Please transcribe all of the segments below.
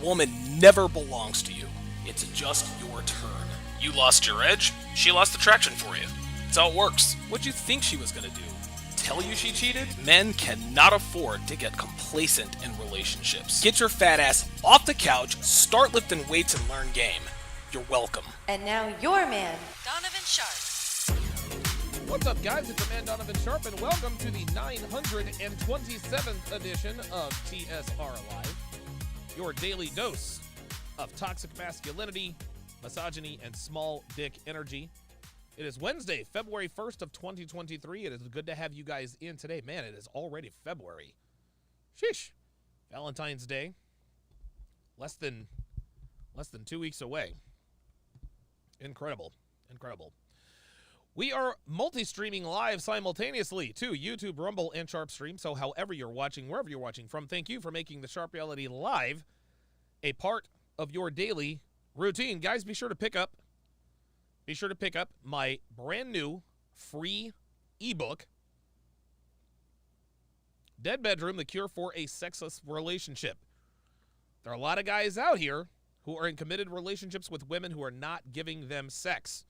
woman never belongs to you. It's just your turn. You lost your edge, she lost attraction for you. That's how it works. What'd you think she was gonna do? Tell you she cheated? Men cannot afford to get complacent in relationships. Get your fat ass off the couch, start lifting weights, and learn game. You're welcome. And now your man, Donovan Sharpe. What's up, guys? It's your man, Donovan Sharpe, and welcome to the 927th edition of TSR Live, your daily dose of toxic masculinity, misogyny, and small dick energy. It is Wednesday, February 1st of 2023. It is good to have you guys in today. Man, it is already February. Sheesh. Valentine's Day. Less than 2 weeks away. Incredible. We are multi-streaming live simultaneously to YouTube, Rumble, and Sharpe Stream. So however you're watching, wherever you're watching from, thank you for making the Sharpe Reality Live a part of your daily routine. Guys, be sure to pick up my brand new free ebook, Dead Bedroom, The Cure for a Sexless Relationship. There are a lot of guys out here who are in committed relationships with women who are not giving them sex.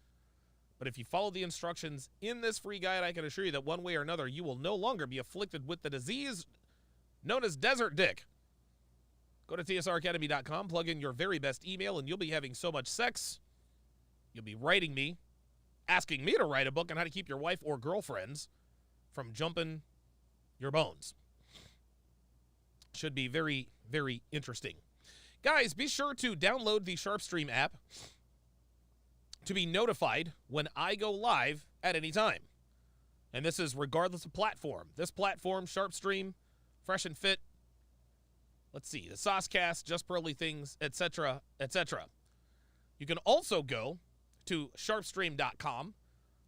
But if you follow the instructions in this free guide, I can assure you that one way or another, you will no longer be afflicted with the disease known as desert dick. Go to tsracademy.com, plug in your very best email, and you'll be having so much sex. You'll be writing me, asking me to write a book on how to keep your wife or girlfriends from jumping your bones. Should be very, very interesting. Guys, be sure to download the Sharpe Stream app to be notified when I go live at any time. And this is regardless of platform. This platform, Sharpe Stream, Fresh and Fit, let's see, the Saucecast, Just Pearly Things, etc., etc. You can also go to sharpestream.com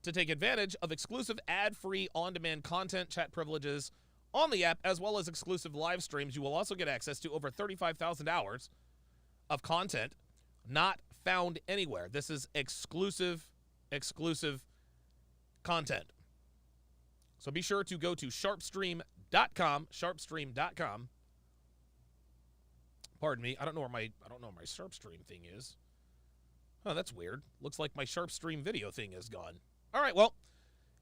to take advantage of exclusive ad-free on-demand content, chat privileges on the app, as well as exclusive live streams. You will also get access to over 35,000 hours of content not found anywhere. This is exclusive content. So be sure to go to sharpestream.com. Pardon me. I don't know where my Sharpe Stream thing is. Oh, that's weird. Looks like my Sharpe Stream video thing is gone. All right, well,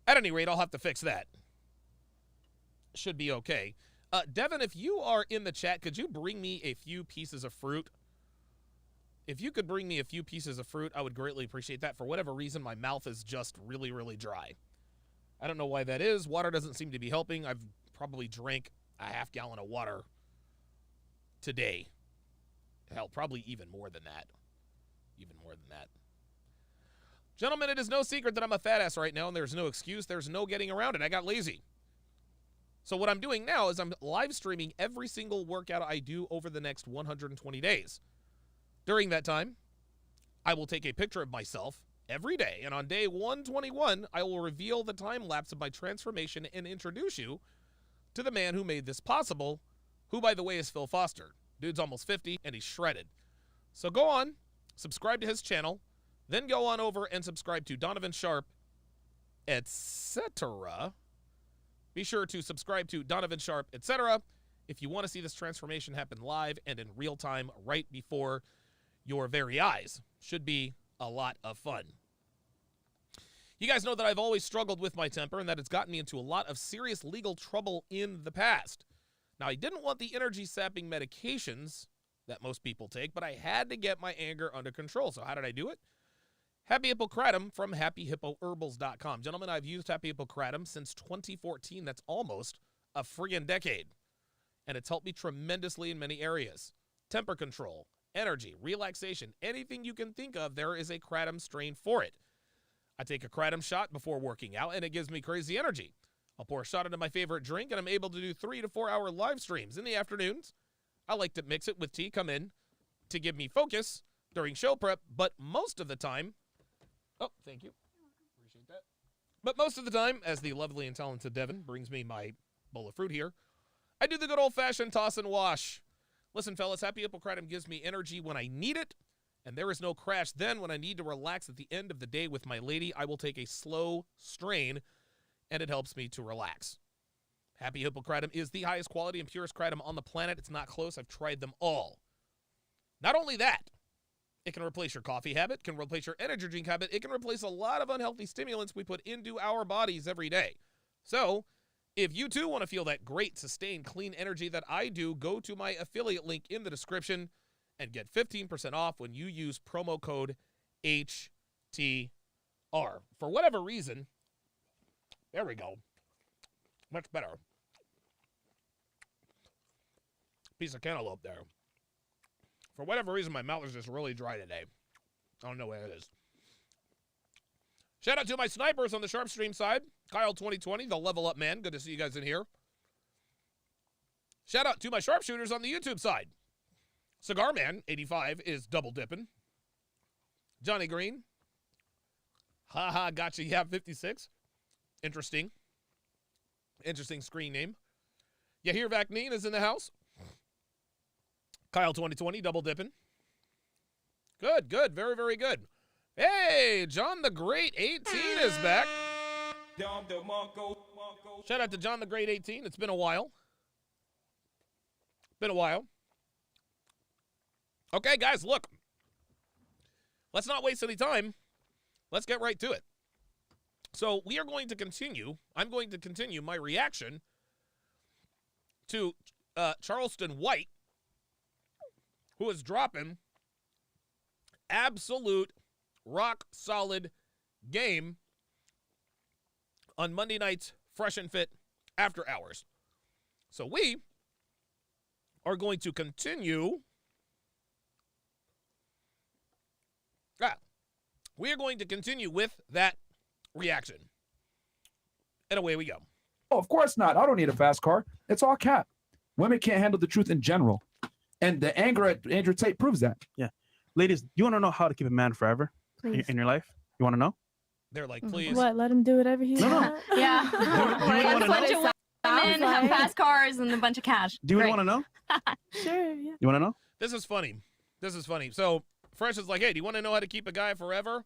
at any rate, I'll have to fix that. Should be okay. Devin, if you are in the chat, could you bring me a few pieces of fruit? If you could bring me a few pieces of fruit, I would greatly appreciate that. For whatever reason, my mouth is just really, really dry. I don't know why that is. Water doesn't seem to be helping. I've probably drank a half gallon of water today. Hell, probably even more than that. Gentlemen, it is no secret that I'm a fat ass right now, and there's no excuse. There's no getting around it. I got lazy. So what I'm doing now is I'm live streaming every single workout I do over the next 120 days. During that time, I will take a picture of myself every day, and on day 121, I will reveal the time lapse of my transformation and introduce you to the man who made this possible, who, by the way, is Phil Foster. Dude's almost 50, and he's shredded. So go on, subscribe to his channel, then go on over and subscribe to Donovan Sharpe, etc. Be sure to subscribe to Donovan Sharpe, etc. if you want to see this transformation happen live and in real time right before your very eyes. Should be a lot of fun. You guys know that I've always struggled with my temper and that it's gotten me into a lot of serious legal trouble in the past. Now, I didn't want the energy-sapping medications that most people take, but I had to get my anger under control. So how did I do it? Happy Hippo Kratom from happyhippoherbals.com. Gentlemen, I've used Happy Hippo Kratom since 2014. That's almost a friggin' decade. And it's helped me tremendously in many areas. Temper control, energy, relaxation, anything you can think of, there is a Kratom strain for it. I take a Kratom shot before working out, and it gives me crazy energy. I'll pour a shot into my favorite drink, and I'm able to do 3 to 4 hour live streams. In the afternoons, I like to mix it with tea, come in to give me focus during show prep, but most of the time, oh, thank you. Appreciate that. But most of the time, as the lovely and talented Devin brings me my bowl of fruit here, I do the good old-fashioned toss and wash. Listen, fellas, Happy Hippo Kratom gives me energy when I need it, and there is no crash then. When I need to relax at the end of the day with my lady, I will take a slow strain, and it helps me to relax. Happy Hippo Kratom is the highest quality and purest kratom on the planet. It's not close. I've tried them all. Not only that, it can replace your coffee habit, can replace your energy drink habit. It can replace a lot of unhealthy stimulants we put into our bodies every day. So if you too want to feel that great, sustained, clean energy that I do, go to my affiliate link in the description and get 15% off when you use promo code HTR. For whatever reason, there we go. Much better. Piece of cantaloupe there. For whatever reason, my mouth is just really dry today. I don't know what it is. Shout out to my snipers on the Sharpe stream side. Kyle 2020, the level up man. Good to see you guys in here. Shout out to my sharpshooters on the YouTube side. Cigar Man 85 is double dipping. Johnny Green. Haha, gotcha. Yeah, 56. Interesting. Interesting screen name. Yahir Vakneen is in the house. Kyle 2020, double dipping. Good, good. Very, very good. Hey, John the Great 18 is back. Shout out to John the Great 18. It's been a while. Been a while. Okay, guys, look. Let's not waste any time. Let's get right to it. So we are going to continue. I'm going to continue my reaction to Charleston White, who is dropping absolute rock-solid game on Monday night's Fresh and Fit After Hours. So we are going to continue. We are going to continue with that reaction. And away we go. Oh, of course not. I don't need a fast car. It's all cap. Women can't handle the truth in general. And the anger at Andrew Tate proves that. Yeah. Ladies, you want to know how to keep a man forever in your life? You want to know? They're like, please. What? Let him do whatever he wants? Yeah. Do you A want bunch to know? of women have fast cars and a bunch of cash. Do you Great. want to know? Sure, yeah. You want to know? This is funny. This is funny. So Fresh is like, hey, do you want to know how to keep a guy forever?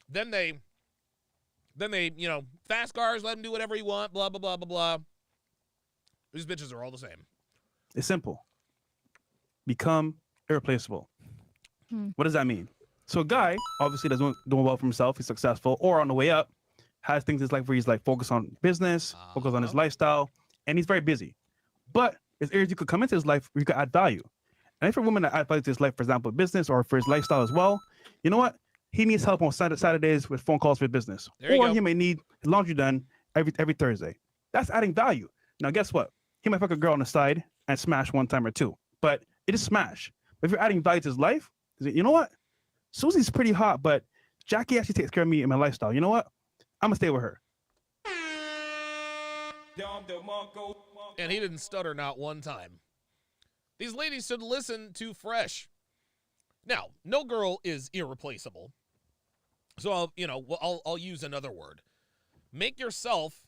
Then they, you know, fast cars, let him do whatever he want, blah, blah, blah, blah, blah. These bitches are all the same. It's simple. Become irreplaceable. What does that mean? So a guy, obviously, that's doing well for himself. He's successful, or on the way up, has things in his life where he's like focused on business, focused on his lifestyle, and he's very busy. But there's areas you could come into his life where you could add value. And if a woman that add value to his life, for example, business or for his lifestyle as well, you know what? He needs help on Saturdays with phone calls for his business. Or he may need his laundry done every Thursday. That's adding value. Now, guess what? He might fuck a girl on the side and smash one time or two, but it is smash. But if you're adding value to his life, you know what? Susie's pretty hot, but Jackie actually takes care of me and my lifestyle. You know what? I'm gonna stay with her. And he didn't stutter not one time. These ladies should listen to Fresh. Now, no girl is irreplaceable. So I'll use another word. Make yourself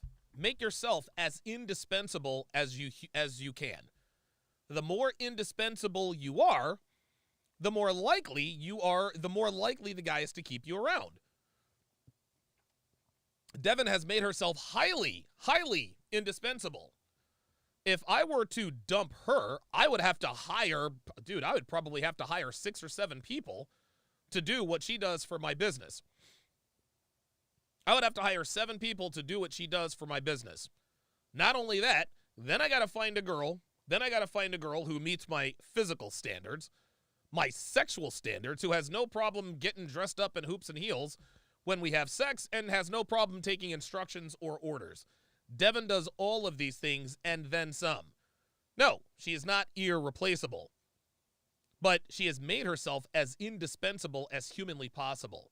as indispensable as you can. The more indispensable you are, the more likely the guy is to keep you around. Devin has made herself highly, highly indispensable. If I were to dump her, I would probably have to hire 6 or 7 people to do what she does for my business. I would have to hire 7 people to do what she does for my business. Not only that, then I got to find a girl who meets my physical standards, my sexual standards, who has no problem getting dressed up in hoops and heels when we have sex and has no problem taking instructions or orders. Devin does all of these things and then some. No, she is not irreplaceable, but she has made herself as indispensable as humanly possible.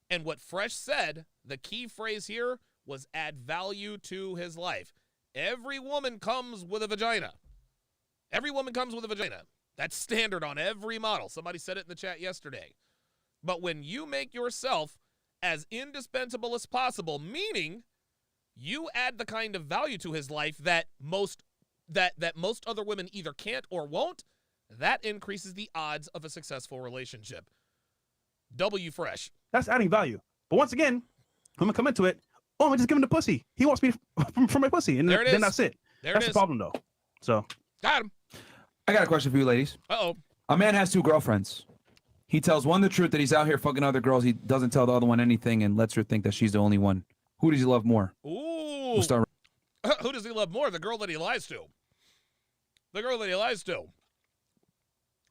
And what Fresh said, the key phrase here, was add value to his life. Every woman comes with a vagina. Every woman comes with a vagina. That's standard on every model. Somebody said it in the chat yesterday. But when you make yourself as indispensable as possible, meaning you add the kind of value to his life that most other women either can't or won't, that increases the odds of a successful relationship. W Fresh. That's adding value. But once again, when we come into it, I'm just giving the pussy. He wants me for my pussy, and then that's it. That's the problem, though. So got him. I got a question for you, ladies. Uh-oh. A man has 2 girlfriends. He tells one the truth that he's out here fucking other girls. He doesn't tell the other one anything and lets her think that she's the only one. Who does he love more? Ooh. We'll start. Who does he love more? The girl that he lies to. The girl that he lies to.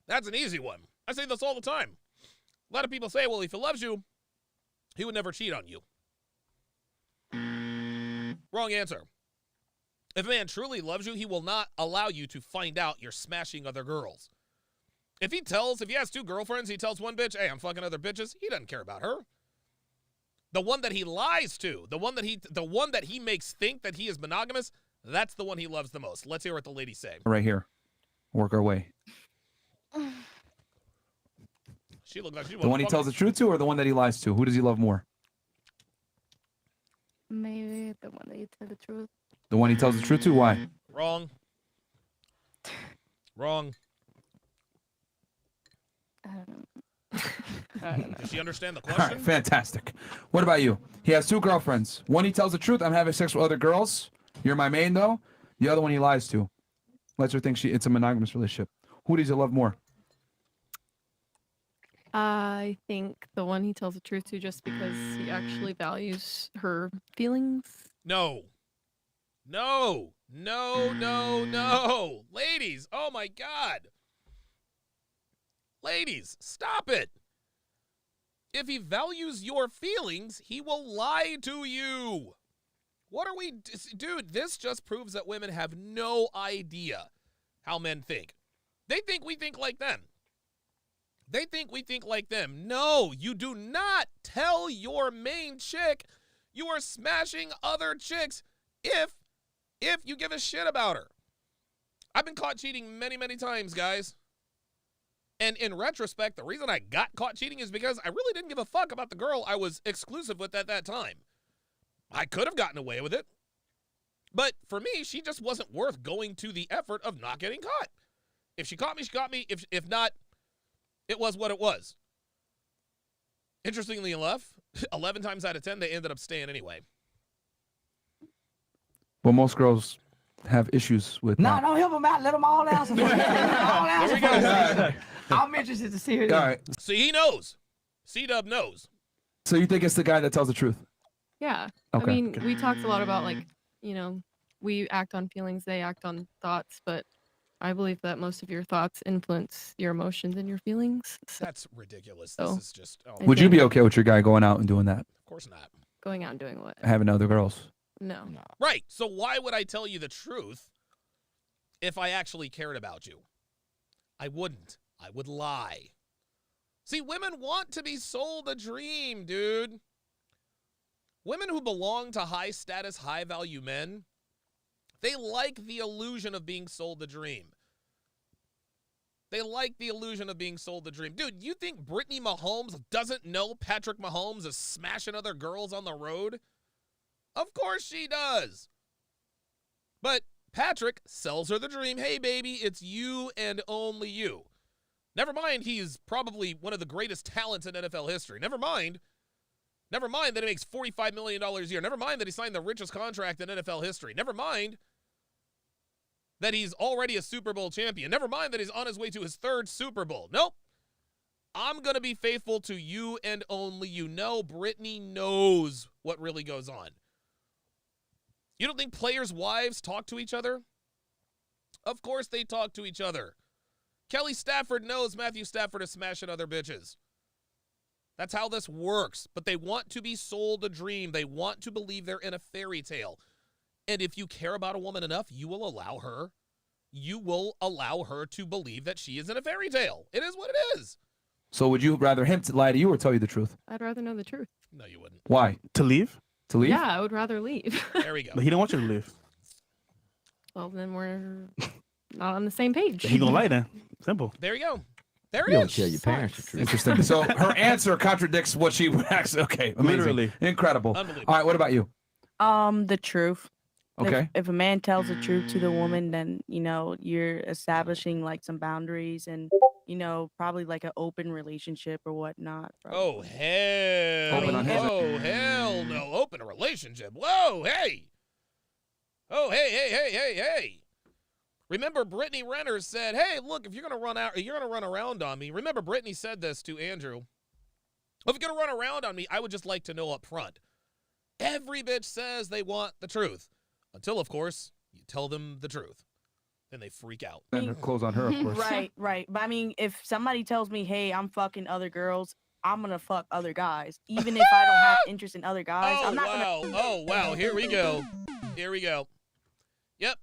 That's an easy one. I say this all the time. A lot of people say, well, if he loves you, he would never cheat on you. Wrong answer. If a man truly loves you, he will not allow you to find out you're smashing other girls. If he has 2 girlfriends, he tells one bitch, hey, I'm fucking other bitches, he doesn't care about her. The one that he lies to, the one that he makes think that he is monogamous, that's the one he loves the most. Let's hear what the ladies say. Right here. Work our way. She looked like she was The one he tells the truth to or the one that he lies to? Who does he love more? Maybe the one that you tell the truth. The one he tells the truth to? Why? Wrong. Wrong. I don't know. I don't know. Does she understand the All question? right, fantastic. What about you? He has 2 girlfriends. One he tells the truth, I'm having sex with other girls. You're my main though. The other one he lies to. Lets her think it's a monogamous relationship. Who does he love more? I think the one he tells the truth to just because he actually values her feelings. No. No. No, no, no. Ladies, oh my God. Ladies, stop it. If he values your feelings, he will lie to you. What are we... Dude, this just proves that women have no idea how men think. They think we think like them. They think we think like them. No, you do not tell your main chick you are smashing other chicks if you give a shit about her. I've been caught cheating many, many times, guys. And in retrospect, the reason I got caught cheating is because I really didn't give a fuck about the girl I was exclusive with at that time. I could have gotten away with it. But for me, she just wasn't worth going to the effort of not getting caught. If she caught me, she caught me. If not, it was what it was. Interestingly enough, 11 times out of 10, they ended up staying anyway. Well, most girls have issues with No, that. don't help them out. Let them all answer. Let 'em all answer There we go. first. I'm interested to see it. All right. See, he knows. C-Dub knows. So you think it's the guy that tells the truth? Yeah. Okay. I mean, we talked a lot about we act on feelings, they act on thoughts, but I believe that most of your thoughts influence your emotions and your feelings. So That's ridiculous. So, This is just... Oh, I Would you be think- okay with your guy going out and doing that? of course not. going out and doing what? Having other girls? No. Right. So why would I tell you the truth if I actually cared about you? I wouldn't. I would lie. See, women want to be sold a dream, dude. Women who belong to high status, high value men, they like the illusion of being sold the dream. They like the illusion of being sold the dream. Dude, you think Brittany Mahomes doesn't know Patrick Mahomes is smashing other girls on the road? Of course she does. But Patrick sells her the dream. Hey, baby, it's you and only you. Never mind he's probably one of the greatest talents in NFL history. Never mind that he makes $45 million a year. Never mind that he signed the richest contract in NFL history. Never mind that he's already a Super Bowl champion. Never mind that he's on his way to his 3rd Super Bowl. Nope. I'm going to be faithful to you and only you. No, Brittany knows what really goes on. You don't think players' wives talk to each other? Of course they talk to each other. Kelly Stafford knows Matthew Stafford is smashing other bitches. That's how this works. But they want to be sold a dream. They want to believe they're in a fairy tale. And if you care about a woman enough, you will allow her to believe that she is in a fairy tale. It is what it is. So would you rather him to lie to you or tell you the truth? I'd rather know the truth. No, you wouldn't. Why? To leave? To leave? Yeah, I would rather leave. There we go. But he don't want you to leave. Well, then we're not on the same page. He gonna lie then. Simple. There you go. There You it don't is. tell your parents the truth. Interesting. So her answer contradicts what she actually. Okay, amazing. Literally. Incredible. Unbelievable. All right, what about you? The truth. Okay. If a man tells the truth to the woman, then you're establishing like some boundaries and probably like an open relationship or whatnot. Oh, hell. Open on his- Oh, hell no. Open a relationship. Whoa, hey. Oh, hey. Remember, Brittany Renner said, hey, look, if you're going to run out, you're going to run around on me. Remember, Brittany said this to Andrew. If you're going to run around on me, I would just like to know up front. Every bitch says they want the truth. Until, of course, you tell them the truth. Then they freak out. And close on her, of course. Right. But I mean, if somebody tells me, hey, I'm fucking other girls, I'm going to fuck other guys. Even if I don't have interest in other guys. Oh, I'm not wow. gonna... Oh, wow. Here we go. Yep.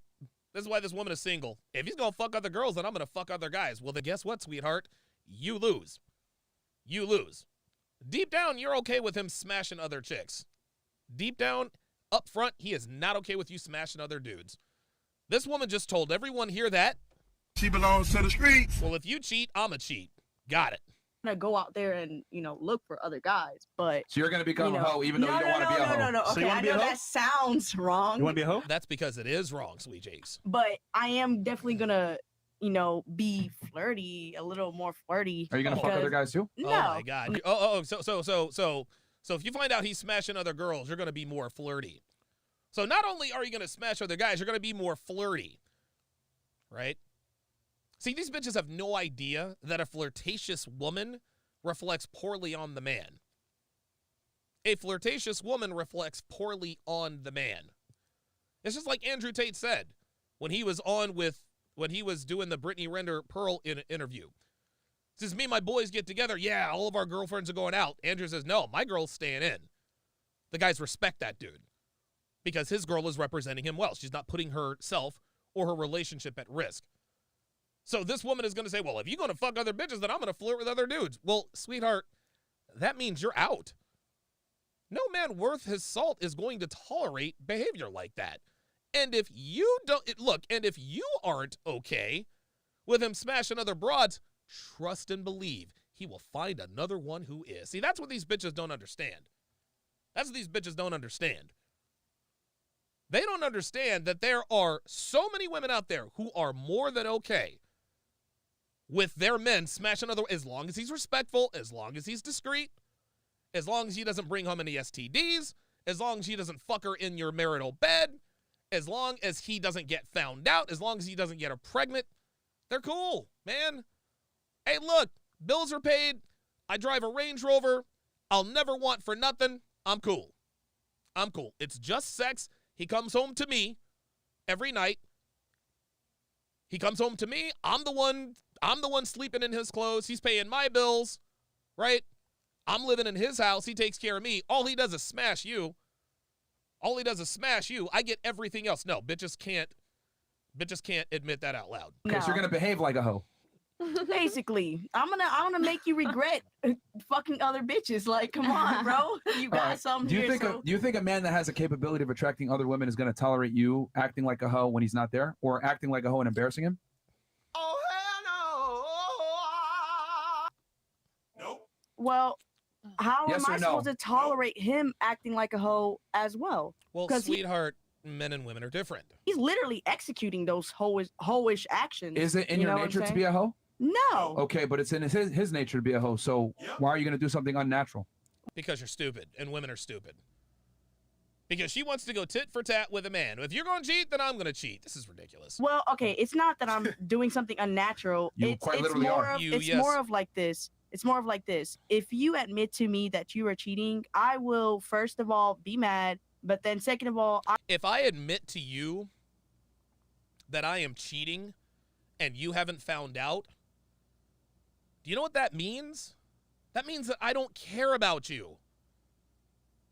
This is why this woman is single. If he's going to fuck other girls, then I'm going to fuck other guys. Well, then guess what, sweetheart? You lose. Deep down, you're okay with him smashing other chicks. Deep down, up front, he is not okay with you smashing other dudes. This woman just told everyone here that she belongs to the streets. Well, if you cheat, I'ma cheat. Got it. I'm gonna go out there and look for other guys, but So you're gonna become a hoe even though you don't want to be a hoe. No. So Okay, you wanna I be a know hoe? that sounds wrong, You want to be a hoe? That's because it is wrong, Sweet Jakes. but I am definitely gonna be flirty, a little more flirty. Are you gonna fuck other guys too? No. Oh my God. So if you find out he's smashing other girls, you're gonna be more flirty. So not only are you gonna smash other guys, you're gonna be more flirty, right? See, these bitches have no idea that a flirtatious woman reflects poorly on the man. A flirtatious woman reflects poorly on the man. It's just like Andrew Tate said when he was doing the Brittany Renner Pearl interview. Says, me and my boys get together. Yeah, all of our girlfriends are going out. Andrew says, no, my girl's staying in. The guys respect that dude because his girl is representing him well. She's not putting herself or her relationship at risk. So this woman is going to say, well, if you're going to fuck other bitches, then I'm going to flirt with other dudes. Well, sweetheart, that means you're out. No man worth his salt is going to tolerate behavior like that. And if you if you aren't okay with him smashing other broads, trust and believe he will find another one who is. See, that's what these bitches don't understand. They don't understand that there are so many women out there who are more than okay with their men smashing other, as long as he's respectful, as long as he's discreet, as long as he doesn't bring home any STDs, as long as he doesn't fuck her in your marital bed, as long as he doesn't get found out, as long as he doesn't get her pregnant, they're cool, man. Hey, look, bills are paid. I drive a Range Rover. I'll never want for nothing. I'm cool. It's just sex. He comes home to me every night. He comes home to me. I'm the one sleeping in his clothes. He's paying my bills, right? I'm living in his house. He takes care of me. All he does is smash you. I get everything else. No, bitches can't admit that out loud. Okay, so you're gonna behave like a hoe. Basically, I'm gonna make you regret fucking other bitches. Like, come on, bro. You got Alright, something Do you here. think So... do you think a man that has a capability of attracting other women is gonna tolerate you acting like a hoe when he's not there, or acting like a hoe and embarrassing him? Oh hell no! Nope. Well, how Yes am or I no? supposed to tolerate him acting like a hoe as well? Well, 'Cause sweetheart, men and women are different. He's literally executing those hoish actions. Is it in You your know what I'm nature to saying? be a hoe? No. Okay, but it's in his nature to be a hoe. So why are you gonna do something unnatural? Because you're stupid, and women are stupid. Because she wants to go tit for tat with a man. If you're going to cheat, then I'm going to cheat. This is ridiculous. Well, okay, it's not that I'm doing something unnatural. You it's quite it's literally more are. of You- it's yes. more of like this. It's more of like this. If you admit to me that you are cheating, I will first of all be mad, but then second of all, If I admit to you that I am cheating and you haven't found out, do you know what that means? That means that I don't care about you.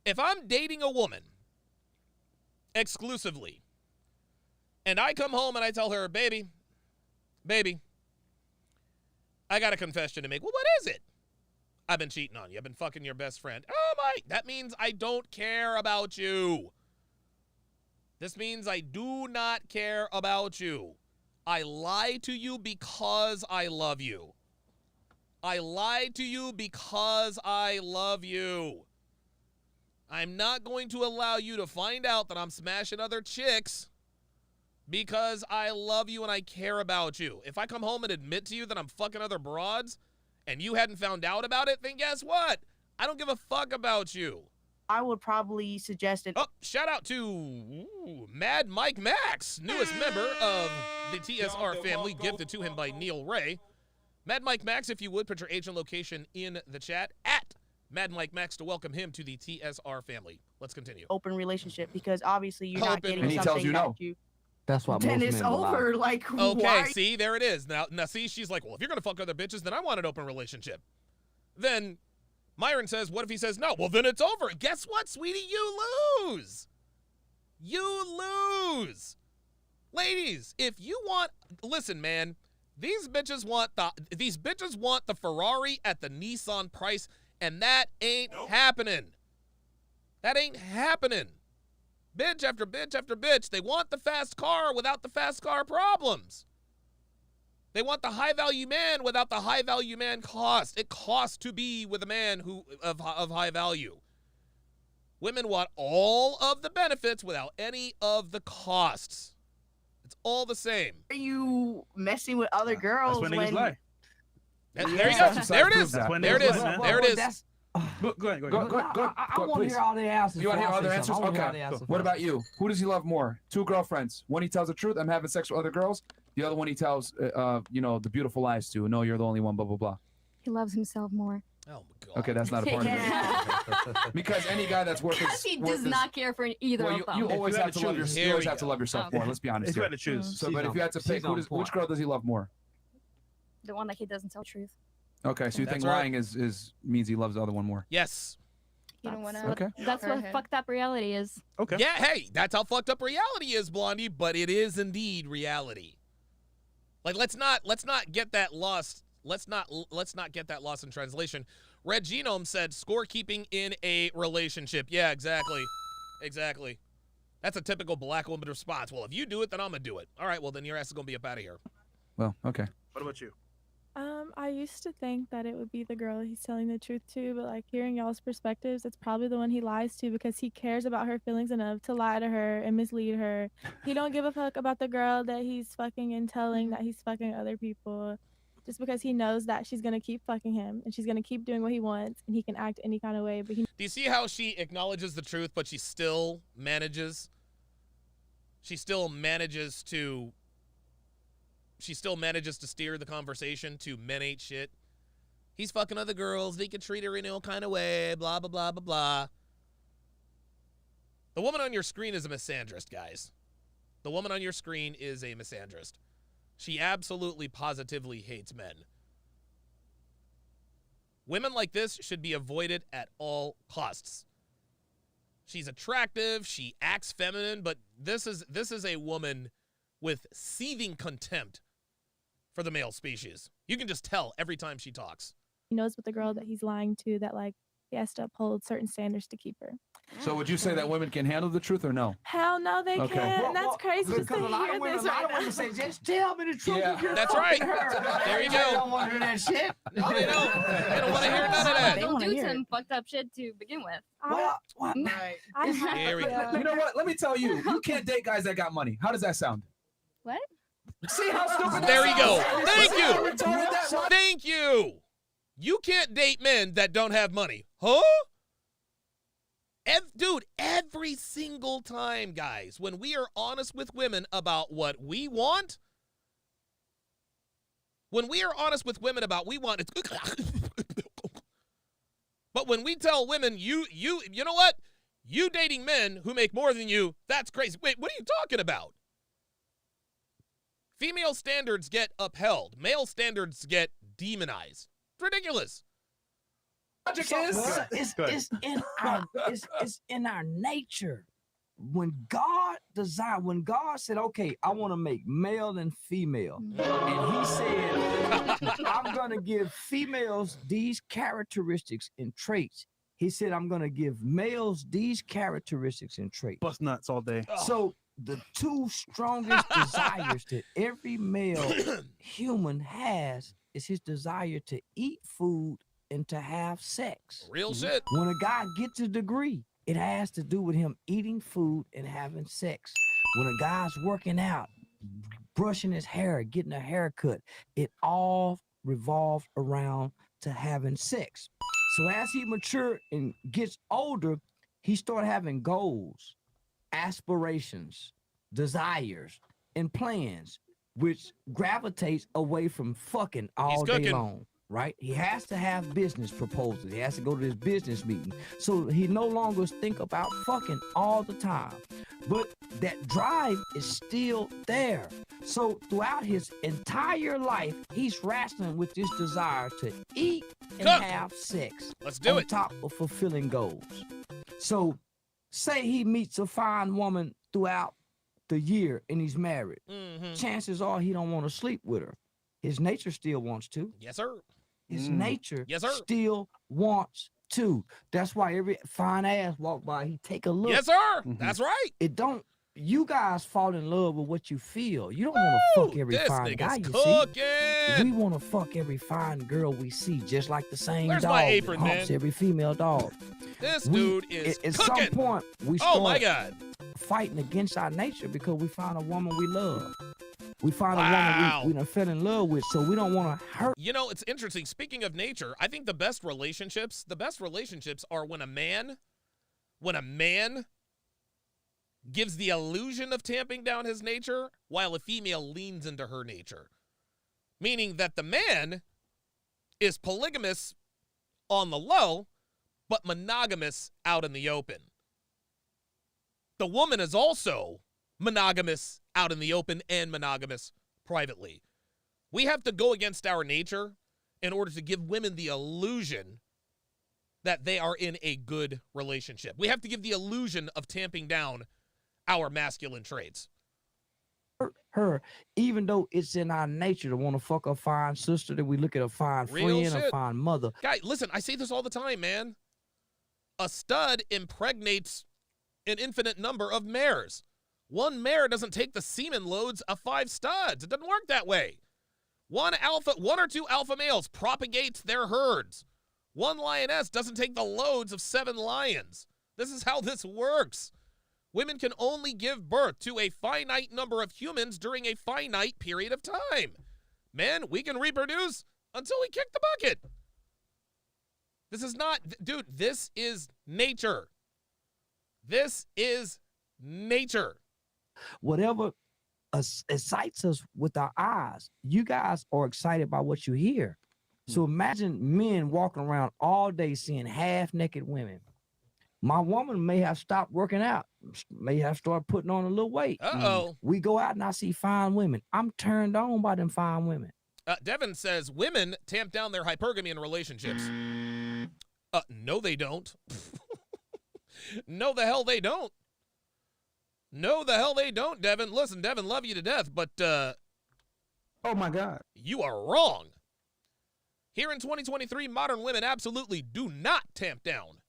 If I'm dating a woman exclusively and I come home and I tell her, baby, I got a confession to make. Well, what is it? I've been cheating on you. I've been fucking your best friend. Oh my, that means I don't care about you. This means I do not care about you. I lie to you because I love you. I lied to you because I love you. I'm not going to allow you to find out that I'm smashing other chicks because I love you and I care about you. If I come home and admit to you that I'm fucking other broads and you hadn't found out about it, then guess what? I don't give a fuck about you. I would probably suggest it. Oh, shout out to Mad Mike Max, newest member of the TSR family, gifted to him by Neil Ray. Mad Mike Max, if you would, put your age and location in the chat at Mad Mike Max to welcome him to the TSR family. Let's continue. Open relationship, because obviously you're not getting And he something tells you that no. you. That's what Then most it's men will over. allow. Like, Okay, why? see, there it is. Now, see, she's like, well, if you're going to fuck other bitches, then I want an open relationship. Then Myron says, what if he says no? Well, then it's over. Guess what, sweetie? You lose. You lose. Ladies, if you want, listen, man, these bitches want the Ferrari at the Nissan price, and that ain't happening. That ain't happening. Bitch after bitch after bitch. They want the fast car without the fast car problems. They want the high-value man without the high-value man cost. It costs to be with a man who of high value. Women want all of the benefits without any of the costs. It's all the same. Are you messing with other girls That's when when? niggas lie. There you go. There it is. That's when There it niggas is. lie, man. There it is. That's, Go ahead. I want to please. hear all the answers. You want to hear before I other say answers? something. I wanna hear all Okay. the answers What first. about you? Who does he love more? 2 girlfriends. One he tells the truth, I'm having sex with other girls. The other one he tells, the beautiful lies to. No, you're the only one. Blah blah blah. He loves himself more. Oh my God. Okay, that's not a part of it. Because any guy that's worth Because his, he worth does his, not care for either well, of them. you always you had have to to love choose. you Here always we have to go. love yourself Okay. more. Let's be honest If you here. had to choose. So, but if you had to pick, She's on which point. girl does he love more? The one that he doesn't tell truth. Okay, so you That's think right. lying is means he loves the other one more? Yes. You don't want to. Okay. That's hurt what him. fucked up reality is. Okay. Yeah, hey, that's how fucked up reality is, Blondie, but it is indeed reality. Like, let's not get that lost. Let's not get that lost in translation. Red Genome said scorekeeping in a relationship. Yeah, exactly. Exactly. That's a typical black woman response. Well, if you do it, then I'm gonna do it. All right, well then your ass is gonna be up out of here. Well, okay. What about you? I used to think that it would be the girl he's telling the truth to, but like hearing y'all's perspectives, it's probably the one he lies to because he cares about her feelings enough to lie to her and mislead her. He don't give a fuck about the girl that he's fucking and telling that he's fucking other people, just because he knows that she's gonna keep fucking him and she's gonna keep doing what he wants and he can act any kind of way. But he Do you see how she acknowledges the truth, but she still manages to steer the conversation to men ain't shit. He's fucking other girls. They can treat her in all kind of way. Blah, blah, blah, blah, blah. The woman on your screen is a misandrist, guys. The woman on your screen is a misandrist. She absolutely, positively hates men. Women like this should be avoided at all costs. She's attractive. She acts feminine, but this is a woman with seething contempt for the male species. You can just tell every time she talks. knows with the girl that he's lying to that like he has to uphold certain standards to keep her. So would you say that women can handle the truth or no? Hell no, they Okay. can't. And that's crazy just to Because a lot hear of women, this a lot right of women now. say, just tell me the truth. Yeah. if you're That's fucking right. her." There you They go. don't want to hear that shit. No, they don't. They don't want to hear none of that. They They'll wanna do hear some fucked up shit to begin with. Well, what? I Here we go. You know what? Let me tell you, you can't date guys that got money. How does that sound? What? See how stupid that There you go. sounds? Thank See how you. retarded that was? Thank you. You can't date men that don't have money. Huh? Dude, every single time, guys, when we are honest with women about what we want, when we are honest with women about what we want, it's but when we tell women, you know what? You dating men who make more than you, that's crazy. Wait, what are you talking about? Female standards get upheld. Male standards get demonized. It's ridiculous. It's in our nature. When God said, okay, I want to make male and female, and he said, I'm going to give females these characteristics and traits. He said, I'm going to give males these characteristics and traits. Bust nuts all day. So the two strongest desires that every male human has is his desire to eat food and to have sex. Real shit. When a guy gets a degree, it has to do with him eating food and having sex. When a guy's working out, brushing his hair, getting a haircut, it all revolves around to having sex. So as he matures and gets older, he started having goals, aspirations, desires, and plans, which gravitates away from fucking all day cooking. long. Right? He has to have business proposals. He has to go to this business meeting. So he no longer think about fucking all the time. But that drive is still there. So throughout his entire life, he's wrestling with this desire to eat and Cook. have sex. Let's do on it. top of fulfilling goals. So say he meets a fine woman throughout the year and he's married. Mm-hmm. Chances are he don't want to sleep with her. His nature still wants to. Yes, sir. His nature Yes, sir. still wants to. That's why every fine ass walk by, he take a look. Yes, sir. That's right. It don't. You guys fall in love with what you feel. You don't want to fuck every This fine guy nigga's you see. cooking. We want to fuck every fine girl we see, just like the same Where's dog my that apron, humps man? every female dog. This We- dude is at cooking. some point, we start Oh my God. fighting against our nature because we find a woman we love. We find Wow. a woman we done fell in love with, so we don't want to hurt. You know, it's interesting. Speaking of nature, I think the best relationships are when a man gives the illusion of tamping down his nature while a female leans into her nature. Meaning that the man is polygamous on the low, but monogamous out in the open. The woman is also monogamous out in the open and monogamous privately. We have to go against our nature in order to give women the illusion that they are in a good relationship. We have to give the illusion of tamping down our masculine traits. Her, even though it's in our nature to want to fuck a fine sister, that we look at a fine Real friend, a shit. fine mother. Guy, listen, I say this all the time, man. A stud impregnates an infinite number of mares. One mare doesn't take the semen loads of 5 studs. It doesn't work that way. One or two alpha males propagate their herds. One lioness doesn't take the loads of 7 lions. This is how this works. Women can only give birth to a finite number of humans during a finite period of time. Men, we can reproduce until we kick the bucket. This is not, dude, this is nature. This is nature. Whatever excites us with our eyes, you guys are excited by what you hear. So imagine men walking around all day seeing half-naked women. My woman may have stopped working out, may have started putting on a little weight. Uh-oh. We go out and I see fine women. I'm turned on by them fine women. Devin says women tamp down their hypergamy in relationships. No, they don't. No, the hell they don't. No, the hell they don't, Devin. Listen, Devin, love you to death, but Oh my God. you are wrong. Here in 2023, modern women absolutely do not tamp down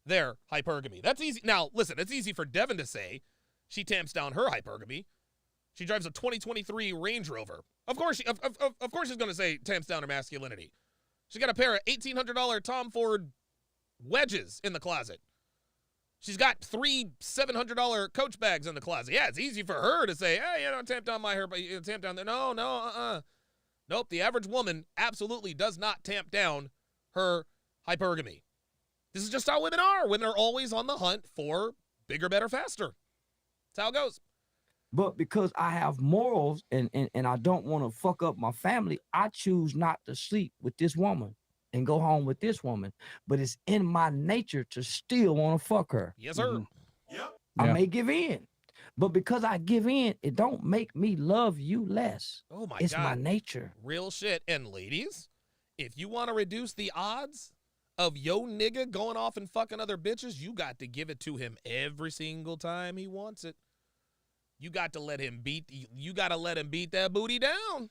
their hypergamy. That's easy. Now, listen, it's easy for Devin to say she tamps down her hypergamy. She drives a 2023 Range Rover. Of course, of course she's going to say tamps down her masculinity. She's got a pair of $1,800 Tom Ford wedges in the closet. She's got 3 $700 Coach bags in the closet. Yeah, it's easy for her to say, hey, you know, tamp down my hair, but you tamp down there. No, Nope, the average woman absolutely does not tamp down her hypergamy. This is just how women are. Women are always on the hunt for bigger, better, faster. That's how it goes. But because I have morals and I don't want to fuck up my family, I choose not to sleep with this woman and go home with this woman. But it's in my nature to still want to fuck her. Yes, sir. Yep. I may give in. But because I give in, it don't make me love you less. Oh, my It's God. my nature. Real shit. And ladies, if you want to reduce the odds of yo nigga going off and fucking other bitches, you got to give it to him every single time he wants it. You got to let him beat that booty down.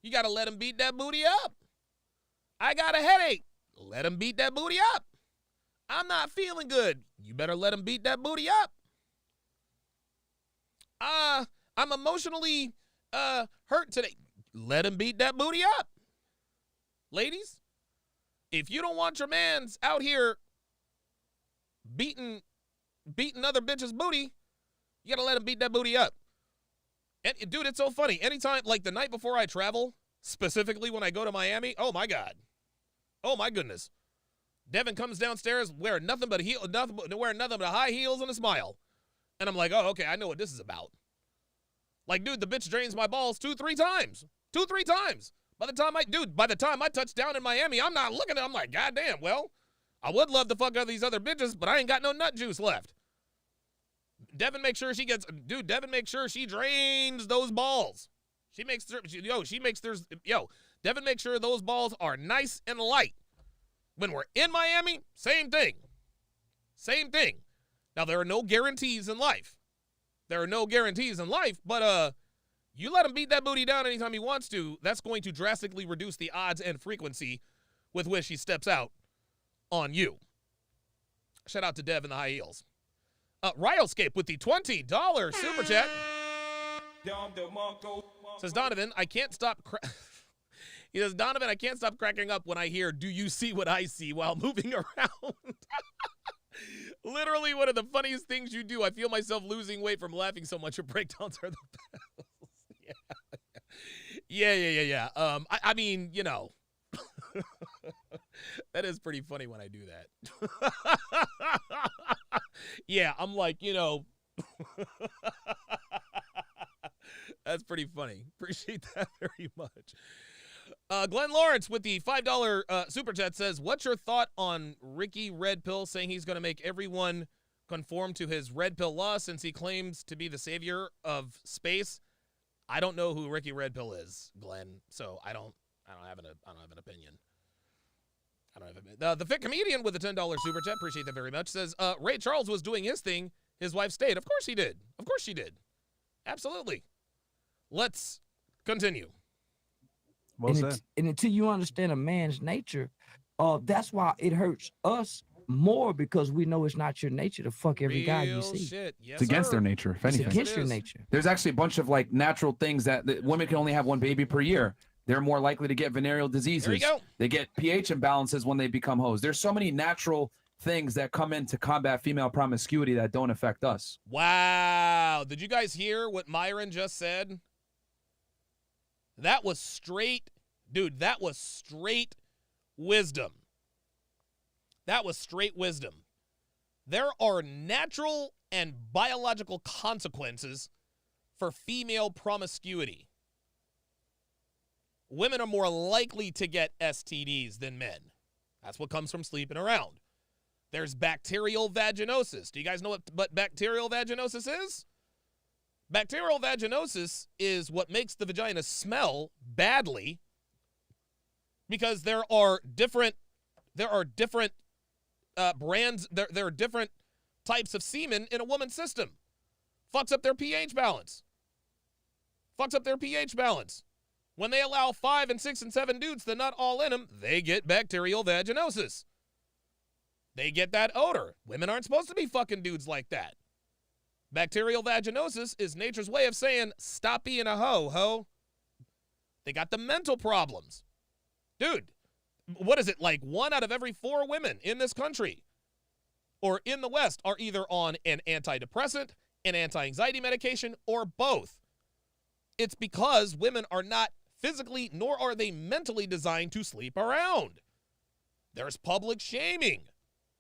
You got to let him beat that booty up. I got a headache. Let him beat that booty up. I'm not feeling good. You better let him beat that booty up. I'm emotionally hurt today. Let him beat that booty up. Ladies, if you don't want your mans out here beating other bitches' booty, you gotta let him beat that booty up. And dude, it's so funny. Anytime, like the night before I travel, specifically when I go to Miami, oh my God. Oh my goodness. Devin comes downstairs wearing nothing but high heels and a smile. And I'm like, oh, okay, I know what this is about. Like, dude, the bitch drains my balls 2-3 times. 2-3 times. By the time I touch down in Miami, I'm not looking at it. I'm like, goddamn, well, I would love to fuck other these other bitches, but I ain't got no nut juice left. Devin makes sure she drains those balls. Devin makes sure those balls are nice and light. When we're in Miami, same thing. Same thing. Now, there are no guarantees in life. But you let him beat that booty down anytime he wants to, that's going to drastically reduce the odds and frequency with which he steps out on you. Shout out to Dev in the high heels. Ryoscape with the $20 super chat. Says Donovan, I can't stop he says, Donovan, I can't stop cracking up when I hear, do you see what I see while moving around? Literally one of the funniest things you do. I feel myself losing weight from laughing so much. Your breakdowns are the best. Yeah. I mean, you know, that is pretty funny when I do that. Yeah, I'm like, you know, that's pretty funny. Appreciate that very much. Glenn Lawrence with the $5 super chat says, what's your thought on Ricky Red Pill saying he's going to make everyone conform to his red pill law since he claims to be the savior of space? I don't know who Ricky Red Pill is, Glenn, so I don't have an opinion. The Fit Comedian with the $10 super chat, appreciate that very much, says, Ray Charles was doing his thing. His wife stayed. Of course he did. Of course she did. Absolutely. Let's continue. Well said. And until you understand a man's nature, that's why it hurts us more, because we know it's not your nature to fuck every guy you see. Shit. Yes, It's against sir. their nature, if anything. It's against your nature. There's actually a bunch of like natural things that women can only have one baby per year. They're more likely to get venereal diseases. There you go. They get pH imbalances when they become hoes. There's so many natural things that come in to combat female promiscuity that don't affect us. Wow. Did you guys hear what Myron just said? That was straight, dude, that was straight wisdom. That was straight wisdom. There are natural and biological consequences for female promiscuity. Women are more likely to get STDs than men. That's what comes from sleeping around. There's bacterial vaginosis. Do you guys know what bacterial vaginosis is? Bacterial vaginosis is what makes the vagina smell badly because there are different brands, there are different types of semen in a woman's system. Fucks up their pH balance. When they allow 5 and 6 and 7 dudes to nut all in them, they get bacterial vaginosis. They get that odor. Women aren't supposed to be fucking dudes like that. Bacterial vaginosis is nature's way of saying, stop being a ho. They got the mental problems. Dude, what is it, like 1 out of every 4 women in this country or in the West are either on an antidepressant, an anti-anxiety medication, or both. It's because women are not physically nor are they mentally designed to sleep around. There's public shaming.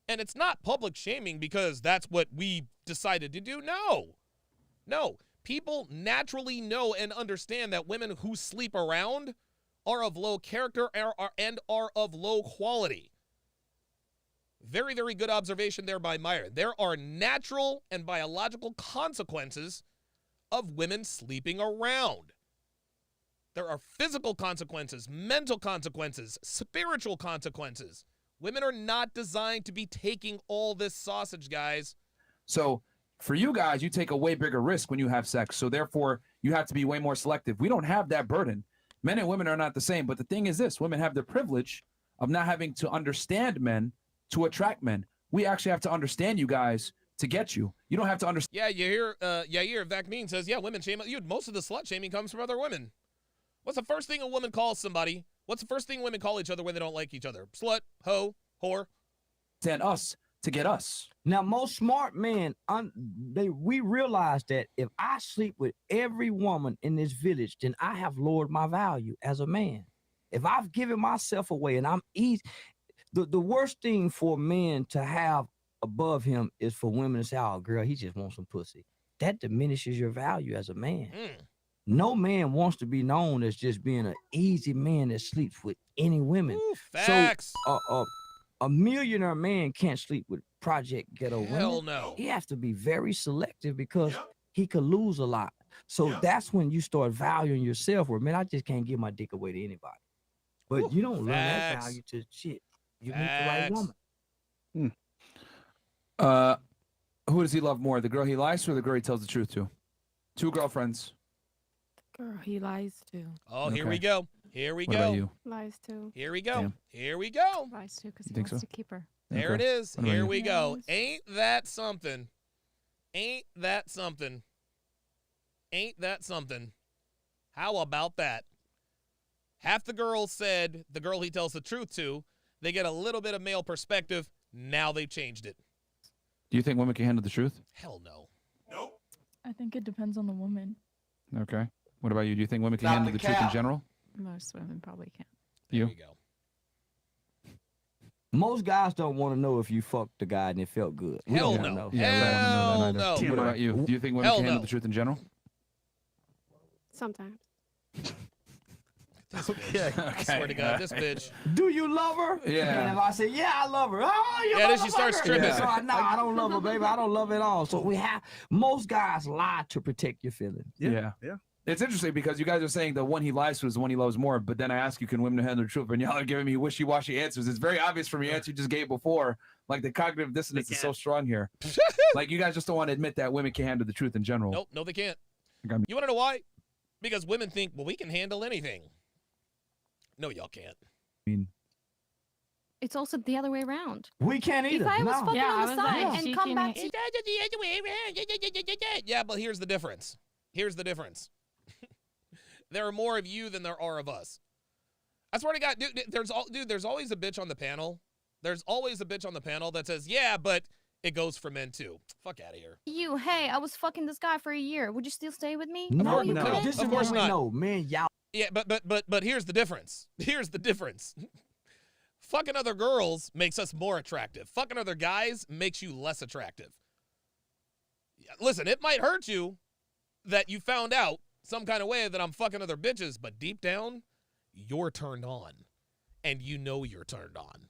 And it's not public shaming because that's what we decided to do. No. People naturally know and understand that women who sleep around are of low character and are of low quality. Very, very good observation there by Meyer. There are natural and biological consequences of women sleeping around. There are physical consequences, mental consequences, spiritual consequences. Women are not designed to be taking all this sausage, guys. So for you guys, you take a way bigger risk when you have sex. So therefore, you have to be way more selective. We don't have that burden. Men and women are not the same. But the thing is this, women have the privilege of not having to understand men to attract men. We actually have to understand you guys to get you. You don't have to understand. Yeah, you hear Yair Vakmin says, yeah, women shame you. Most of the slut shaming comes from other women. What's the first thing a woman calls somebody? What's the first thing women call each other when they don't like each other? Slut, hoe, whore. Understand us to get us. Now, most smart men, we realize that if I sleep with every woman in this village, then I have lowered my value as a man. If I've given myself away and I'm easy, The worst thing for men to have above him is for women to say, "Oh, girl, he just wants some pussy." That diminishes your value as a man. No man wants to be known as just being an easy man that sleeps with any women. Ooh, facts. So a millionaire man can't sleep with project ghetto Hell women. no. He has to be very selective because he could lose a lot. So that's when you start valuing yourself. Where, man, I just can't give my dick away to anybody. But you don't learn that facts. value to shit. You meet the right Facts. woman. Who does he love more, the girl he lies to or the girl he tells the truth to? 2 girlfriends. Girl, he lies to. Oh, here we Okay. go. Here we What go. about you? Lies too. Here we go. Damn. Here we go. Lies too, because You he think wants so? to keep her. There Okay. it is. What about Here you? we go. Yes. Ain't that something? Ain't that something? Ain't that something? How about that? Half the girls said the girl he tells the truth to, they get a little bit of male perspective. Now they've changed it. Do you think women can handle the truth? Hell no. Nope. I think it depends on the woman. Okay. What about you? Do you think women can Stop handle the the truth in cap. general? Most women probably can't. There You? we go. Most guys don't want to know if you fucked the guy and it felt good. We Hell don't no. wanna know. Yeah, we don't wanna know Hell that no. either. What about you? Do you think women Hell can handle no. the truth in general? Sometimes. This bitch. I swear to God, this bitch. Do you love her? Yeah. And if I say, yeah, I love her. Oh, you Yeah, then she starts motherfucker. tripping. So I don't love her, baby. I don't love her at all. So most guys lie to protect your feelings. Yeah. It's interesting because you guys are saying the one he lies to is the one he loves more, but then I ask you, can women handle the truth? And y'all are giving me wishy-washy answers. It's very obvious from your answer you just gave before. Like the cognitive dissonance is so strong here. Like you guys just don't want to admit that women can handle the truth in general. Nope, no, they can't. Okay. You want to know why? Because women think, well, we can handle anything. No, y'all can't. I mean, It's also the other way around. We can't either. If I was No. fucking Yeah, I on the was like, side she and come can back ha- to Yeah, but here's the difference. Here's the difference. There are more of you than there are of us. I swear to God, dude, there's always a bitch on the panel. There's always a bitch on the panel that says, yeah, but it goes for men too. Fuck out of here. you, hey, I was fucking this guy for a year. Would you still stay with me? No, you no. couldn't? This Of is course what we not. know, man. Y'all. Yeah, but here's the difference. Here's the difference. Fucking other girls makes us more attractive. Fucking other guys makes you less attractive. Yeah, listen, it might hurt you that you found out some kind of way that I'm fucking other bitches, but deep down, you're turned on. And you know you're turned on.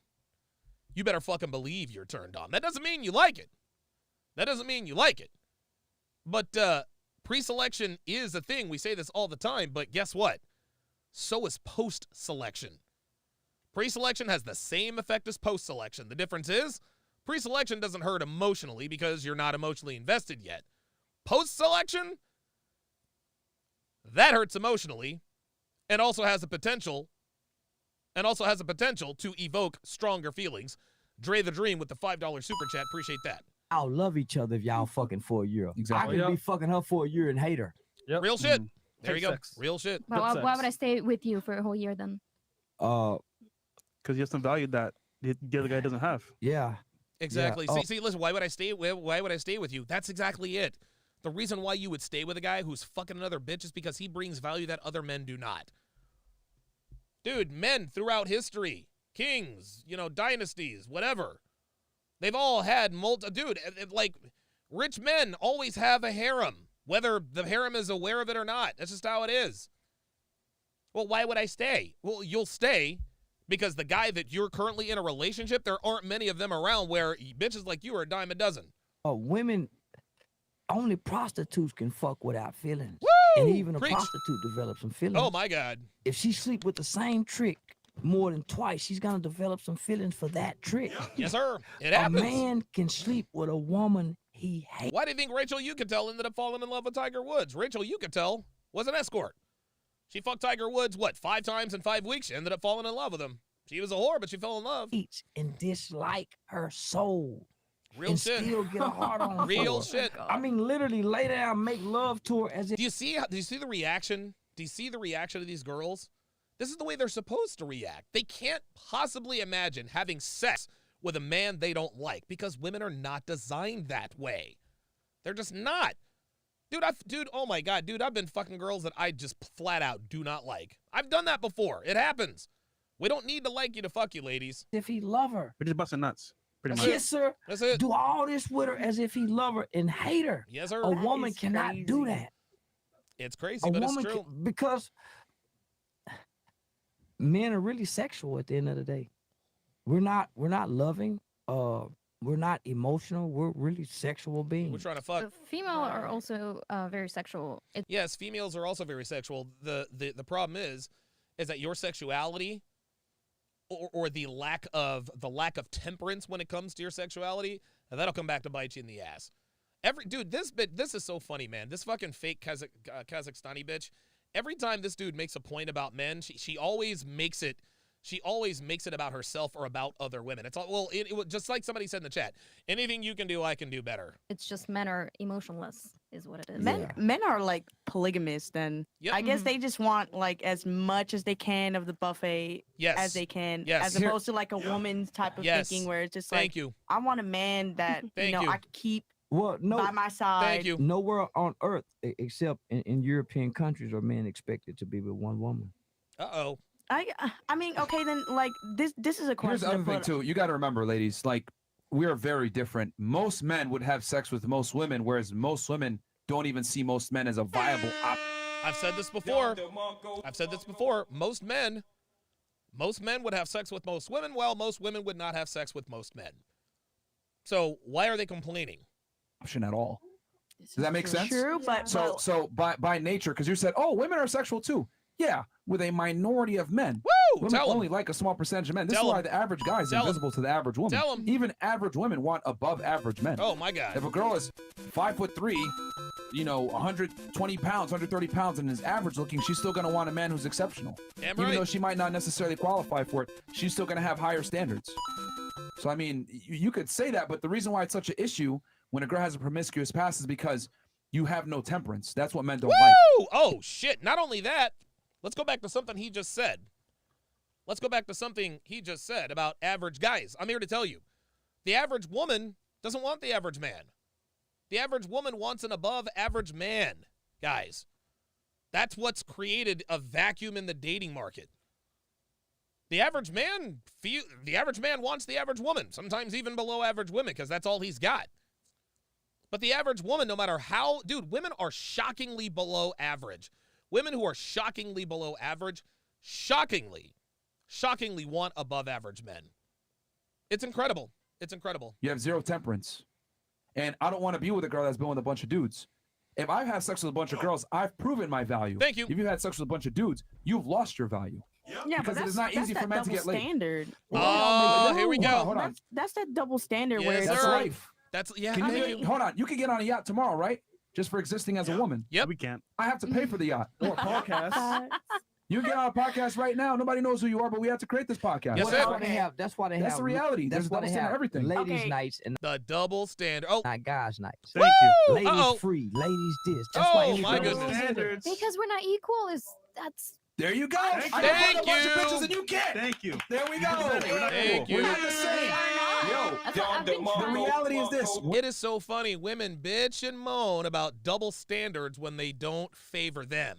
You better fucking believe you're turned on. That doesn't mean you like it. That doesn't mean you like it. But pre-selection is a thing. We say this all the time, but guess what? So is post-selection. Pre-selection has the same effect as post-selection. The difference is pre-selection doesn't hurt emotionally because you're not emotionally invested yet. Post-selection, that hurts emotionally and also has a potential to evoke stronger feelings. Dre the Dream with the $5 super chat. Appreciate that. Y'all love each other if y'all fucking for a year. Exactly. I can be fucking her for a year and hate her. Yep. Real shit. Mm. There you Take go. sex. Real shit. But Good why sex. would I stay with you for a whole year then? Because you have some value that the other guy doesn't have. Yeah. Exactly. Yeah. See, listen, why would I stay with you? That's exactly it. The reason why you would stay with a guy who's fucking another bitch is because he brings value that other men do not. Dude, men throughout history, kings, dynasties, whatever. They've all had like rich men always have a harem, whether the harem is aware of it or not. That's just how it is. Well, why would I stay? Well, you'll stay because the guy that you're currently in a relationship, there aren't many of them around where bitches like you are a dime a dozen. Women, only prostitutes can fuck without feelings. Woo! And even a Preach. prostitute develops some feelings. Oh my God. If she sleep with the same trick more than twice, she's gonna develop some feelings for that trick. Yes, sir. It A happens. man can sleep with a woman he hates. Why do you think Rachel Yucatel ended up falling in love with Tiger Woods? Rachel Yucatel was an escort. She fucked Tiger Woods, 5 times in 5 weeks? She ended up falling in love with him. She was a whore, but she fell in love. Hates and dislike her soul. Real and shit. Still get a heart on Real for her. shit. I mean, literally lay down, make love to her as if Do you see the reaction? Do you see the reaction of these girls? This is the way they're supposed to react. They can't possibly imagine having sex with a man they don't like because women are not designed that way. They're just not. Dude, oh my God, dude, I've been fucking girls that I just flat out do not like. I've done that before. It happens. We don't need to like you to fuck you, ladies. If he love her, We're just busting nuts, pretty much. kiss her, That's it. do all this with her as if he love her and hate her. Yes, sir. A woman is cannot do crazy. that. It's crazy, A but it's woman true. because men are really sexual at the end of the day. We're not loving. We're not emotional. We're really sexual beings. We're trying to fuck. Female are also very sexual. Yes, females are also very sexual. The problem is that your sexuality or the lack of temperance when it comes to your sexuality, that'll come back to bite you in the ass. This is so funny, man. This fucking fake Kazakhstani bitch. Every time this dude makes a point about men, she always makes it about herself or about other women. It's all, well, it just like somebody said in the chat, anything you can do, I can do better. It's just men are emotionless, is what it is. Men are like polygamous. Then Yep. I guess they just want like as much as they can of the buffet Yes. as they can, Yes. as opposed to like a woman's type of Yes. thinking where it's just Thank like you. I want a man that Thank you know you. I can keep Well, no, by my side. Thank you. nowhere on earth except in European countries are men expected to be with one woman. Uh-oh. I mean, okay, then like this is a Here's question. the other to thing put- too. You got to remember, ladies, like we are very different. Most men would have sex with most women, whereas most women don't even see most men as a viable option. I've said this before. Most men would have sex with most women, while most women would not have sex with most men. So why are they complaining? Option at all. Does that make sense? True, but So by nature, because you said, oh, women are sexual too. Yeah, with a minority of men. Woo! Women Tell 'em. only like a small percentage of men. This Tell is why 'em. the average guy is Tell 'em. invisible to the average woman. Tell 'em. Even average women want above average men. Oh my God. If a girl is 5'3", 120 pounds, 130 pounds, and is average looking, she's still gonna want a man who's exceptional. Damn Even right. though she might not necessarily qualify for it, she's still gonna have higher standards. So I mean, you could say that, but the reason why it's such an issue when a girl has a promiscuous past is because you have no temperance. That's what men don't like. Woo! Oh shit! Not only that, let's go back to something he just said. Let's go back to something he just said about average guys. I'm here to tell you, the average woman doesn't want the average man. The average woman wants an above average man, guys. That's what's created a vacuum in the dating market. The average man wants the average woman, sometimes even below average women, because that's all he's got. But the average woman, no matter how, dude, women are shockingly below average. Women who are shockingly below average, shockingly want above average men. It's incredible. It's incredible. You have zero temperance. And I don't want to be with a girl that's been with a bunch of dudes. If I've had sex with a bunch of girls, I've proven my value. Thank you. If you've had sex with a bunch of dudes, you've lost your value. Yeah, Because but it is that's, not easy that's for that men to double get laid. standard. Oh, here we go. Hold on. That's that double standard Yes, where it's That's sir. like, life. That's, yeah. Can thank you, you. hold on. You can get on a yacht tomorrow, right? Just for existing as a woman. Yep. We can't. I have to pay for the yacht. Or a podcast. Facts. You get on a podcast right now. Nobody knows who you are, but we have to create this podcast. Yes, Well, sir. that's why they have. That's the reality. That's There's why they double standard have everything. ladies' Okay. nights and The double standard. Oh, not guys' nights. Thank you. Ladies Uh-oh. free, ladies this. That's why Oh, every my girl goodness. is Standards. Because we're not equal. That's There you go. Thank I you. can put a bunch of Thank you. pictures and you can't. Thank you. There we go. said it. We're not Thank equal. you. We're not the same. Yo, that's what I've been the reality is this. it is so funny. Women bitch and moan about double standards when they don't favor them.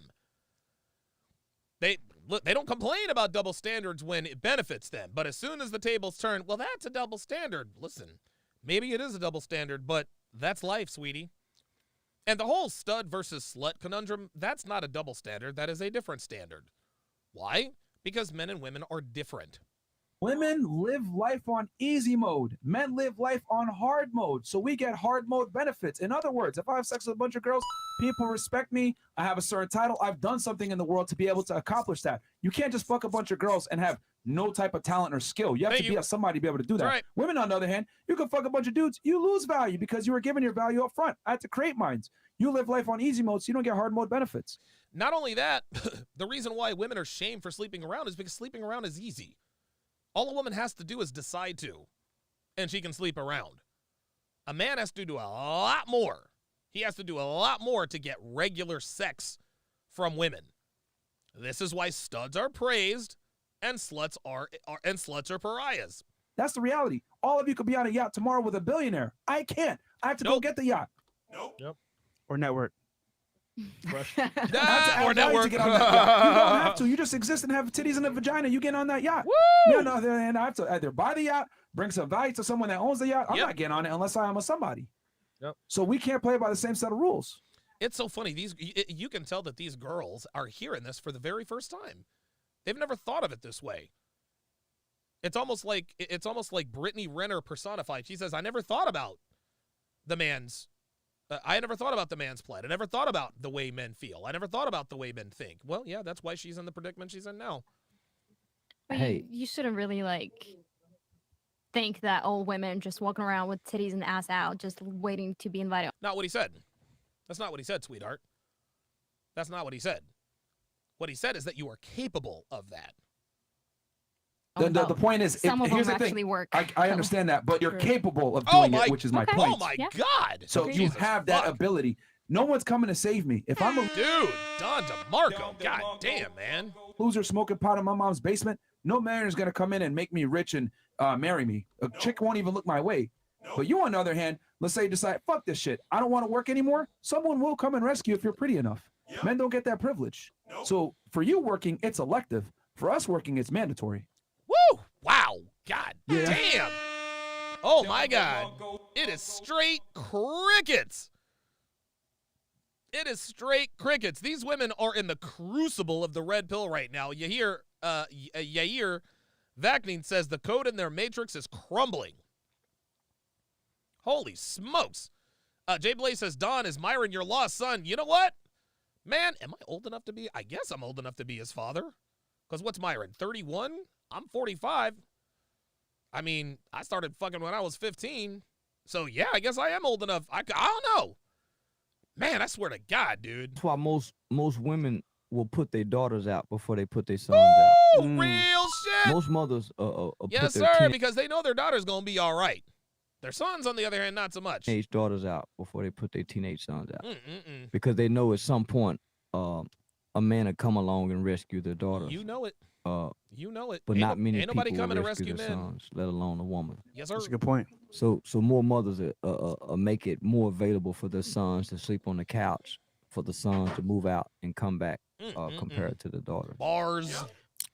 They don't complain about double standards when it benefits them, but as soon as the tables turn, well, that's a double standard. Listen, maybe it is a double standard, but that's life, sweetie. And the whole stud versus slut conundrum, that's not a double standard. That is a different standard. Why? Because men and women are different. Women live life on easy mode. Men live life on hard mode. So we get hard mode benefits. In other words, if I have sex with a bunch of girls, people respect me. I have a certain title. I've done something in the world to be able to accomplish that. You can't just fuck a bunch of girls and have no type of talent or skill. You have Thank to be you. somebody to be able to do that. That's right. Women, on the other hand, you can fuck a bunch of dudes. You lose value because you were given your value up front. I had to create mine. You live life on easy mode, so you don't get hard mode benefits. Not only that, the reason why women are shamed for sleeping around is because sleeping around is easy. All a woman has to do is decide to, and she can sleep around. A man has to do a lot more. He has to do a lot more to get regular sex from women. This is why studs are praised and sluts are pariahs. That's the reality. All of you could be on a yacht tomorrow with a billionaire. I can't. I have to go Nope. get the yacht. Nope. Or network. Have to Or add value network. to get on that yacht. You don't have to. You just exist and have titties and a vagina. You get on that yacht. Woo! Me on the other hand, I have to either buy the yacht, bring some value to someone that owns the yacht. I'm Yep. not getting on it unless I am a somebody. Yep. So we can't play by the same set of rules. It's so funny. You can tell that these girls are hearing this for the very first time. They've never thought of it this way. It's almost like Brittany Renner personified. She says, "I never thought about the man's. I never thought about the man's plight. I never thought about the way men feel. I never thought about the way men think." Well, yeah, that's why she's in the predicament she's in now. But Hey. you shouldn't really think that old women just walking around with titties and ass out, just waiting to be invited. Not what he said. That's not what he said, sweetheart. That's not what he said. What he said is that you are capable of that. The point is, Some of here's them the actually thing. work. I understand that, but you're True. capable of Oh doing my- it, which is my Okay. point. Oh my Yeah. God! So you Jesus have that fuck. ability. No one's coming to save me. If I'm a Dude, Don DeMarco. God damn, man. loser smoking pot in my mom's basement, no man is gonna come in and make me rich and marry me. A chick won't even look my way. But you, on the other hand, let's say you decide, fuck this shit. I don't want to work anymore. Someone will come and rescue if you're pretty enough. Men don't get that privilege. So for you working, it's elective. For us working, it's mandatory. Woo! Wow. God Yeah. damn. Oh my God. It is straight crickets. It is straight crickets. These women are in the crucible of the red pill right now. You hear Yair Vaknin says the code in their matrix is crumbling. Holy smokes. Jay Blaze says, Don, is Myron your lost son? You know what? Man, am I old enough to be? I guess I'm old enough to be his father. Because what's Myron, 31? I'm 45. I mean, I started fucking when I was 15. So, yeah, I guess I am old enough. I don't know. Man, I swear to God, dude. That's why most women will put their daughters out before they put their sons out. Woo! Real shit. Most mothers Yes, put their sir, because they know their daughter's going to be all right. Their sons, on the other hand, not so much. teenage daughters out before they put their teenage sons out. Mm-mm-mm. Because they know at some point a man will come along and rescue their daughters. You know it. You know it. But Ain't not many ain't nobody people coming will to rescue rescue their men. sons, let alone a woman. Yes, sir. That's a good point. So more mothers make it more available for their sons to sleep on the couch, for the sons to move out and come back compared to the daughters. Bars.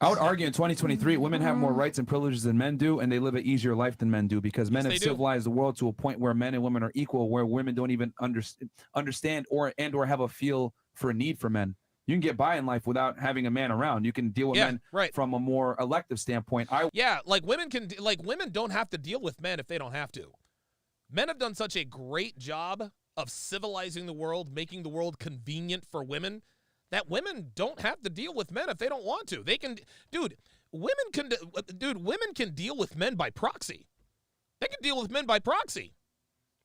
I would argue in 2023, women have more rights and privileges than men do, and they live an easier life than men do because men Yes, have they do. civilized the world to a point where men and women are equal, where women don't even understand or have a feel for a need for men. You can get by in life without having a man around. You can deal with Yeah, men right. from a more elective standpoint. Yeah, women don't have to deal with men if they don't have to. Men have done such a great job of civilizing the world, making the world convenient for women, that women don't have to deal with men if they don't want to. They can, women can deal with men by proxy. They can deal with men by proxy.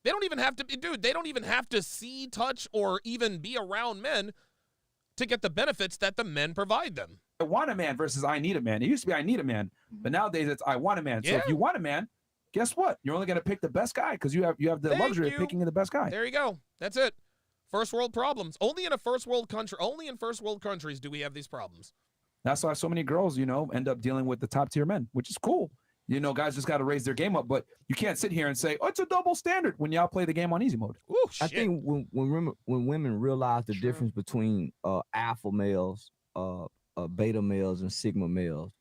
They don't even have to, they don't even have to see, touch, or even be around men to get the benefits that the men provide them. I want a man versus I need a man. It used to be I need a man, but nowadays it's I want a man. So Yeah. if you want a man, guess what? You're only going to pick the best guy because you have the Thank luxury you. of picking the best guy. There you go. That's it. First world problems. Only in first world countries do we have these problems. That's why so many girls, end up dealing with the top tier men, which is cool. Guys just got to raise their game up, but you can't sit here and say, "Oh, it's a double standard" when y'all play the game on easy mode. Ooh, shit. I think when women realize the difference between alpha males, beta males, and sigma males,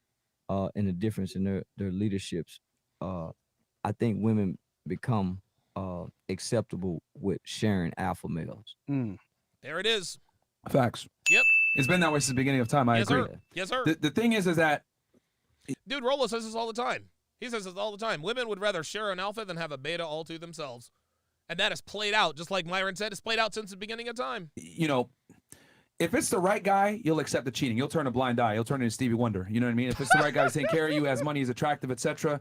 and the difference in their leaderships, I think women become acceptable with sharing alpha males. There it is. Facts. Yep. It's been that way since the beginning of time. I Yes, agree. sir. Yes, sir. The thing is that Dude, Rolo says this all the time. He says this all the time. Women would rather share an alpha than have a beta all to themselves. And that has played out, just like Myron said, it's played out since the beginning of time. if it's the right guy, you'll accept the cheating. You'll turn a blind eye. You'll turn into Stevie Wonder. You know what I mean? If it's the right guy who's taking care of you, has money, is attractive, etc.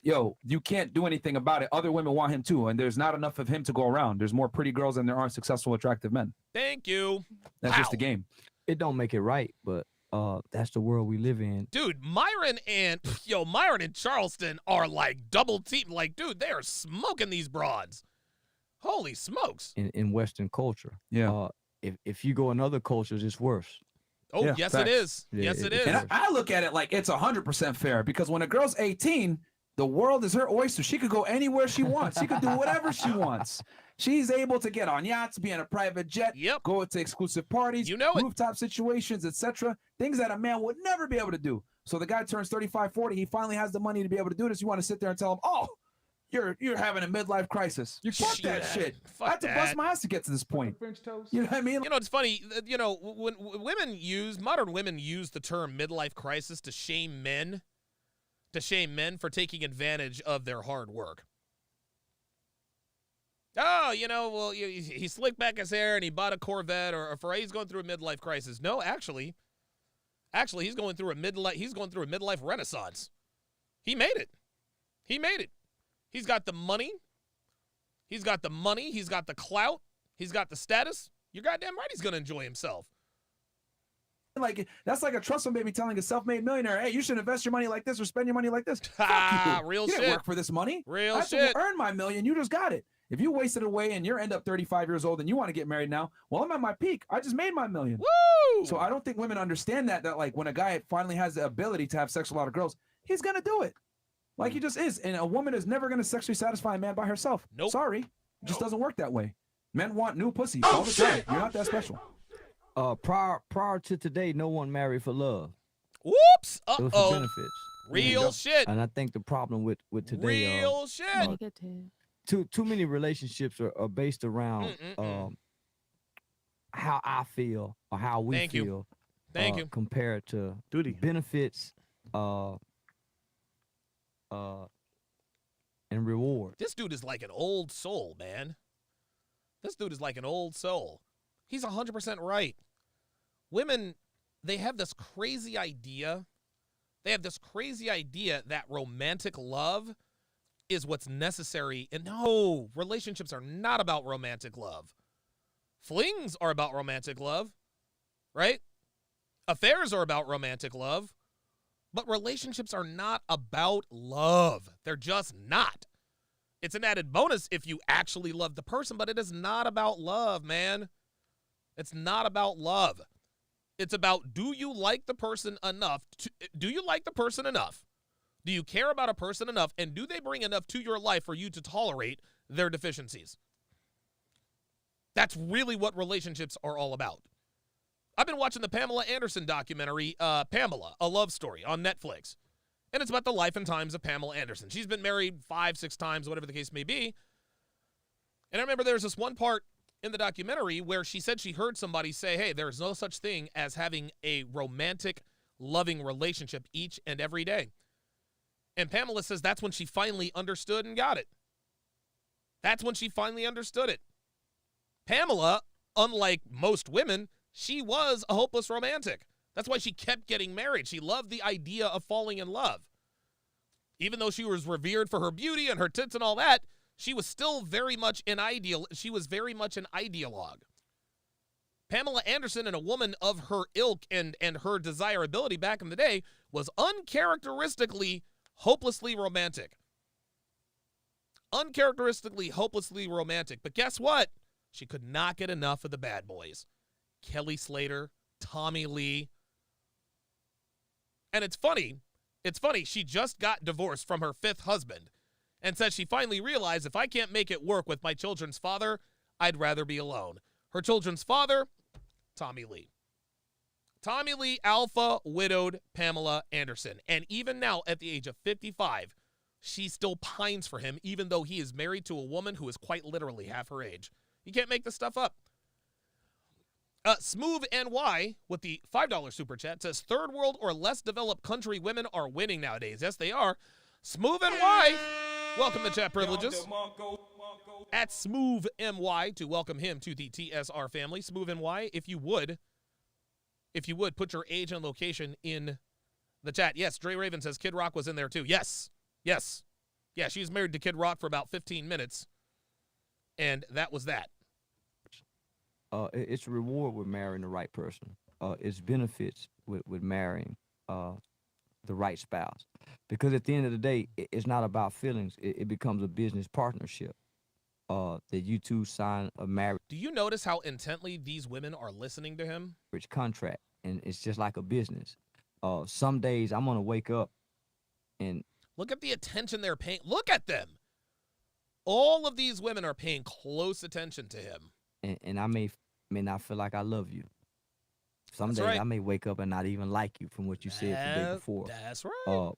You can't do anything about it. Other women want him too, and there's not enough of him to go around. There's more pretty girls than there are successful, attractive men. Thank you. That's just the game. It don't make it right, but that's the world we live in. Dude, Myron and Charleston are like double team. Like, dude, they are smoking these broads. Holy smokes. In Western culture. Yeah. If you go in other cultures, it's worse. Oh, yes, facts. it is. Yeah, Yes, it it- is. And I look at it like it's 100% fair because when a girl's 18, The world is her oyster. She could go anywhere she wants. She could do whatever she wants. She's able to get on yachts, be in a private jet, go to exclusive parties, rooftop situations, etc. Things that a man would never be able to do. So the guy turns 35, 40. He finally has the money to be able to do this. You want to sit there and tell him, oh, you're having a midlife crisis. You fuck that shit. I had to bust my ass to get to this point. You know what I mean? You know, it's funny. You know, when modern women use the term midlife crisis to shame men for taking advantage of their hard work. Oh, you know, well, he slicked back his hair and he bought a Corvette, or he's going through a midlife crisis. No, actually, he's going through a midlife renaissance. He made it. He's got the money. He's got the clout. He's got the status. You're goddamn right he's going to enjoy himself. Like, that's like a trust fund baby telling a self-made millionaire, hey, you should invest your money like this or spend your money like this. Fuck you. Real you shit. didn't work for this money. Real I had shit. to earn my million. You just got it. If you wasted it away and you end up 35 years old and you want to get married now, well, I'm at my peak. I just made my million. Woo! So I don't think women understand that like when a guy finally has the ability to have sex with a lot of girls, he's going to do it. Like he just is. And a woman is never going to sexually satisfy a man by herself. Nope. Sorry. It just doesn't work that way. Men want new pussy all the time. You're not that special. Prior to today, no one married for love. Whoops. It was for benefits. Real shit. And I think the problem with today, real shit. Too many relationships are based around how I feel or how we feel. Thank you. Compared to duty, benefits, and reward. This dude is like an old soul, man. This dude is like an old soul. He's 100% right. Women, they have this crazy idea. That romantic love is what's necessary. And no, relationships are not about romantic love. Flings are about romantic love, right? Affairs are about romantic love. But relationships are not about love. They're just not. It's an added bonus if you actually love the person, but it is not about love, man. It's not about love. It's about, do you like the person enough? Do you like the person enough? Do you care about a person enough? And do they bring enough to your life for you to tolerate their deficiencies? That's really what relationships are all about. I've been watching the Pamela Anderson documentary, Pamela, A Love Story, on Netflix. And it's about the life and times of Pamela Anderson. She's been married 5-6 times, whatever the case may be. And I remember there's this one part in the documentary where she said she heard somebody say, hey, there's no such thing as having a romantic, loving relationship each and every day. And Pamela says that's when she finally understood and got it. That's when she finally understood it. Pamela, unlike most women, she was a hopeless romantic. That's why she kept getting married. She loved the idea of falling in love. Even though she was revered for her beauty and her tits and all that, she was still very much an ideal. She was very much an ideologue. Pamela Anderson, and a woman of her ilk and her desirability back in the day, was uncharacteristically hopelessly romantic. Uncharacteristically hopelessly romantic. But guess what? She could not get enough of the bad boys. Kelly Slater, Tommy Lee. And it's funny, she just got divorced from her 5th husband and said she finally realized, if I can't make it work with my children's father, I'd rather be alone. Her children's father, Tommy Lee. Tommy Lee alpha widowed Pamela Anderson. And even now, at the age of 55, she still pines for him, even though he is married to a woman who is quite literally half her age. You can't make this stuff up. Smooth NY with the $5 super chat says, third world or less developed country women are winning nowadays. Yes, they are. Smooth NY, welcome to chat privileges. At Smooth MY to welcome him to the TSR family. Smooth NY, if you would put your age and location in the chat. Yes, Dre Raven says Kid Rock was in there too. Yes. Yeah, she was married to Kid Rock for about 15 minutes. And that was that. It's a reward with marrying the right person. It's benefits with marrying the right spouse. Because at the end of the day, it's not about feelings. It becomes a business partnership that you two sign a marriage. Do you notice how intently these women are listening to him? Contract, and it's just like a business. Some days I'm going to wake up and Look at the attention they're paying. Look at them. All of these women are paying close attention to him. And I may not feel like I love you. Some That's days right. I may wake up and not even like you from what you said the day before. That's right.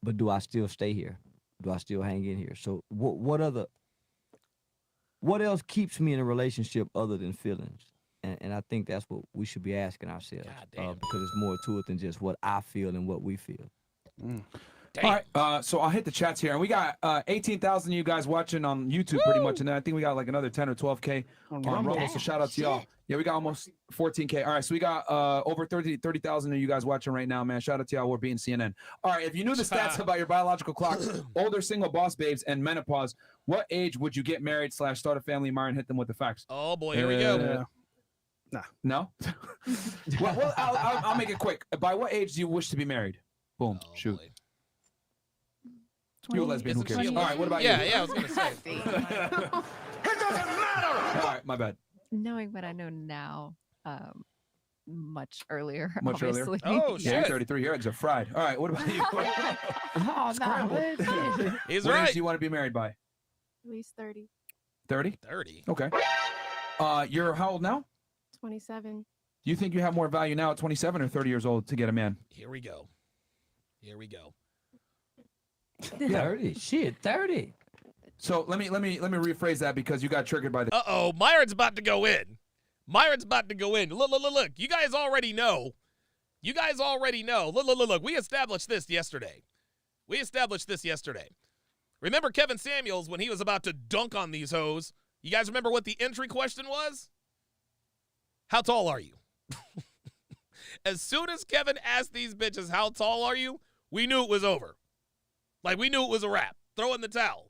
But do I still stay here? Do I still hang in here? So what else keeps me in a relationship other than feelings? And I think that's what we should be asking ourselves, because it's more to it than just what I feel and what we feel. All right, so I'll hit the chats here, and we got 18,000 of you guys watching on YouTube pretty much, and then I think we got like another 10 or 12K on Rumble, so shout out to y'all. Yeah, we got almost 14K. All right, so we got over 30,000 of you guys watching right now, man. Shout out to y'all. We're being CNN. All right, if you knew the stats about your biological clock, older single boss babes, and menopause, what age would you get married / start a family? Myron, hit them with the facts. Oh, boy, here we go. Nah. No? well, I'll make it quick. By what age do you wish to be married? Boom, shoot. Boy. You're a lesbian, who cares? All right, what about you? Yeah, I was going to say. It doesn't matter. All right, my bad. Knowing what I know now, much earlier, Much obviously. earlier? Oh, Yeah, you're shit. 33. Your eggs are fried. All right, what about you? He's what right. age do you want to be married by? At least 30. 30? 30. Okay. You're how old now? 27. Do you think you have more value now at 27 or 30 years old to get a man? Here we go. Here we go. 30. Shit, 30. So let me rephrase that because you got triggered by the. Uh-oh, Myron's about to go in. Myron's about to go in. Look. You guys already know. Look. We established this yesterday. Remember Kevin Samuels when he was about to dunk on these hoes? You guys remember what the entry question was? How tall are you? As soon as Kevin asked these bitches, how tall are you? We knew it was over. Like, we knew it was a wrap. Throw in the towel.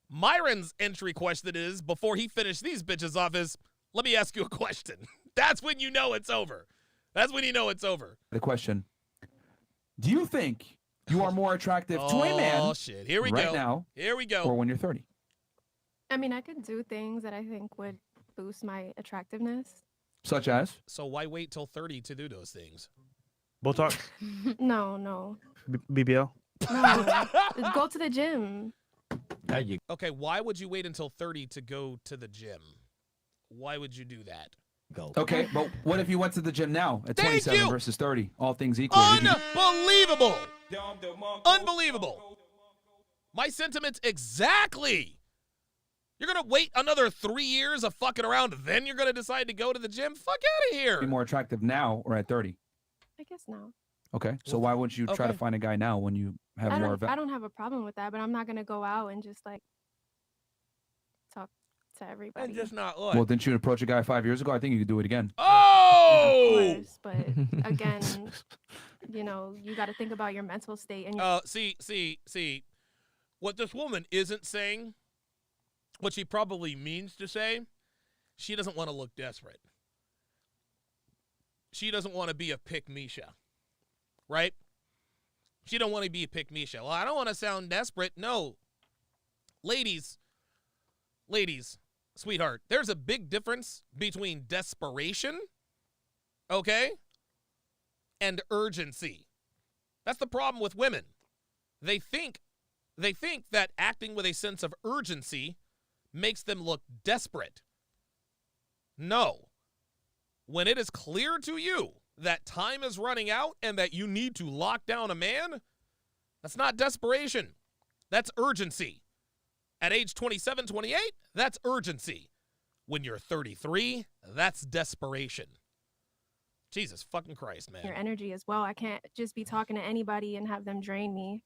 Myron's entry question is, before he finished these bitches off, is, let me ask you a question. That's when you know it's over. The question: do you think you are more attractive to a man? Oh shit! Here we right go. now, Here we go. or when you're 30? I mean, I could do things that I think would boost my attractiveness. Such as? So why wait till 30 to do those things? Botox, No. BBL. No. Go to the gym. There you Okay, why would you wait until 30 to go to the gym? Why would you do that? go. Okay, but what if you went to the gym now at Thank 27 you. versus 30? All things equal. would you- Unbelievable. My sentiments exactly. You're going to wait another 3 years of fucking around, then you're going to decide to go to the gym? Fuck out of here. Be more attractive now or at 30? I guess no. Okay, so why wouldn't you try to Okay. find a guy now when you have I more? don't have a problem with that, but I'm not gonna go out and just like talk to everybody. And just not look. Well, didn't you approach a guy 5 years ago? I think you could do it again. Oh! Of course, but again, you got to think about your mental state and See, what this woman isn't saying, what she probably means to say, she doesn't want to look desperate. She doesn't want to be a pick-Misha, right? She don't want to be a pick-Misha. Well, I don't want to sound desperate. No. Ladies, sweetheart, there's a big difference between desperation, okay, and urgency. That's the problem with women. They think that acting with a sense of urgency makes them look desperate. No. When it is clear to you that time is running out and that you need to lock down a man, that's not desperation. That's urgency. At age 27, 28, that's urgency. When you're 33, that's desperation. Jesus fucking Christ, man. your energy as well. I can't just be talking to anybody and have them drain me.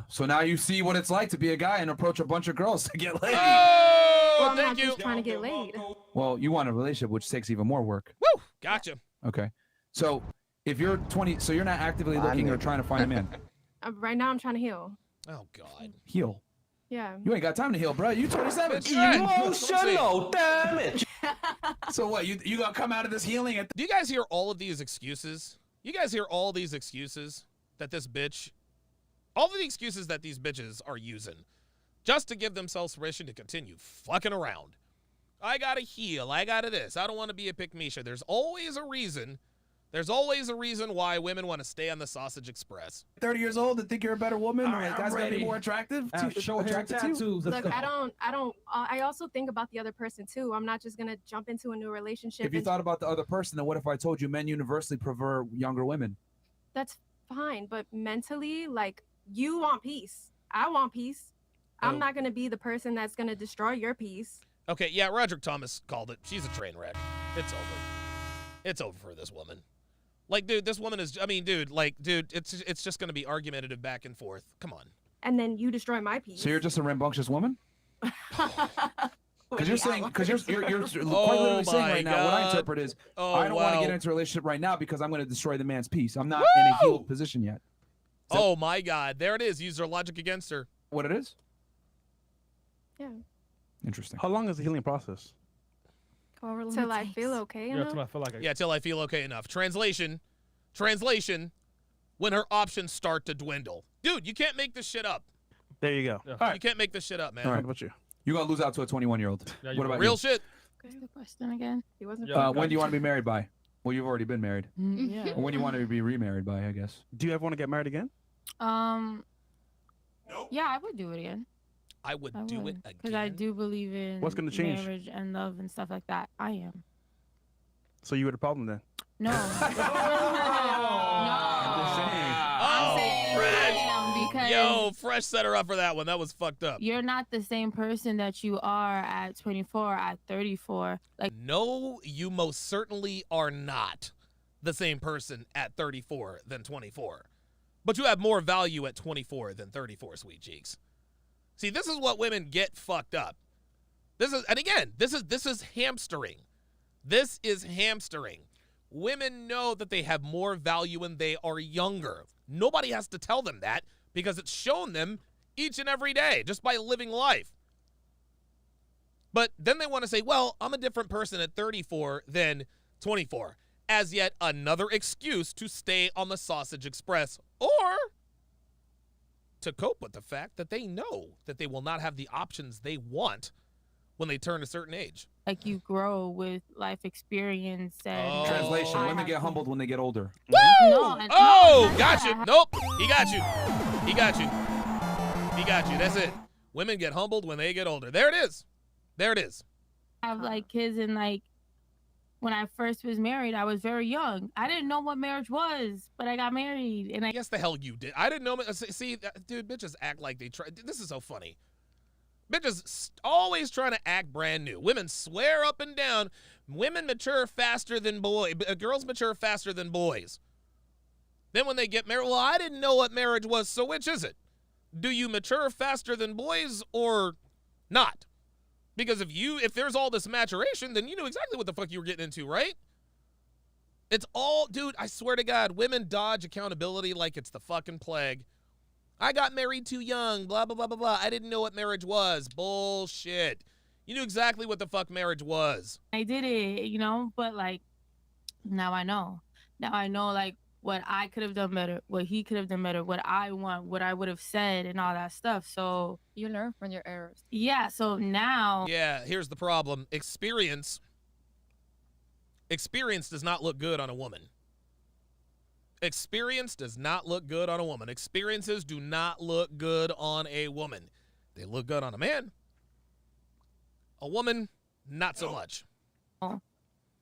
So now you see what it's like to be a guy and approach a bunch of girls to get laid. Oh, Well, I'm thank not you. just trying to get laid. Well, you want a relationship, which takes even more work. Woo, gotcha. Okay. So if you're 20, so you're not actively looking or trying to find a man. Right now, I'm trying to heal. Oh, God. Heal. Yeah. You ain't got time to heal, bro. You 27. That's right. Emotional damage. So what? You gonna come out of this healing at Do you guys hear all of these excuses? You guys hear all these excuses that this bitch, all of the excuses that these bitches are using just to give themselves permission to continue fucking around. I gotta heal. I gotta this. I don't want to be a pick-Misha. There's always a reason There's always a reason why women want to stay on the Sausage Express. 30 years old and think you're a better woman, All or right, like I'm that's gonna be ready. more attractive. Show her attractive to you? tattoos. Let's Look, go. I also think about the other person too. I'm not just gonna jump into a new relationship. If you and thought about the other person, then what if I told you men universally prefer younger women? that's fine, but mentally, like, you want peace. I want peace. I'm not gonna be the person that's gonna destroy your peace. Okay, yeah, Roderick Thomas called it. She's a train wreck. It's over. It's over for this woman. Like, dude, this woman is, I mean, dude, it's just going to be argumentative back and forth. Come on. And then you destroy my peace. So you're just a rambunctious woman? Because you're saying, because you're quite Oh literally saying my right now, what I God. interpret is, Oh, I don't want to wow. get into a relationship right now because I'm going to destroy the man's peace. I'm not in a healed position yet. Oh, my God. There it is. Use her logic against her. What it is? Yeah. Interesting. How long is the healing process? Till I feel okay enough. Till I feel like Yeah, till I feel okay enough. Translation, when her options start to dwindle. Dude, you can't make this shit up. There you go. Yeah. You can't make this shit up, man. All right. What about you? You're going to lose out to a 21-year-old. Yeah, What about Real you? shit. What's the question again? He wasn't. Yeah. When do you want to be married by? Well, you've already been married. Yeah. Or when do you want to be remarried by, I guess? Do you ever want to get married again? Yeah, I would do it again. I would do it Because I again. do believe in What's gonna change? marriage and love and stuff like that. I am. So you were the problem then? No. Oh, Fresh. Because Yo, Fresh set her up for that one. That was fucked up. you're not the same person that you are at 24, at 34. Like, No, you most certainly are not the same person at 34 than 24. But you have more value at 24 than 34, sweet cheeks. See, this is what women get fucked up. This is hamstering. This is hamstering. Women know that they have more value when they are younger. Nobody has to tell them that because it's shown them each and every day just by living life. But then they want to say, well, I'm a different person at 34 than 24. As yet another excuse to stay on the Sausage Express or to cope with the fact that they know that they will not have the options they want when they turn a certain age. like you grow with life experience and Translation, I women have get to- humbled when they get older. Woo! No, and- Oh, no, got you. I- Nope. He got you. He got you. He got you. That's it. Women get humbled when they get older. There it is. There it is. have like kids and like when I first was married, I was very young. I didn't know what marriage was, but I got married and I Yes, the hell you did. I didn't know. See, dude, bitches act like they try. This is so funny. Bitches always trying to act brand new. Women swear up and down. Women mature faster than boys. Girls mature faster than boys. Then when they get married, well, I didn't know what marriage was, so which is it? Do you mature faster than boys or not? Because if there's all this maturation, then you knew exactly what the fuck you were getting into, right? It's all, dude, I swear to God, women dodge accountability like it's the fucking plague. I got married too young, blah, blah, blah, blah, blah. I didn't know what marriage was. Bullshit. You knew exactly what the fuck marriage was. I did it, you know, but like now I know. Now I know like what I could have done better, what he could have done better, what I want, what I would have said and all that stuff. So You learn from your errors. yeah, so now Yeah, here's the problem. Experience does not look good on a woman. Experience does not look good on a woman. Experiences do not look good on a woman. They look good on a man. A woman, not so much.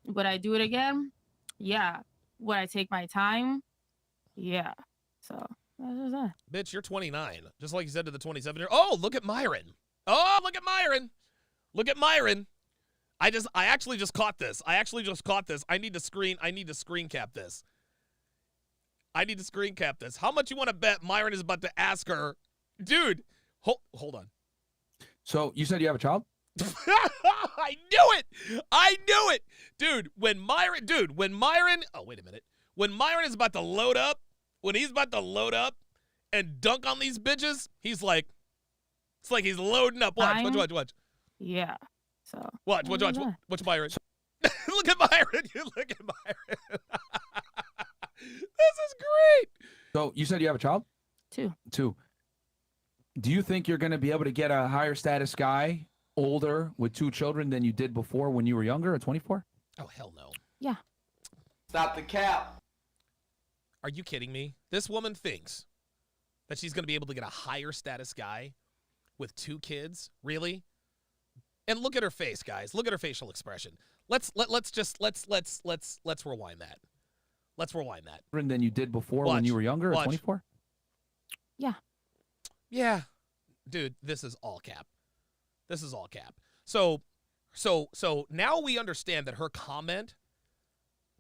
would I do it again? Yeah. Would I take my time? Yeah. So that's just that. Bitch, you're 29. Just like you said to the 27-year. Oh, look at Myron. Oh, look at Myron. Look at Myron. I actually just caught this. I need to screen cap this. I need to screen cap this. How much you want to bet Myron is about to ask her? Dude, hold on. So you said you have a child? I knew it. Dude, when Myron, oh, wait a minute. When Myron is about to load up, when he's about to load up and dunk on these bitches, he's like, it's like he's loading up. Watch. Yeah. So Watch Myron. Look at Myron. You look at Myron. This is great. So you said you have a child? Two. Do you think you're going to be able to get a higher status guy older with 2 children than you did before when you were younger at 24? Oh, hell no. Yeah. Stop the cap. Are you kidding me? This woman thinks that she's going to be able to get a higher status guy with 2 kids? Really? And look at her face, guys. Look at her facial expression. Let's rewind that. Let's rewind that. Than you did before when you were younger at 24? Yeah. Yeah. Dude, this is all cap. This is all cap. So now we understand that her comment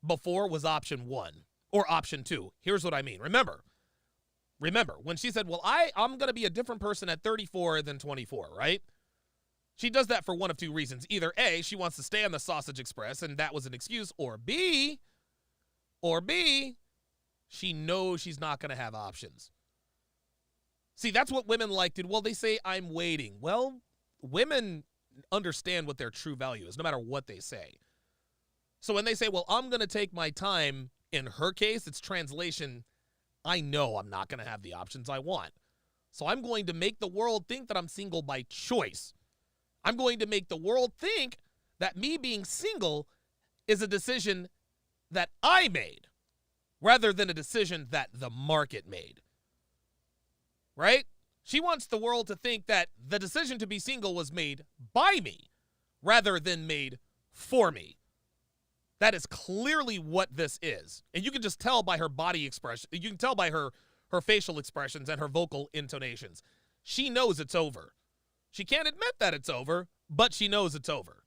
before was option 1 or option 2. Here's what I mean. Remember when she said, well, I'm going to be a different person at 34 than 24, right? She does that for one of 2 reasons. Either A, she wants to stay on the Sausage Express, and that was an excuse, or B, she knows she's not going to have options. See, that's what women like to do. Well, they say, I'm waiting. Well, women understand what their true value is, no matter what they say. So when they say, well, I'm going to take my time, in her case, it's translation, I know I'm not going to have the options I want. So I'm going to make the world think that I'm single by choice. I'm going to make the world think that me being single is a decision that I made rather than a decision that the market made. Right? She wants the world to think that the decision to be single was made by me rather than made for me. That is clearly what this is. And you can just tell by her body expression. You can tell by her facial expressions and her vocal intonations. She knows it's over. She can't admit that it's over, but she knows it's over.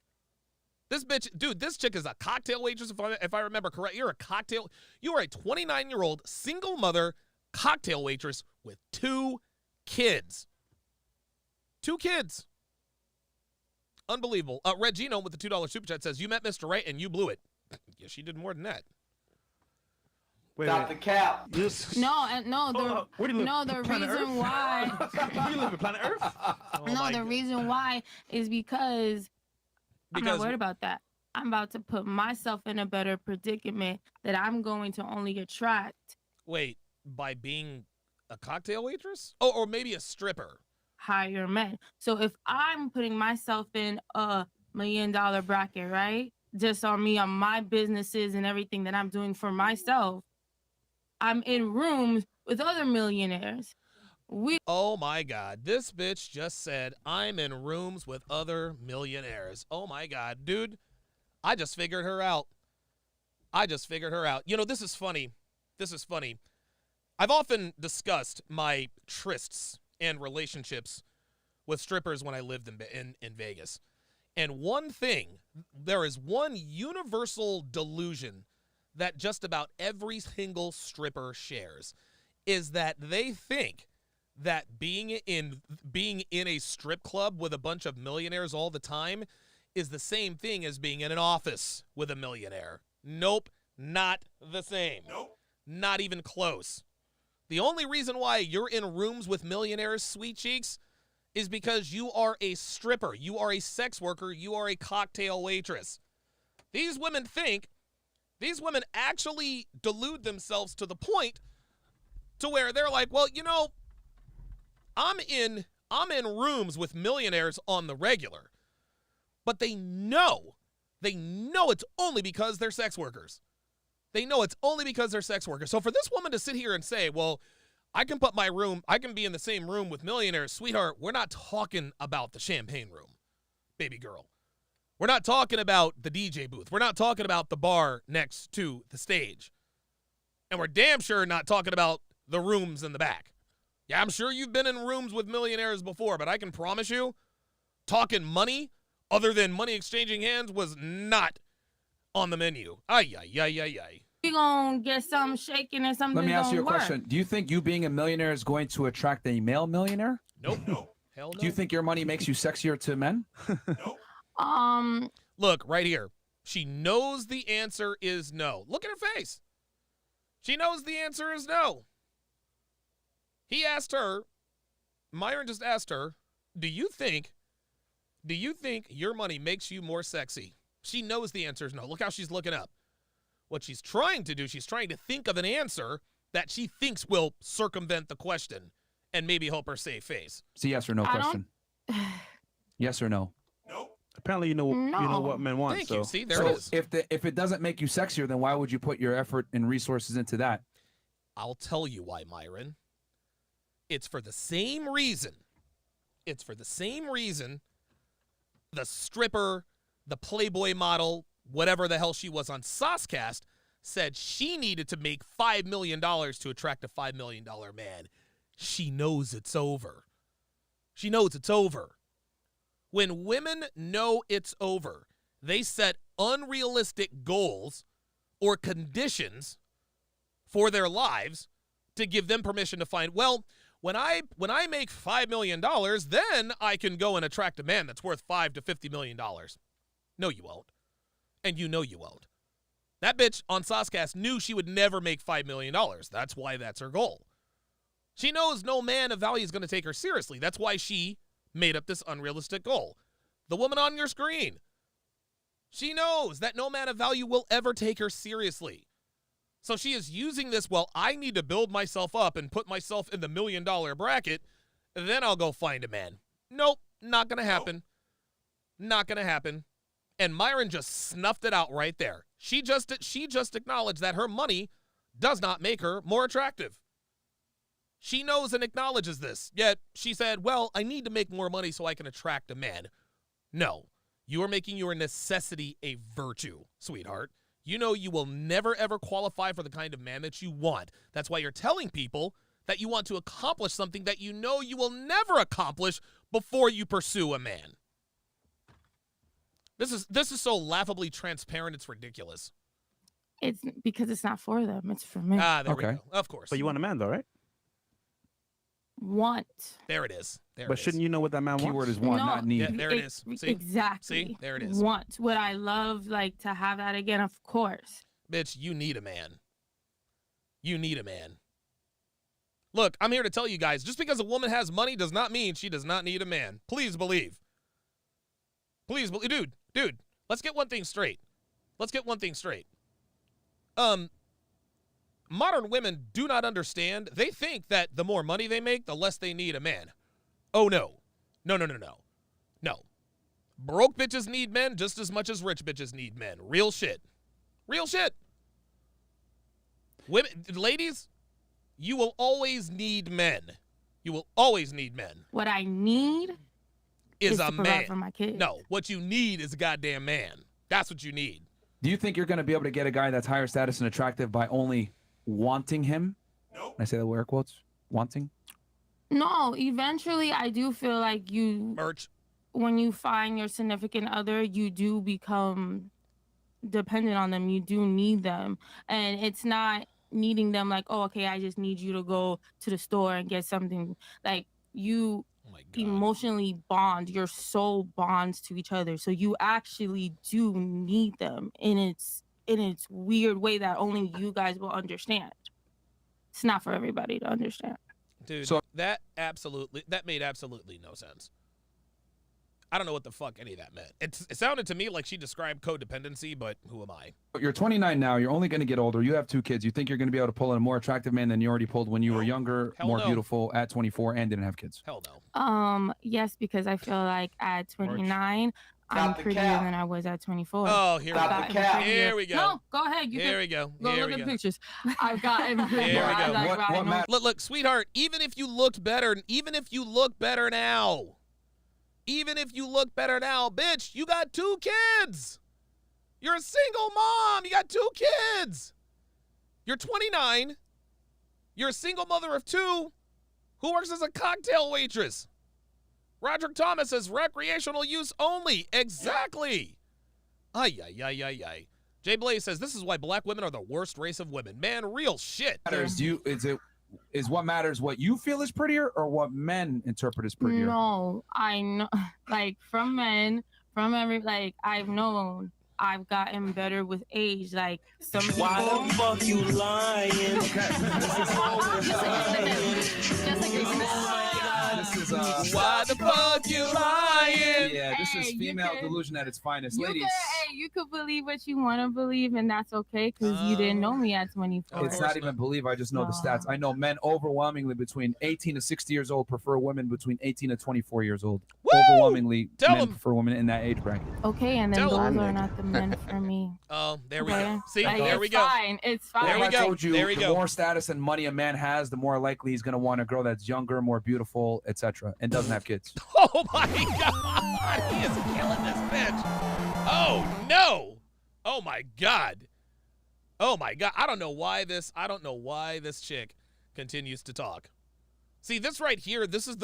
This bitch, dude, this chick is a cocktail waitress, if I remember correct. You are a 29-year-old single mother cocktail waitress with 2 kids. 2 kids. Unbelievable. Red Genome with the $2 super chat says, you met Mr. Right and you blew it. Yeah, she did more than that. Stop the cap. The reason why. Where do you live, Planet Earth? The reason why is because I'm not worried about that. I'm about to put myself in a better predicament that I'm going to only attract. Wait, by being a cocktail waitress? Oh, or maybe a stripper. Higher men. So if I'm putting myself in a $1 million bracket, right? Just on me, on my businesses and everything that I'm doing for myself, I'm in rooms with other millionaires. Oh my God. This bitch just said, I'm in rooms with other millionaires. Oh my God. Dude, I just figured her out. You know, this is funny. I've often discussed my trysts and relationships with strippers when I lived in Vegas. And there is one universal delusion that just about every single stripper shares, is that they think that being in a strip club with a bunch of millionaires all the time is the same thing as being in an office with a millionaire. Nope, not the same. Nope. Not even close. The only reason why you're in rooms with millionaires, sweet cheeks, is because you are a stripper, you are a sex worker, you are a cocktail waitress. These women actually delude themselves to the point to where they're like, well, you know, I'm in rooms with millionaires on the regular, but they know it's only because they're sex workers. So for this woman to sit here and say, well, I can be in the same room with millionaires, sweetheart, we're not talking about the champagne room, baby girl. We're not talking about the DJ booth. We're not talking about the bar next to the stage. And we're damn sure not talking about the rooms in the back. Yeah, I'm sure you've been in rooms with millionaires before, but I can promise you, talking money other than money exchanging hands was not on the menu. Ay. We're going to get something shaking and something. Let me ask you a work. question. Do you think you being a millionaire is going to attract a male millionaire? Nope. Hell no. Do you think your money makes you sexier to men? Nope. Look, right here. She knows the answer is no. Look at her face. She knows the answer is no. He asked her, Myron just asked her, do you think your money makes you more sexy? She knows the answer is no. Look how she's looking up. What she's trying to do, she's trying to think of an answer that she thinks will circumvent the question and maybe help her save face. It's a yes or no question. Yes or no? Apparently, you know what men want. Thank so. you. See, there So it is. if it doesn't make you sexier, then why would you put your effort and resources into that? I'll tell you why, Myron. It's for the same reason. It's for the same reason the stripper, the Playboy model, whatever the hell she was on Saucecast, said she needed to make $5 million to attract a $5 million man. She knows it's over. She knows it's over. When women know it's over, they set unrealistic goals or conditions for their lives to give them permission to find, well, when I make $5 million, then I can go and attract a man that's worth $5 to $50 million. No, you won't. And you know you won't. That bitch on Saucecast knew she would never make $5 million. That's why that's her goal. She knows no man of value is going to take her seriously. That's why she made up this unrealistic goal. The woman on your screen, she knows that no man of value will ever take her seriously. So she is using this, well, I need to build myself up and put myself in the $1 million bracket, then I'll go find a man. Nope, not going to happen. Not going to happen. And Myron just snuffed it out right there. She just acknowledged that her money does not make her more attractive. She knows and acknowledges this, yet she said, well, I need to make more money so I can attract a man. No, you are making your necessity a virtue, sweetheart. You know you will never, ever qualify for the kind of man that you want. That's why you're telling people that you want to accomplish something that you know you will never accomplish before you pursue a man. This is so laughably transparent, it's ridiculous. It's because it's not for them. It's for me. There we go. Of course. But you want a man, though, right? Want. There it is. But shouldn't you know what that man wants? Keyword is want, not need. Yeah, there it is. See? Exactly. See? There it is. Want. Would I love to have that again? Of course. Bitch, you need a man. You need a man. Look, I'm here to tell you guys, just because a woman has money does not mean she does not need a man. Please believe. Please believe. Dude, let's get one thing straight. Modern women do not understand. They think that the more money they make, the less they need a man. Oh, no. No. Broke bitches need men just as much as rich bitches need men. Real shit. Women, ladies, you will always need men. What I need is to a provide man. for my kids. No, what you need is a goddamn man. That's what you need. Do you think you're going to be able to get a guy that's higher status and attractive by only wanting him? Nope. Can I say the air quotes? Wanting? No, eventually I do feel like when you find your significant other, you do become dependent on them. You do need them. And it's not needing them like, oh, okay, I just need you to go to the store and get something. Like, you emotionally bond. Your soul bonds to each other. So you actually do need them in its weird way that only you guys will understand. It's not for everybody to understand. Dude, that made absolutely no sense. I don't know what the fuck any of that meant. It sounded to me like she described codependency, but who am I? You're 29 now. You're only going to get older. You have 2 kids. You think you're going to be able to pull in a more attractive man than you already pulled when you were younger, Hell more no. beautiful at 24 and didn't have kids? Hell no. Yes, because I feel like at 29, I'm prettier than I was at 24. Oh, here we go. No, go ahead. Here we go. Go look at the pictures. I've gotten prettier. Here we go. What Look, sweetheart, even if you looked better now, bitch, you got 2 kids. You're a single mom. You got 2 kids. You're 29. You're a single mother of 2 who works as a cocktail waitress. Roderick Thomas says recreational use only. Exactly. Ay. Jay Blaze says this is why black women are the worst race of women. Man, real shit. Is what matters what you feel is prettier or what men interpret as prettier? No, I know, like from men, I've known I've gotten better with age. Like some people. Why the fuck you lying? Why the fuck you lying? Yeah, this is female delusion at its finest. Ladies. You could believe what you want to believe, and that's okay because you didn't know me at 24. It's not even believe. I just know the stats. I know men overwhelmingly between 18 to 60 years old prefer women between 18 to 24 years old. Woo! overwhelmingly Tell men him. prefer women in that age bracket. Okay, and then Tell those him. are not the men for me. Oh, there we Okay? go. See, Like, there it's we go. fine. It's fine. There we I go. told you, There we the go. more status and money a man has, the more likely he's going to want a girl that's younger, more beautiful, etc., and doesn't have kids. Oh my God, he is killing this bitch. Oh no. Oh my God. Oh my God. I don't know why this chick continues to talk. See, this right here, this is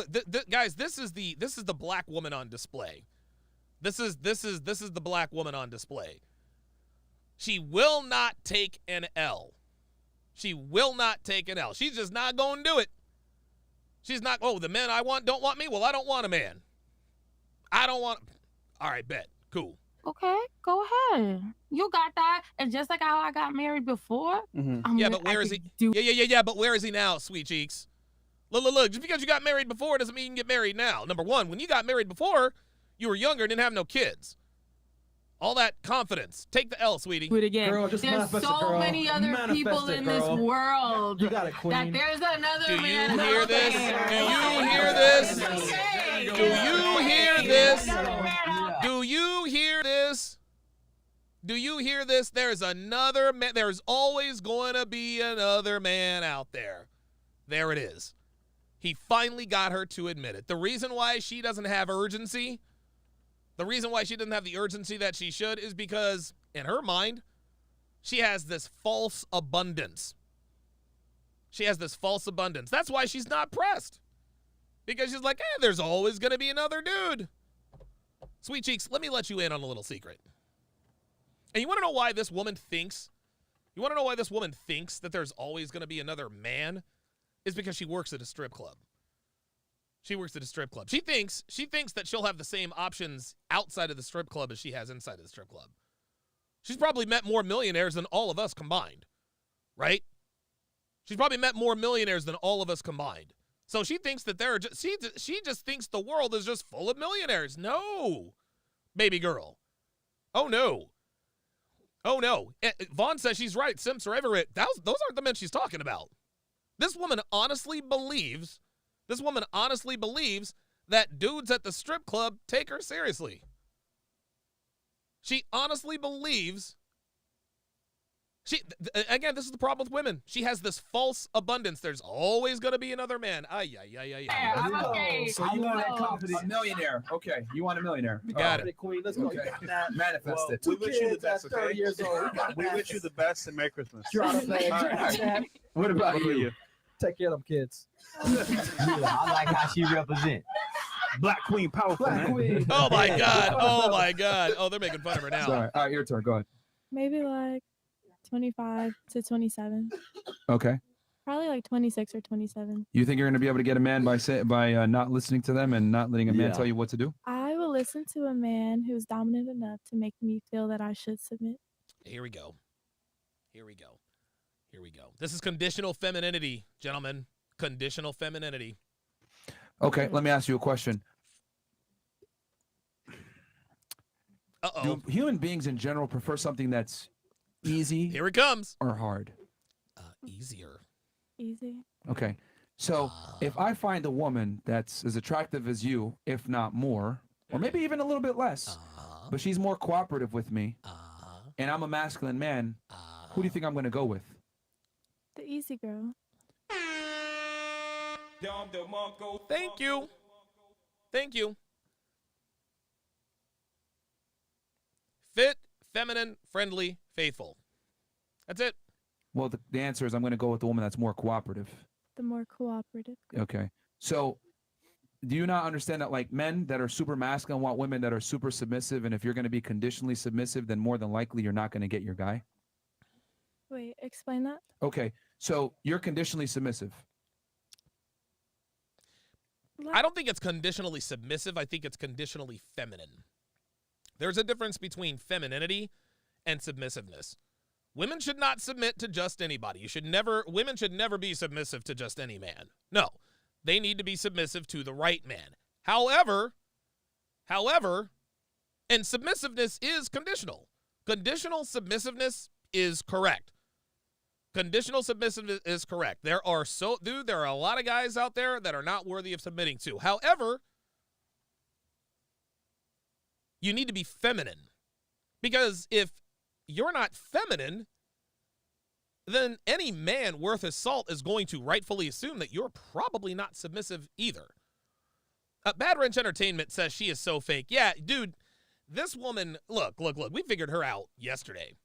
guys, this is the black woman on display. This is the black woman on display. She will not take an L. She will not take an L. She's just not going to do it. She's not, oh, the men I want don't want me? Well, I don't want a man. I don't want, all right, bet. Cool. Okay, go ahead. You got that. And just like how I got married before. Yeah, but where is he? Yeah, but where is he now, sweet cheeks? Look, just because you got married before doesn't mean you can get married now. Number one, when you got married before, you were younger and didn't have no kids. All that confidence. Take the L, sweetie. Do it again. Girl, just there's manifest it, so girl. many other Manifest people it, in this girl. world. You got it, That queen. there's another Do you man hear out this? there. Do you hear this? Do you hear this? Do you hear this? Do you hear this? There's another man. There's always going to be another man out there. There it is. He finally got her to admit it. The reason why she doesn't have urgency, the reason why she doesn't have the urgency that she should is because, in her mind, she has this false abundance. She has this false abundance. That's why she's not pressed. Because she's like, there's always going to be another dude. Sweet cheeks, let me let you in on a little secret. And you want to know why this woman thinks? You want to know why this woman thinks that there's always going to be another man? Is because she works at a strip club. She works at a strip club. She thinks that she'll have the same options outside of the strip club as she has inside of the strip club. She's probably met more millionaires than all of us combined, right? She's probably met more millionaires than all of us combined. So she thinks that there are just, she just thinks the world is just full of millionaires. No, baby girl. Oh no. Oh no. Vaughn says she's right. Simps are everywhere. Those aren't the men she's talking about. This woman honestly believes that dudes at the strip club take her seriously. She honestly believes. Again, this is the problem with women. She has this false abundance. There's always going to be another man. Ay. Okay. So you want that confidence? A millionaire. Okay, you want a millionaire. You got it. Queen, let's go. Okay. You got that. Manifest it. We wish you the best, at 30 okay? years old. We wish you the best and Merry Christmas. What about you? Take care of them kids. I like how she represents. Black Queen, powerful, Black man. Queen. Oh my God. Oh my God. Oh, they're making fun of her now. Sorry. All right, your turn. Go ahead. Maybe like 25 to 27. Okay. Probably like 26 or 27. You think you're going to be able to get a man by not listening to them and not letting a man Yeah. tell you what to do? I will listen to a man who's dominant enough to make me feel that I should submit. Here we go. This is conditional femininity, gentlemen. Conditional femininity. Okay, let me ask you a question. Uh-oh. Do human beings in general prefer something that's easy Here it comes. or hard? Easier. Easy. Okay. So if I find a woman that's as attractive as you, if not more, or maybe even a little bit less, but she's more cooperative with me, and I'm a masculine man, who do you think I'm going to go with? The easy girl. Thank you. Fit, feminine, friendly, faithful. That's it. Well, the answer is I'm going to go with the woman that's more cooperative. The more cooperative. Okay. So do you not understand that like men that are super masculine want women that are super submissive, and if you're going to be conditionally submissive, then more than likely you're not going to get your guy? Wait, explain that. Okay. So you're conditionally submissive. I don't think it's conditionally submissive. I think it's conditionally feminine. There's a difference between femininity and submissiveness. Women should not submit to just anybody. Women should never be submissive to just any man. No, they need to be submissive to the right man. However, and submissiveness is conditional. Conditional submissiveness is correct. Conditional submissiveness is correct. There are a lot of guys out there that are not worthy of submitting to. However, You need to be feminine. Because if you're not feminine, then any man worth his salt is going to rightfully assume that you're probably not submissive either. Bad Wrench Entertainment says she is so fake. Yeah, dude, this woman, look, we figured her out yesterday.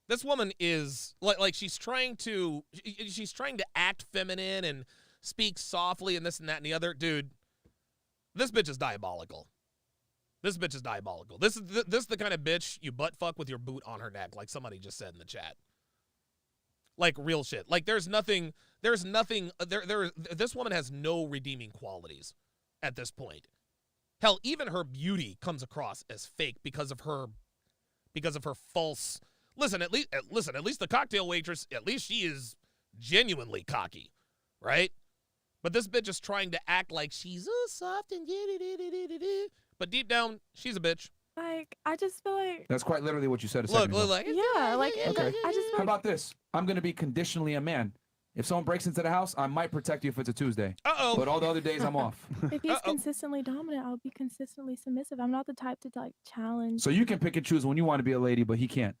This woman is like she's trying to act feminine and speak softly and this and that and the other. Dude, this bitch is diabolical. This bitch is diabolical. This is the kind of bitch you butt fuck with your boot on her neck, like somebody just said in the chat. Like real shit. Like there's nothing, this woman has no redeeming qualities at this point. Hell, even her beauty comes across as fake because of her false. Listen, at least the cocktail waitress, at least she is genuinely cocky, right? But this bitch is trying to act like she's soft and but deep down, she's a bitch. Like, I just feel like That's quite literally what you said a second ago. yeah, like Okay. I just How about this? I'm going to be conditionally a man. If someone breaks into the house, I might protect you if it's a Tuesday. Uh-oh. But all the other days, I'm off. if he's consistently dominant, I'll be consistently submissive. I'm not the type to like challenge. So you can pick and choose when you want to be a lady, but he can't.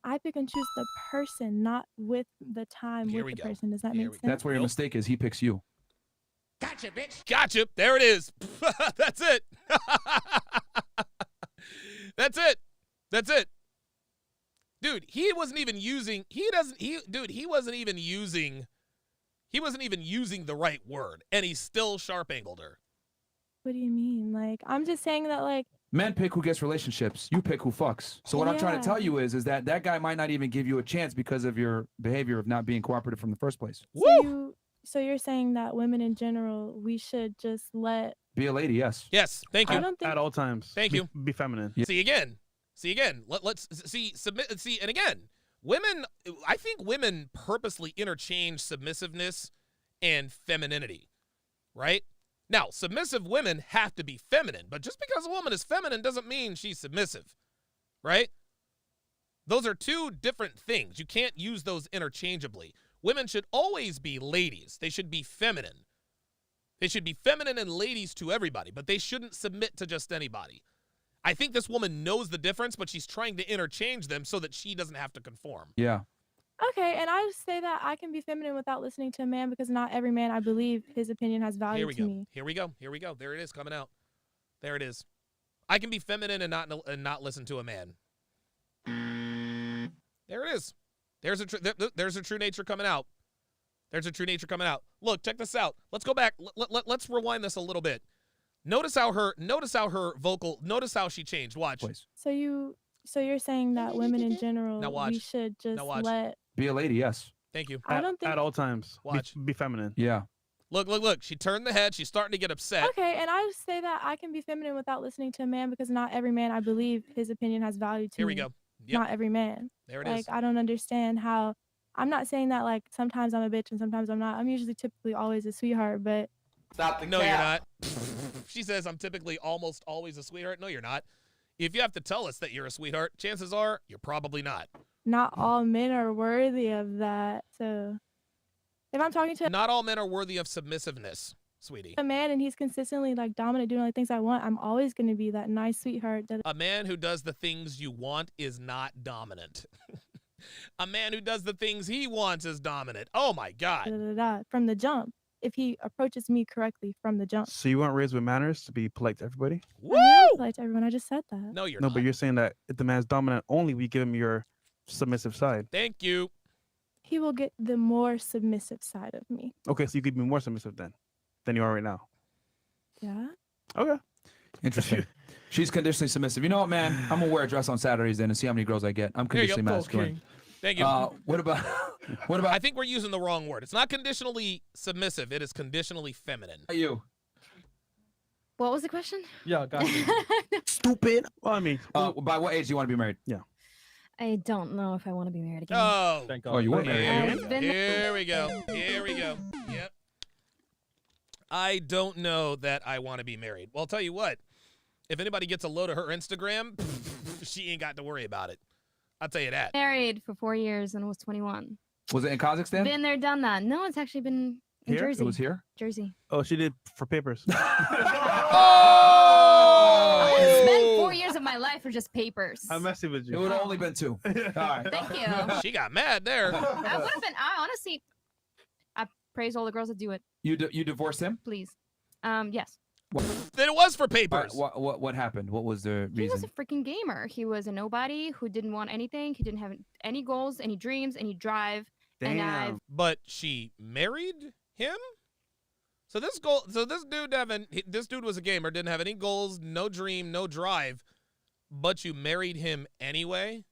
I pick and choose the person, not with the time Here with we the go. person. Does that make sense? That's where your mistake is. He picks you. Gotcha, bitch. Gotcha. There it is. That's it. That's it. That's it. Dude, he wasn't even using the right word, and he still sharp angled her. What do you mean? Like, I'm just saying that like Men pick who gets relationships. You pick who fucks. So what I'm trying to tell Yeah. you is that guy might not even give you a chance because of your behavior of not being cooperative from the first place. so you're saying that women in general, we should just let Be a lady, yes. Yes, thank you. I don't think At all times. Thank you. Be feminine. See again. Let's submit. See, and again, women. I think women purposely interchange submissiveness and femininity, right? Now, submissive women have to be feminine, but just because a woman is feminine doesn't mean she's submissive, right? Those are two different things. You can't use those interchangeably. Women should always be ladies. They should be feminine. They should be feminine and ladies to everybody, but they shouldn't submit to just anybody. I think this woman knows the difference, but she's trying to interchange them so that she doesn't have to conform. Yeah. okay, and I just say that I can be feminine without listening to a man because not every man, I believe, his opinion has value Here we to go. me. Here we go. Here we go. There it is coming out. There it is. I can be feminine and not listen to a man. There it is. There's a true nature coming out. There's a true nature coming out. Look, check this out. Let's go back. Let's rewind this a little bit. Notice how her vocal. Notice how she changed. Watch. So you're saying that women in general, Now watch. we should just Now watch. let. Be a lady, yes. Thank you. I don't think. At all times. Watch. Be feminine. Yeah. Look. She turned the head. She's starting to get upset. Okay, and I just say that I can be feminine without listening to a man because not every man, I believe, his opinion has value to me. Here we go. Yep. Not every man. There it is. Like, I don't understand how. I'm not saying that like sometimes I'm a bitch and sometimes I'm not. I'm usually typically always a sweetheart, but No, you're not. She says I'm typically almost always a sweetheart. No, you're not. If you have to tell us that you're a sweetheart, chances are you're probably not. not all men are worthy of that. So if I'm talking to Not all men are worthy of submissiveness, sweetie. a man and he's consistently like dominant, doing all the things I want, I'm always going to be that nice sweetheart. That A man who does the things you want is not dominant. A man who does the things he wants is dominant. Oh my God. from the jump. If he approaches me correctly from the jump. So you weren't raised with manners to be polite to everybody? Woo! Like everyone, I just said that. No, you're No, not. but you're saying that if the man's dominant only, we give him your submissive side. Thank you. He will get the more submissive side of me. Okay, so you could be more submissive than you are right now. Yeah. Okay. Interesting. She's conditionally submissive. You know what, man? I'm gonna wear a dress on Saturdays then and see how many girls I get. I'm There you go. conditionally masculine. Thank you. What about? I think we're using the wrong word. It's not conditionally submissive. It is conditionally feminine. You? What was the question? Yeah, got you. Stupid. Well, I mean, by what age do you want to be married? Yeah. I don't know if I want to be married again. Oh. Thank Oh, you were married. Here we go. Here we go. Yep. I don't know that I want to be married. Well, I'll tell you what. If anybody gets a load of her Instagram, she ain't got to worry about it. I'll tell you that. Married for 4 years and was 21. Was it in Kazakhstan? Been there, done that. No, it's actually been in Here? Jersey. It was here? Jersey. Oh, she did for papers. I spent 4 years just papers. I'm messing with It you. would have only been 2. All right. Thank you. She got mad there. I would have been. I honestly, I praise all the girls that do it. You divorced him? Please. Yes. Then it was for All right, papers. what happened? What was the He was reason? a freaking gamer. He was a nobody who didn't want anything. He didn't have any goals, any dreams, any drive. And Damn. But she married him? So this dude, Devin, this dude was a gamer, didn't have any goals, no dream, no drive, but you married him anyway?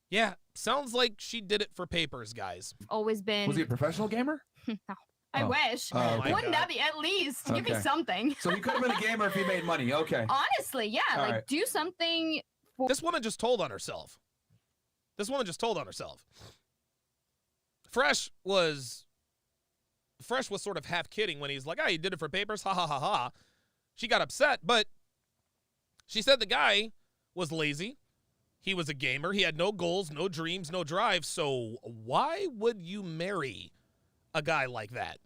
Yeah, sounds like she did it for papers, guys. Always been. Was he a professional gamer? No. I Oh. wish. Oh, okay. Wouldn't that be at least? Give me Okay. something. So he could have been a gamer if he made money. Okay. Honestly, yeah. All like, right. do something for. This woman just told on herself. Fresh was sort of half kidding when he's like, "Oh, you did it for papers? Ha ha ha ha." She got upset, but she said the guy was lazy. He was a gamer. He had no goals, no dreams, no drive. So why would you marry a guy like that?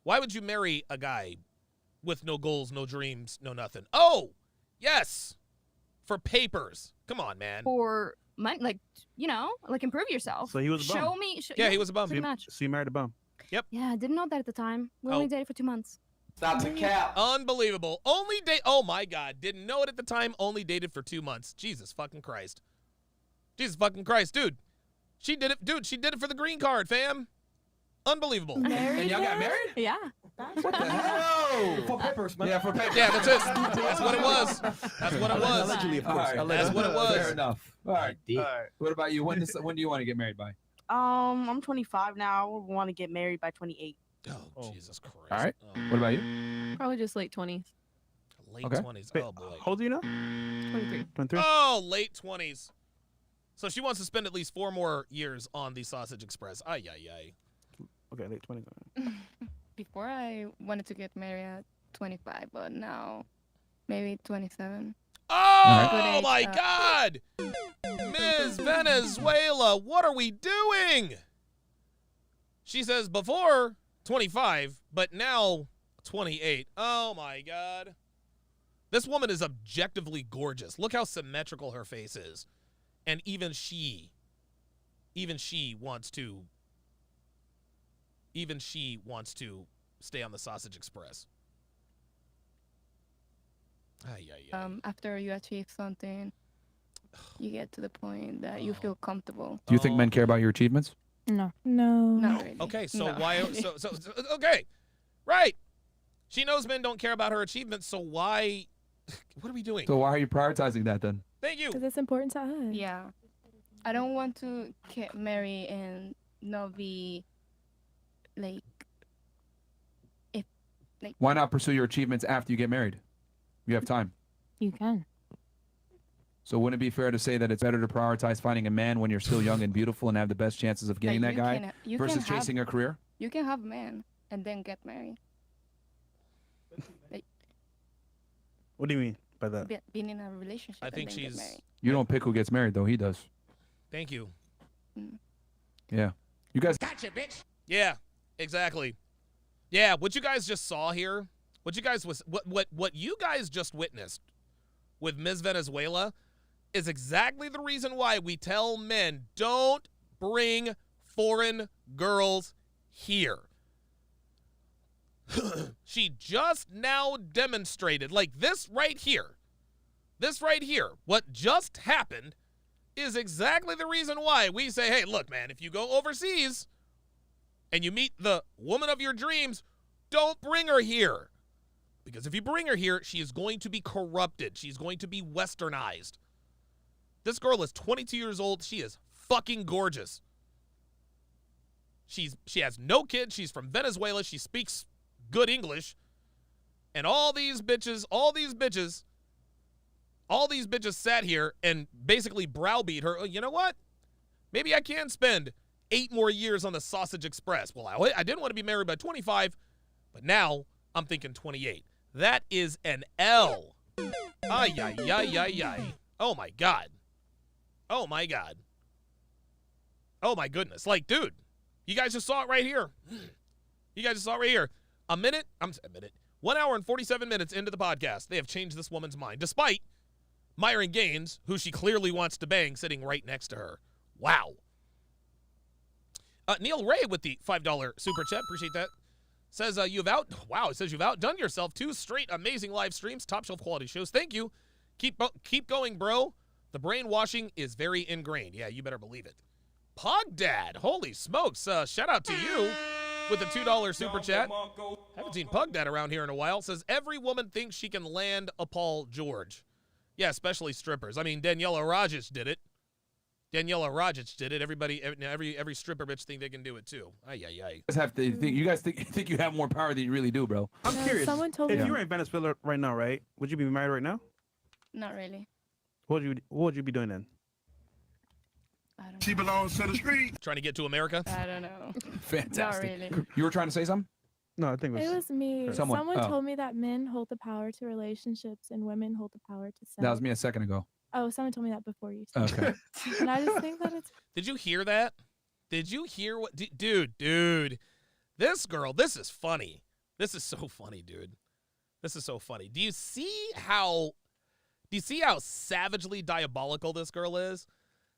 Why would you marry a guy with no goals, no dreams, no nothing? Oh, yes, for papers. Come on, man. For money, like, like improve yourself. So he was a bum. Show me. Yeah, he was a bum. Pretty much. So you married a bum. Yeah, I didn't know that at the time. We Oh. only dated for 2 months. Stop the cap. Unbelievable. Oh my God. Didn't know it at the time. Only dated for 2 months. Jesus fucking Christ. Dude. She did it. Dude, she did it for the green card, fam. Unbelievable. And y'all got married? Yeah. What the hell? For papers, man. Yeah, for papers. Yeah, that's it. That's what it was. That's what it was. Allegedly, of All course. right. That's what it was. Fair enough. All right. Did. All right. What about you? When do you want to get married by? I'm 25 now. I want to get married by 28. Oh, Jesus Christ. All right. Oh, What about you? Probably just late 20s. late Okay. 20s. Wait, Oh, boy. how old are you now? 23. 23? Oh, late 20s. So she wants to spend at least 4 more years on the Sausage Express. Ay, ay, ay. Okay, late 20s. Before I wanted to get married at 25, but now maybe 27. Oh, Good age, my God. Ms. Venezuela, what are we doing? She says before 25, but now 28. Oh, my God. This woman is objectively gorgeous. Look how symmetrical her face is. And even she wants to stay on the Sausage Express. Ay, ay, ay. After you achieve something, you get to the point that you feel comfortable. Do you think men care about your achievements? No. Not really. Okay, so No. why? So okay, right. She knows men don't care about her achievements, so why? What are we doing? So why are you prioritizing that then? Thank you. Because it's important to us. Yeah. I don't want to get married and not be like Why not pursue your achievements after you get married? You have time. You can. So wouldn't it be fair to say that it's better to prioritize finding a man when you're still young and beautiful and have the best chances of getting that you guy can- you versus can have- chasing a career? you can have a man and then get married. What do you mean by that? Being in a relationship. I think and then get she's. married. You don't pick who gets married though. He does. Thank you. Yeah. You guys. Gotcha, bitch. Yeah, exactly. Yeah, what you guys just saw here, what you guys just witnessed with Ms. Venezuela is exactly the reason why we tell men don't bring foreign girls here. She just now demonstrated, like this right here, what just happened is exactly the reason why we say, hey, look, man, if you go overseas and you meet the woman of your dreams, don't bring her here. Because if you bring her here, she is going to be corrupted. She's going to be westernized. This girl is 22 years old. She is fucking gorgeous. She has no kids. She's from Venezuela. She speaks good English. And all these bitches sat here and basically browbeat her. Oh, you know what? Maybe I can spend 8 more years on the Sausage Express. Well, I didn't want to be married by 25, but now I'm thinking 28. That is an L. Ay, ay, ay, ay, ay. Oh, my God. Oh, my God. Oh, my goodness. Like, dude, you guys just saw it right here. You guys just saw it right here. 1 hour and 47 minutes into the podcast, they have changed this woman's mind, despite Myron Gaines, who she clearly wants to bang, sitting right next to her. Wow. Neil Ray with the $5 super chat. Appreciate that. Says you've outdone yourself. 2 straight amazing live streams, top shelf quality shows. Thank you. Keep going, bro. The brainwashing is very ingrained. Yeah, you better believe it. Pug Dad, holy smokes! Shout out to you with the $2 super chat. Haven't seen Pug Dad around here in a while. Says every woman thinks she can land a Paul George. Yeah, especially strippers. I mean, Daniela Rajic did it. Everybody, every stripper bitch think they can do it too. Ay. You guys have to think. You guys think you have more power than you really do, bro. I'm curious. Someone told me If you were in Venezuela right now, right? Would you be married right now? Not really. What would you be doing then? I don't She belongs to the street. Trying to get to America? I don't know. Fantastic. Not really. You were trying to say something? No, I think It was me. Someone. Someone Oh. told me that men hold the power to relationships and women hold the power to sex. That was me a second ago. Oh, someone told me that before you said Okay. it. And I just think that it's Did you hear that? Did you hear what? Dude. This girl, this is funny. This is so funny, dude. This is so funny. Do you see how savagely diabolical this girl is?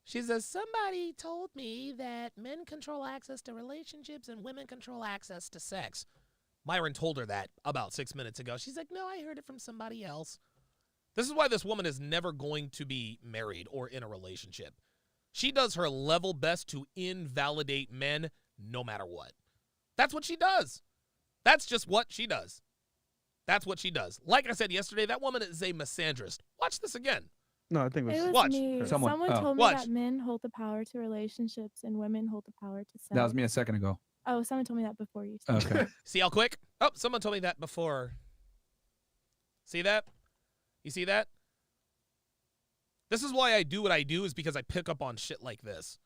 She says, somebody told me that men control access to relationships and women control access to sex. Myron told her that about 6 minutes ago. She's like, no, I heard it from somebody else. This is why this woman is never going to be married or in a relationship. She does her level best to invalidate men no matter what. That's what she does. That's just what she does. That's what she does. Like I said yesterday, that woman is a misandrist. Watch this again. No, I think it was Watch. me. Someone- Someone oh. told me Watch. that men hold the power to relationships and women hold the power to sex. That was me a second ago. Oh, someone told me that before you said it. Okay. See how quick? Oh, someone told me that before. See that? You see that? This is why I do what I do, is because I pick up on shit like this.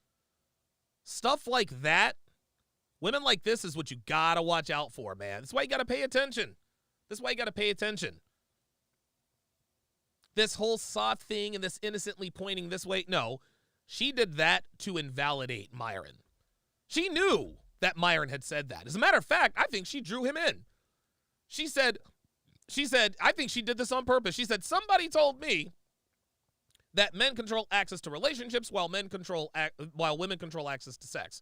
Stuff like that, women like this is what you gotta watch out for, man. That's why you gotta pay attention. This whole soft thing and this innocently pointing this way, no. She did that to invalidate Myron. She knew that Myron had said that. As a matter of fact, I think she drew him in. She said, I think she did this on purpose. She said, somebody told me that men control access to relationships while women control access to sex.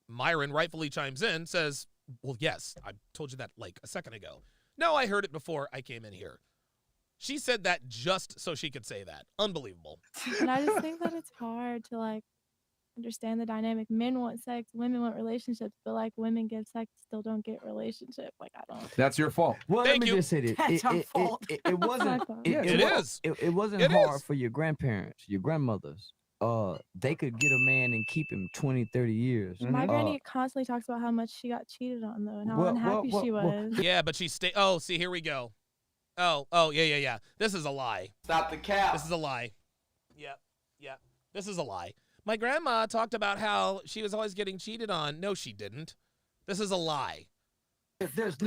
Myron rightfully chimes in, says, well, yes, I told you that like a second ago. No, I heard it before I came in here. She said that just so she could say that. Unbelievable. And I just think that it's hard to like understand the dynamic. Men want sex, women want relationships, but like women give sex, still don't get relationship. Like I don't. That's your fault. Well, Thank let me you. just say this. That's our fault. It wasn't. It It wasn't It hard is. for your grandparents, your grandmothers. They could get a man and keep him 20, 30 years. My granny constantly talks about how much she got cheated on though, and how well, unhappy well, she well, was. Yeah, but she stayed. Oh, see, here we go. Oh, yeah. This is a lie. Stop the cap. This is a lie. Yep. This is a lie. My grandma talked about how she was always getting cheated on. No, she didn't. This is a lie. There's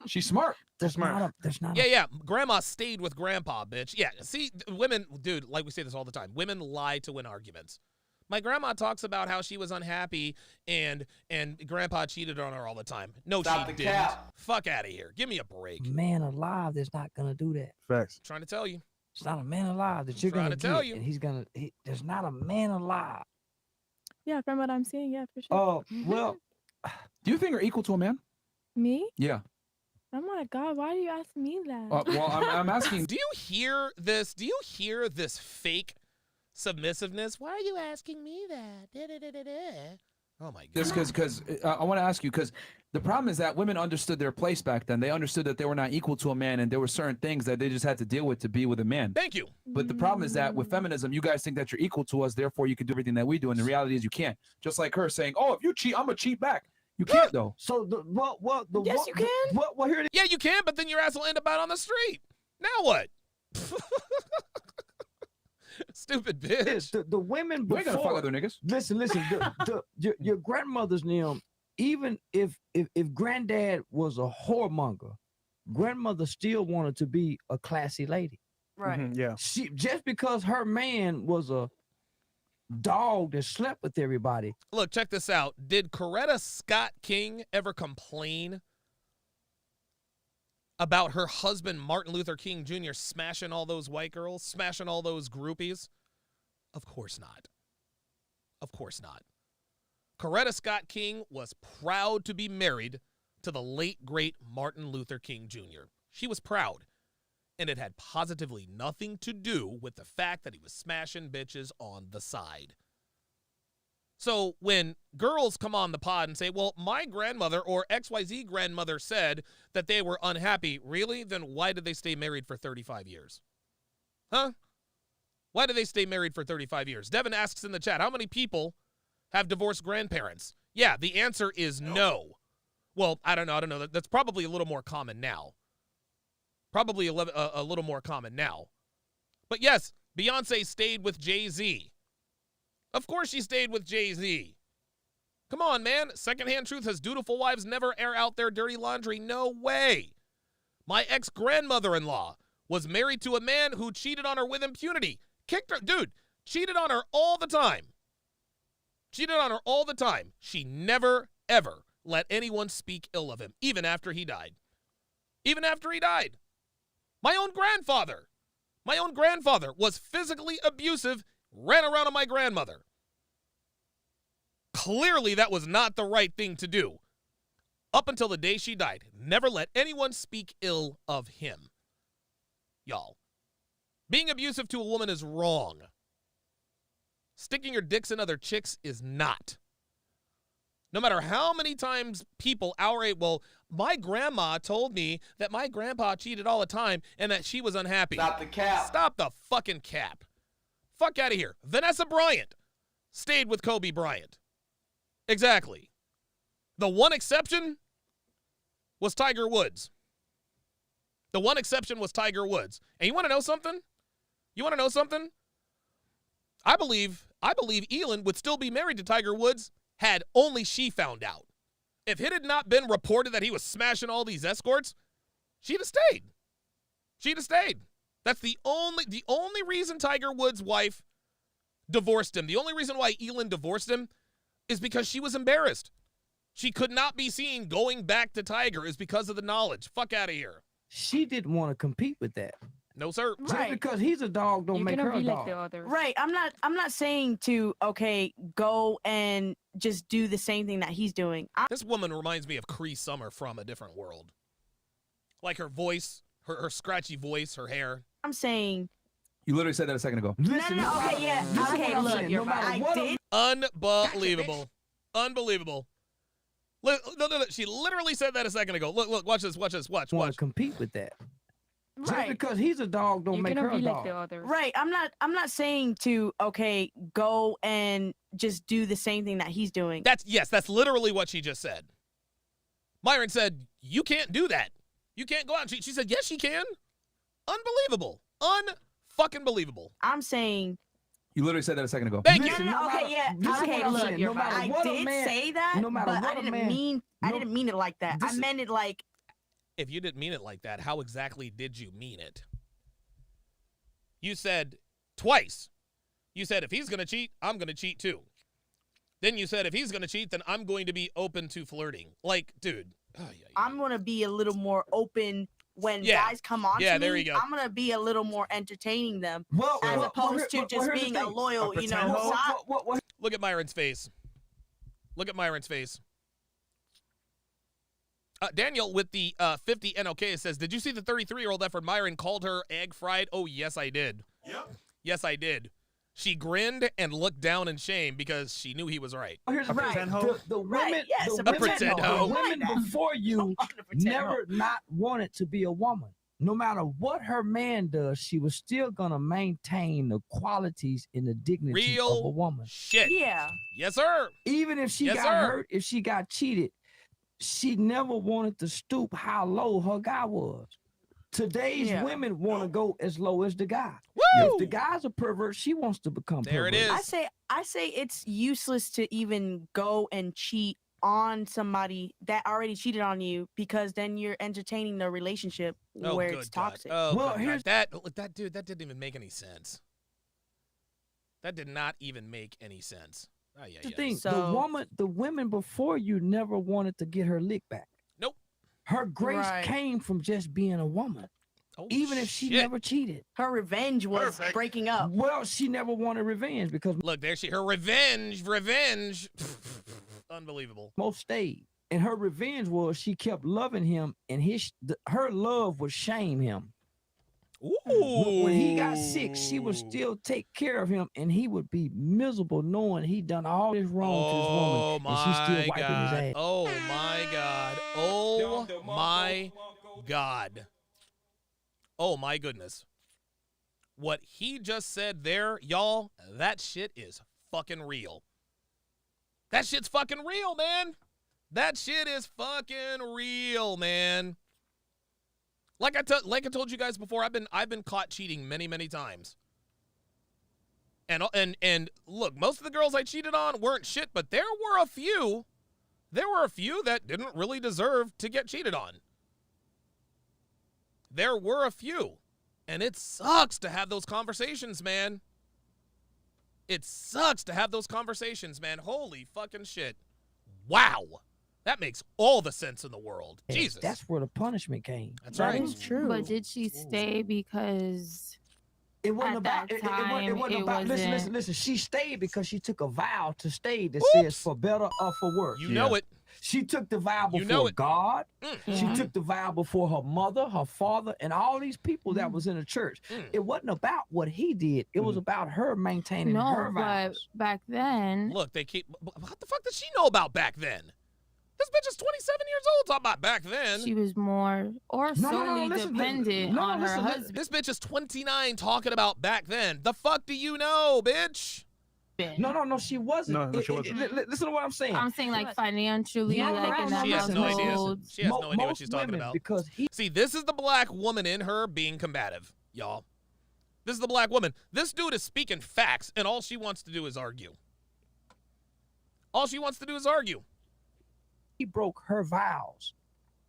She's smart. there's not a Yeah. Grandma stayed with grandpa, bitch. Yeah, see, women, dude, like we say this all the time. Women lie to win arguments. My grandma talks about how she was unhappy and grandpa cheated on her all the time. No, Stop she the didn't. cap. Fuck out of here. Give me a break. man alive that's not gonna do that. Facts. Trying to tell you. It's not a man alive that you're Trying gonna to tell get, you. and he's gonna. There's not a man alive. Yeah, from what I'm seeing, yeah, for sure. Oh well, Do you think you're equal to a man? Me? Yeah. Oh my God, why do you ask me that? Well, I'm asking. Do you hear this? Do you hear this fake submissiveness? Why are you asking me that? Oh my God. This because I want to ask you, because the problem is that women understood their place back then. They understood that they were not equal to a man, and there were certain things that they just had to deal with to be with a man. Thank you. But the problem is that with feminism, you guys think that you're equal to us, therefore you can do everything that we do, and the reality is you can't. Just like her saying, "Oh, if you cheat, I'm gonna cheat back." You can't though. so Yes, you can. Well, here it is. Yeah, you can, but then your ass will end up out on the street. Now what? Stupid bitch. The women You ain't gonna fuck before. other niggas. Listen. Your grandmothers and them, even if granddad was a whoremonger, grandmother still wanted to be a classy lady. Right. Yeah. She just because her man was a dog that slept with everybody. Look, check this out. Did Coretta Scott King ever complain about her husband, Martin Luther King Jr., smashing all those white girls, smashing all those groupies? Of course not. Of course not. Coretta Scott King was proud to be married to the late, great Martin Luther King Jr. She was proud. And it had positively nothing to do with the fact that he was smashing bitches on the side. So when girls come on the pod and say, well, my grandmother or XYZ grandmother said that they were unhappy, really? Then why did they stay married for 35 years? Huh? Why did they stay married for 35 years? Devin asks in the chat, how many people have divorced grandparents? Yeah, the answer is no. Well, I don't know. That's probably a little more common now. Probably a little more common now. But yes, Beyonce stayed with Jay-Z. Of course she stayed with Jay-Z. Come on, man. Secondhand truth has dutiful wives never air out their dirty laundry. No way. My ex-grandmother-in-law was married to a man who cheated on her with impunity. Kicked her. Dude, cheated on her all the time. Cheated on her all the time. She never, ever let anyone speak ill of him, even after he died. Even after he died. My own grandfather was physically abusive, ran around on my grandmother. Clearly, that was not the right thing to do. Up until the day she died, never let anyone speak ill of him. Y'all, being abusive to a woman is wrong. Sticking your dicks in other chicks is not. No matter how many times people outrage, well, my grandma told me that my grandpa cheated all the time and that she was unhappy. Stop the cap. Stop the fucking cap. Fuck out of here. Vanessa Bryant stayed with Kobe Bryant. Exactly. The one exception was Tiger Woods. The one exception was Tiger Woods. And you want to know something? I believe Elin would still be married to Tiger Woods had only she found out. If it had not been reported that he was smashing all these escorts, she'd have stayed. She'd have stayed. That's the only reason Tiger Woods' wife divorced him. The only reason why Elin divorced him is because she was embarrassed. She could not be seen going back to Tiger is because of the knowledge. Fuck out of here. She didn't want to compete with that. No, sir. Just because he's a dog don't make her a dog. Right. I'm not saying to go and just do the same thing that he's doing. This woman reminds me of Cree Summer from a different world. Like her voice, her scratchy voice, her hair. I'm saying. You literally said that a second ago. Listen, no, okay, yeah. Okay, look, you're right. I did. Unbelievable. Unbelievable. Look, she literally said that a second ago. Look, watch this. Watch. Want to compete with that. Just Right. because he's a dog don't make her a dog. Right. I'm not saying to go and just do the same thing that he's doing. That's literally what she just said. Myron said, you can't do that. You can't go out. She said, yes, she can. Unbelievable. Unfucking believable. I'm saying. You literally said that a second ago. Thank you. Okay, yeah. Okay, look, you're right. I did say that, but I didn't mean it like that. I meant it like. If you didn't mean it like that, how exactly did you mean it? You said twice. You said, if he's going to cheat, I'm going to cheat too. Then you said, if he's going to cheat, then I'm going to be open to flirting. Like, dude. I'm going to be a little more open when guys come on to me. There you go. I'm going to be a little more entertaining them as opposed to just here's being the a thing. loyal, side. Look at Myron's face. Daniel with the 50 NOK says, did you see the 33-year-old effort Myron called her egg fried? Oh, yes, I did. Yep. Yes, I did. She grinned and looked down in shame because she knew he was right. Here's the Right. thing. The women, Right, yes, the a women, pretend hoe. the women before you never not wanted to be a woman. No matter what her man does, she was still gonna maintain the qualities and the dignity of a woman. Shit. Yeah. Yes, sir. Even if she Yes, got sir. hurt, if she got cheated, she never wanted to stoop how low her guy was. Today's women want to go as low as the guy. Woo! If the guy's a pervert, she wants to become There it pervert. is. I say it's useless to even go and cheat on somebody that already cheated on you because then you're entertaining the relationship Oh, where good it's God. toxic. Oh, Well, good here's- God. That dude, that didn't even make any sense. That did not even make any sense. The thing, the women before you never wanted to get her lick back. Nope. Her grace Right. came from just being a woman. Oh, Even if she shit. never cheated. Her revenge was breaking up. Well, she never wanted revenge because Look, there her revenge. Unbelievable. most stayed. And her revenge was she kept loving him, and her love would shame him. Ooh. When he got sick, she would still take care of him, and he would be miserable knowing he'd done all this wrong to this woman, and she's still wiping his ass. Oh my God. Oh my God. Oh my goodness. What he just said there, y'all, that shit is fucking real. That shit's fucking real, man. That shit is fucking real, man. Like I told you guys before, I've been caught cheating many, many times. And look, most of the girls I cheated on weren't shit, but there were a few that didn't really deserve to get cheated on. There were a few. And it sucks to have those conversations, man. It sucks to have those conversations, man. Holy fucking shit. Wow. That makes all the sense in the world. And Jesus. that's where the punishment came. That's That right. is true. But did she stay because It wasn't at about that it wasn't time, about it listen. wasn't- She stayed because she took a vow to stay that Oops. says for better or for worse. You know it. She took the vow before You know it. God. She Yeah. took the vow before her mother, her father, and all these people that was in the church. It wasn't about what he did. It was about her maintaining her No, but vows. back then, Look, they keep. What the fuck did she know about back then? This bitch is 27 years old. Talking about back then. she was more or No, solely listen, dependent on her husband. This bitch is 29 talking about back then. The fuck do you know, bitch? No, she wasn't. No, she wasn't. Listen to what I'm saying. I'm saying like financially, No, like in that She has no idea. household. She has no idea what Most she's talking women, about. because See, this is the black woman in her being combative, y'all. This is the black woman. This dude is speaking facts, and all she wants to do is argue. All she wants to do is argue. he broke her vows,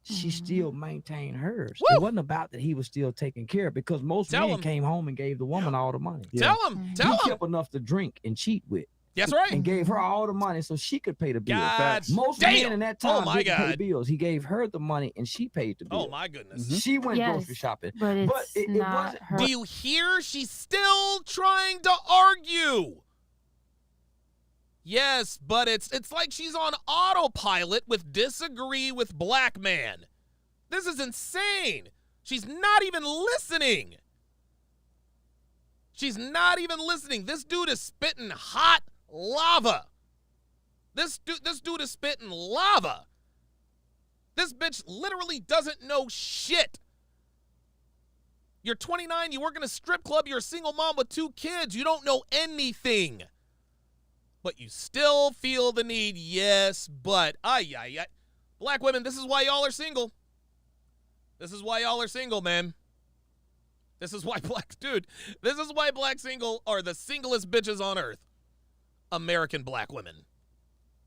she still maintained hers. Woo! It wasn't about that he was still taking care of, because most Tell men him. came home and gave the woman all the money. Tell him. Tell he him. kept enough to drink and cheat with. That's right. And gave her all the money so she could pay the bills. God Most damn. men in that Oh time my didn't pay God. bills. He gave her the money and she paid the bills. Oh my goodness. She went Yes, grocery shopping. but it's it not wasn't her. Do you hear? She's still trying to argue. Yes, but it's like she's on autopilot with disagree with black man. This is insane. She's not even listening. She's not even listening. This dude is spitting hot lava. This dude is spitting lava. This bitch literally doesn't know shit. You're 29, you work in a strip club, you're a single mom with 2 kids, you don't know anything. But you still feel the need, yes, but, black women, this is why y'all are single. This is why y'all are single, man. This is why this is why black single are the singlest bitches on earth. American black women.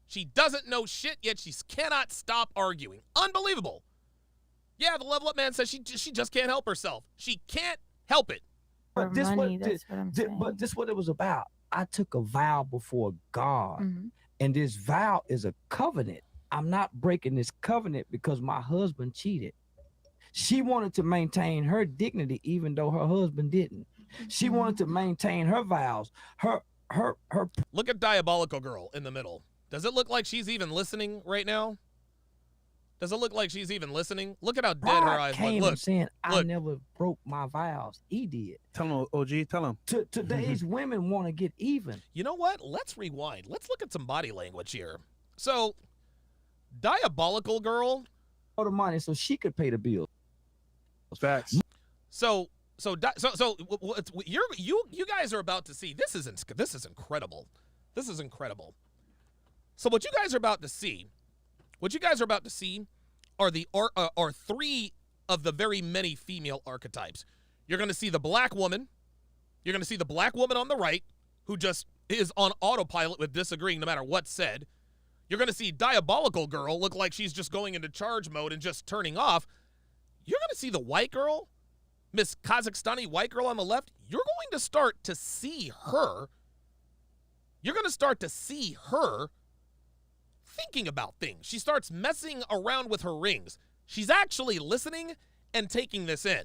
She doesn't know shit, yet she cannot stop arguing. Unbelievable. Yeah, the level up man says she just can't help herself. She can't help it. But this money, what that's what I'm saying. but this what it was about. I took a vow before God, Mhm. and this vow is a covenant. I'm not breaking this covenant because my husband cheated. She wanted to maintain her dignity even though her husband didn't. She wanted to maintain her vows. Her Look at Diabolical Girl in the middle. Does it look like she's even listening right now? Does it look like she's even listening? Look at how dead her pride eyes came look. and saying, I look. never broke my vows. He did. Tell him, OG. Tell him. Today's women want to get even. You know what? Let's rewind. Let's look at some body language here. So, Diabolical Girl. All the money so she could pay the bills. Facts. You guys are about to see. This is incredible. This is incredible. So what you guys are about to see are 3 of the very many female archetypes. You're going to see the black woman. You're going to see the black woman on the right who just is on autopilot with disagreeing no matter what's said. You're going to see Diabolical Girl look like she's just going into charge mode and just turning off. You're going to see the white girl, Miss Kazakhstani white girl on the left. You're going to start to see her. You're going to start to see her thinking about things. She starts messing around with her rings. She's actually listening and taking this in.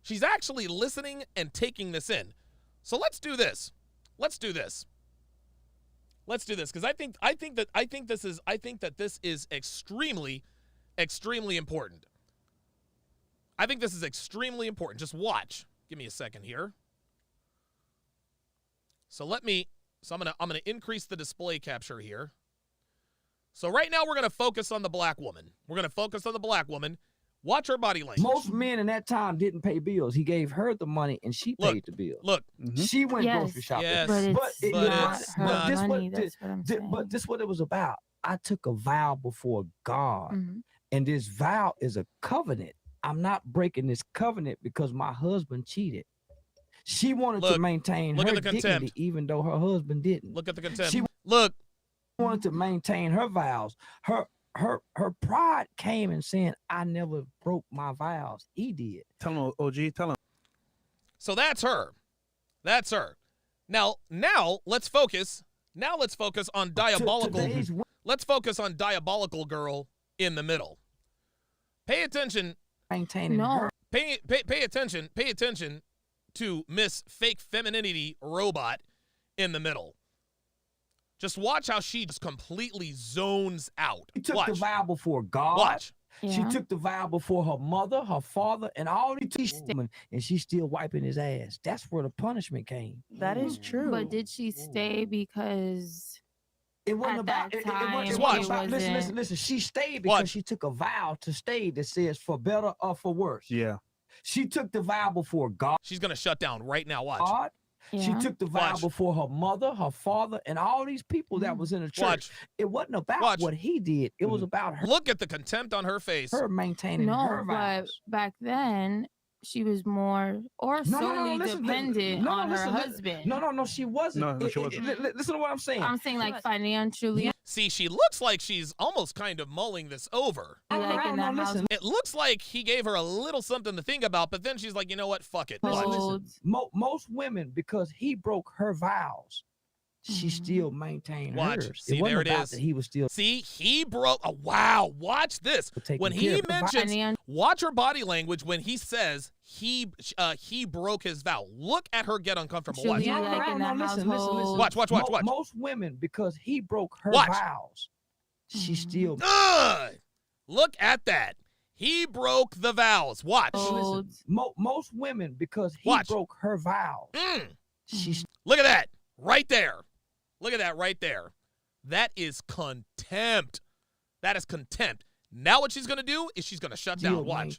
She's actually listening and taking this in. So let's do this. Let's do this. Let's do this because I think that this is extremely important. I think this is extremely important. Just watch. Give me a second here. So I'm gonna increase the display capture here. So right now we're gonna focus on the black woman. Watch her body language. Most men in that time didn't pay bills. He gave her the money and she paid the bill. Look, she went grocery shopping. Yes, but this what it was about. I took a vow before God, and this vow is a covenant. I'm not breaking this covenant because my husband cheated. She wanted to maintain her dignity even though her husband didn't. Look at the contempt. She wanted to maintain her vows. Her pride came and saying, I never broke my vows. He did. Tell him, OG, tell him. So that's her. That's her. Now let's focus. Now let's focus on diabolical. Let's focus on diabolical girl in the middle. Pay attention. Maintaining her. Pay attention to Miss Fake Femininity Robot in the middle. Just watch how she just completely zones out. She took the vow before God. Watch. She took the vow before her mother, her father, and all these women, and she's still wiping his ass. That's where the punishment came. That is true. But did she stay because it wasn't about it wasn't about listen. She stayed because she took a vow to stay that says for better or for worse. Yeah. She took the vow before God. She's gonna shut down right now. Watch. God. She took the vow before her mother, her father, and all these people that was in the church. It wasn't about what he did. It was about her. Look at the contempt on her face. Her maintaining her vows. But back then she was more solely dependent on her husband. No, she wasn't. No, she wasn't. Listen to what I'm saying. I'm saying like financially. See, she looks like she's almost kind of mulling this over. It looks like he gave her a little something to think about, but then she's like, you know what? Fuck it. Listen. Most women, because he broke her vows, she still maintained hers. See, it wasn't there it about is. that he was still. See, he broke. Oh, wow, watch this. When he mentions, watch her body language when he says he broke his vow. Look at her get uncomfortable. Watch. Listen. Watch. Most women, because he broke her vows, she still. Look at that. He broke the vows. Watch. Most women, because he broke her vows, Look at that right there. Look at that right there. That is contempt. That is contempt. Now what she's gonna do is she's gonna shut down. Watch.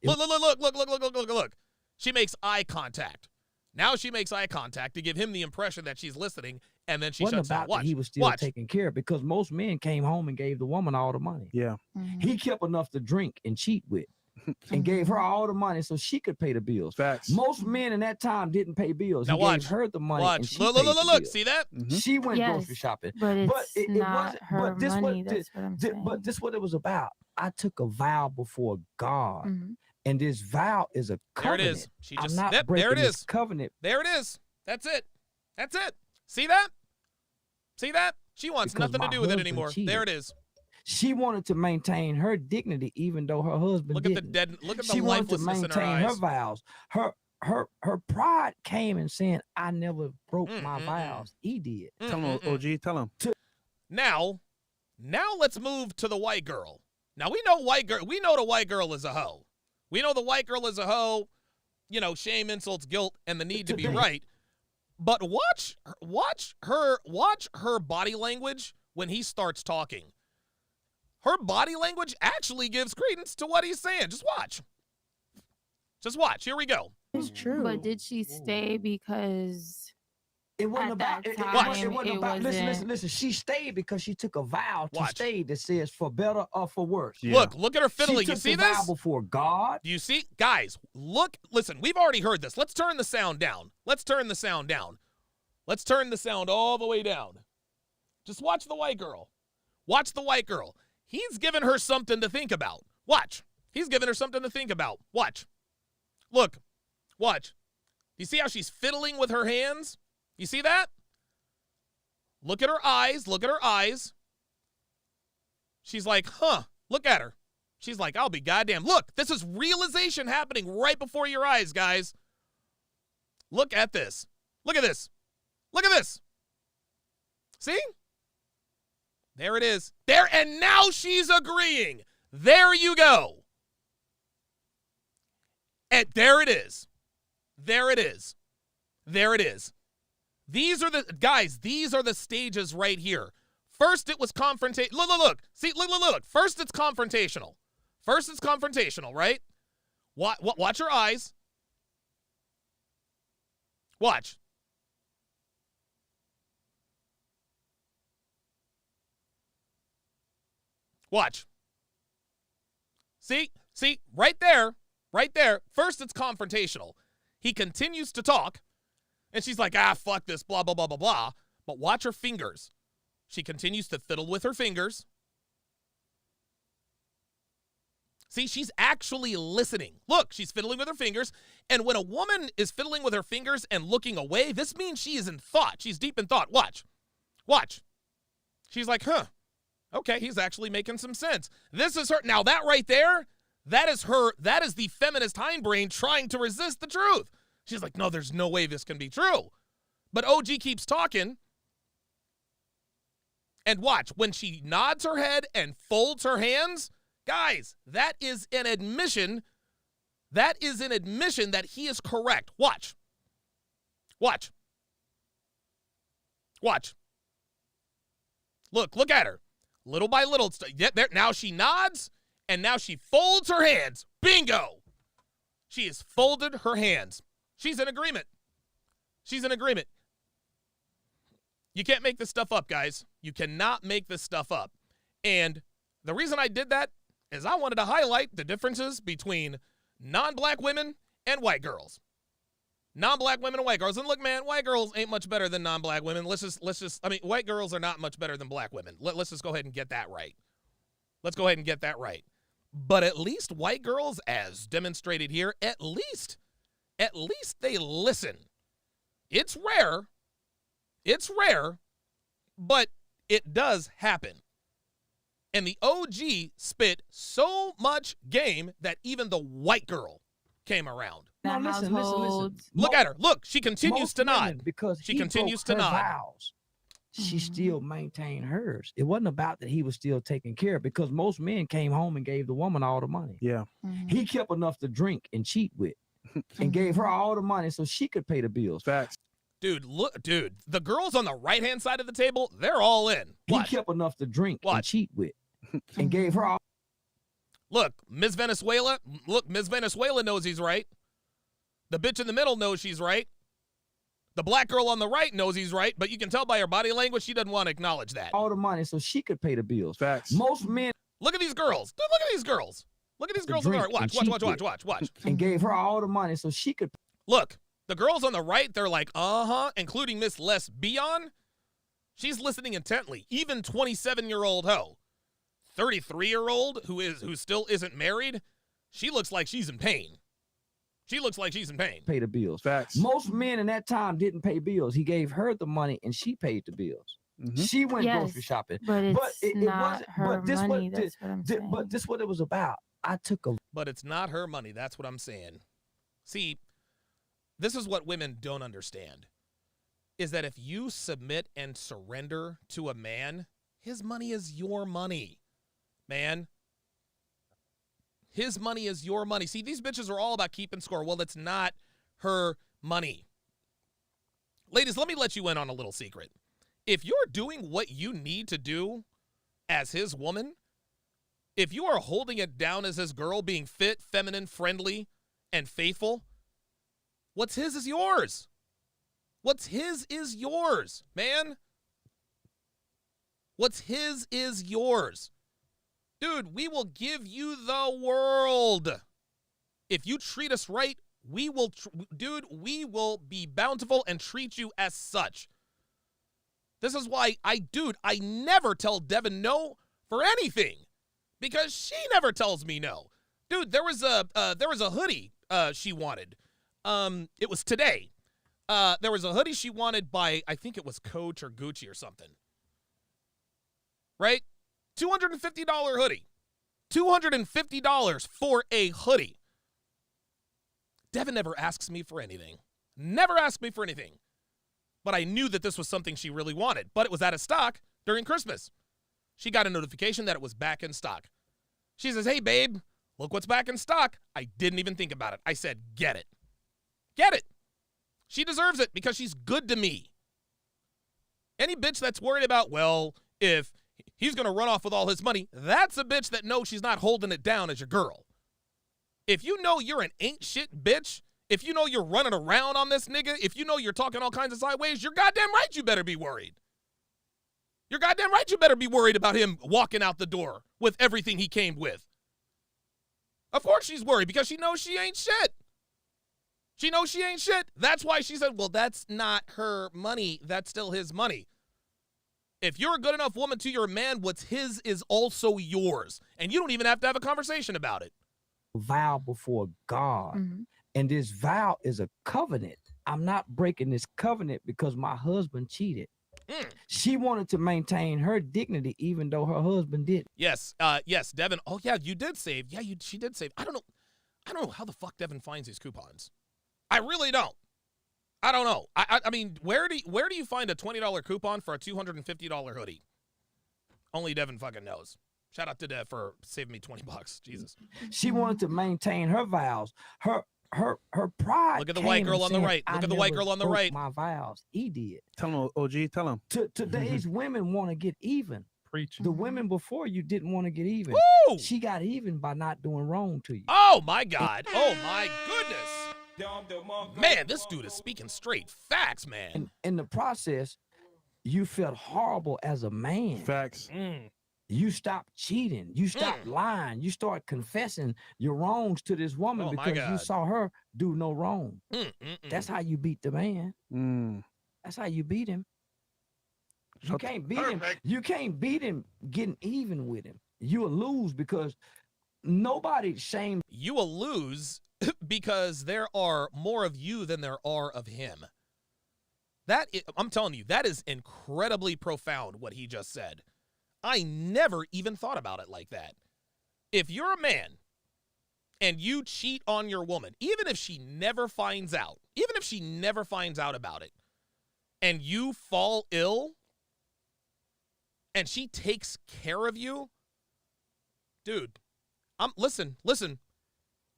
Look. She makes eye contact. Now she makes eye contact to give him the impression that she's listening, and then she shuts down. Watch. He was still taking care of, because most men came home and gave the woman all the money. Yeah. He kept enough to drink and cheat with. And gave her all the money so she could pay the bills. Facts. Most men in that time didn't pay bills. Now he gave her the money. And she paid the bills. See that? She went grocery shopping. But it's not her money. That's what I'm saying. But this what it was about. I took a vow before God, and this vow is a covenant. There it is. She just I'm not breaking there it is. this covenant. There it is. That's it. That's it. See that? See that? She wants nothing to do with it anymore. There it is. She wanted to maintain her dignity even though her husband didn't. Look at the she lifelessness wanted to in her maintain eyes. her vows. Her pride came and saying, I never broke my vows. He did. Tell him, OG, tell him. Now let's move to the white girl. Now we know the white girl is a hoe. We know the white girl is a hoe. You know, shame, insults, guilt, and the need to be right. But watch her body language when he starts talking. Her body language actually gives credence to what he's saying. Just watch. Just watch. Here we go. It's true. But did she stay because it wasn't about it wasn't about listen. She stayed because she took a vow to stay that says for better or for worse. Yeah. Look at her fiddling. You see the this? Vow before God. Do you see? Guys, listen, we've already heard this. Let's turn the sound down. Let's turn the sound all the way down. Just watch the white girl. Watch the white girl. He's giving her something to think about. Watch. He's giving her something to think about. Watch. Look. Watch. You see how she's fiddling with her hands? You see that? Look at her eyes. Look at her eyes. She's like, huh. Look at her. She's like, I'll be goddamn. Look, this is realization happening right before your eyes, guys. Look at this. Look at this. Look at this. See? There it is. There, and now she's agreeing. There you go. And there it is. There it is. There it is. These are the, guys, these are the stages right here. First, it was confrontation. Look. See, look. First, it's confrontational. Right? Watch your eyes. Watch. Watch. See, right there. First, it's confrontational. He continues to talk, and she's like, fuck this, blah, blah, blah, blah, blah. But watch her fingers. She continues to fiddle with her fingers. See, she's actually listening. Look, she's fiddling with her fingers. And when a woman is fiddling with her fingers and looking away, this means she is in thought. She's deep in thought. Watch. She's like, okay, he's actually making some sense. This is her. Now that right there, that is the feminist hindbrain trying to resist the truth. She's like, no, there's no way this can be true. But OG keeps talking. And watch, when she nods her head and folds her hands, guys, that is an admission. That is an admission that he is correct. Watch. Look at her. Little by little. Now she nods, and now she folds her hands. Bingo! She has folded her hands. She's in agreement. You can't make this stuff up, guys. You cannot make this stuff up. And the reason I did that is I wanted to highlight the differences between non-black women and white girls. Non-black women and white girls. And look, man, white girls ain't much better than non-black women. White girls are not much better than black women. Let's just go ahead and get that right. But at least white girls, as demonstrated here, at least they listen. It's rare, but it does happen. And the OG spit so much game that even the white girl came around. Now listen. Look at her. Look, she continues to nod. Because she continues to nod. Vows, she still maintained hers. It wasn't about that he was still taking care of, because most men came home and gave the woman all the money. Yeah. He kept enough to drink and cheat with and gave her all the money so she could pay the bills. Facts. Dude, the girls on the right-hand side of the table, they're all in. Watch. He kept enough to drink and cheat with and gave her all. Look, Miss Venezuela knows he's right. The bitch in the middle knows she's right. The black girl on the right knows he's right, but you can tell by her body language she doesn't want to acknowledge that. All the money so she could pay the bills. Facts. Most men. Look at these girls. Dude, look at these girls. Look at these girls on the right. Watch. And gave her all the money so she could. Look, the girls on the right, they're like, including Miss Les Bion. She's listening intently. Even 27-year-old hoe. 33-year-old who still isn't married, she looks like she's in pain. Pay the bills. Facts. Most men in that time didn't pay bills. He gave her the money and she paid the bills. She went grocery shopping. But it's not her money. That's what I'm saying. But this is what it was about. But it's not her money. That's what I'm saying. See, this is what women don't understand, is that if you submit and surrender to a man, his money is your money, man. His money is your money. See, these bitches are all about keeping score. Well, it's not her money. Ladies, let me let you in on a little secret. If you're doing what you need to do as his woman, if you are holding it down as his girl, being fit, feminine, friendly, and faithful, what's his is yours. What's his is yours, man. What's his is yours. Dude, we will give you the world. If you treat us right, we will be bountiful and treat you as such. This is why I never tell Devin no for anything, because she never tells me no. Dude, there was a hoodie she wanted. It was today. There was a hoodie she wanted by, I think it was Coach or Gucci or something. Right? $250 hoodie. $250 for a hoodie. Devin never asks me for anything. Never asked me for anything. But I knew that this was something she really wanted. But it was out of stock during Christmas. She got a notification that it was back in stock. She says, hey, babe, look what's back in stock. I didn't even think about it. I said, get it. Get it. She deserves it because she's good to me. Any bitch that's worried about, well, if he's going to run off with all his money, that's a bitch that knows she's not holding it down as your girl. If you know you're an ain't shit bitch, if you know you're running around on this nigga, if you know you're talking all kinds of sideways, you're goddamn right you better be worried. You're goddamn right you better be worried about him walking out the door with everything he came with. Of course she's worried because she knows she ain't shit. She knows she ain't shit. That's why she said, well, that's not her money. That's still his money. If you're a good enough woman to your man, what's his is also yours. And you don't even have to have a conversation about it. Vow before God. And this vow is a covenant. I'm not breaking this covenant because my husband cheated. She wanted to maintain her dignity even though her husband did. Yes, yes, Devin. Oh yeah, you did save. Yeah, she did save. I don't know how the fuck Devin finds these coupons. I really don't. I don't know. I mean, where do you find a $20 coupon for a $250 hoodie? Only Devin fucking knows. Shout out to Dev for saving me $20. Jesus. She wanted to maintain her vows. Her pride. Look at the white girl on the right. Look at the white girl on the right. My vows. He did. Tell him, OG. Tell him. Today's women want to get even. Preach. The women before you didn't want to get even. Woo! She got even by not doing wrong to you. Oh my God. Oh my goodness. Man, this dude is speaking straight facts, man. And in the process, you felt horrible as a man. Facts. You stopped cheating. You stopped lying. You start confessing your wrongs to this woman because you saw her do no wrong. That's how you beat the man. That's how you beat him. You can't beat him. You can't beat him getting even with him. You will lose because nobody shamed. You will lose because there are more of you than there are of him. I'm telling you, that is incredibly profound what he just said. I never even thought about it like that. If you're a man and you cheat on your woman, even if she never finds out about it, and you fall ill, and she takes care of you, dude, listen.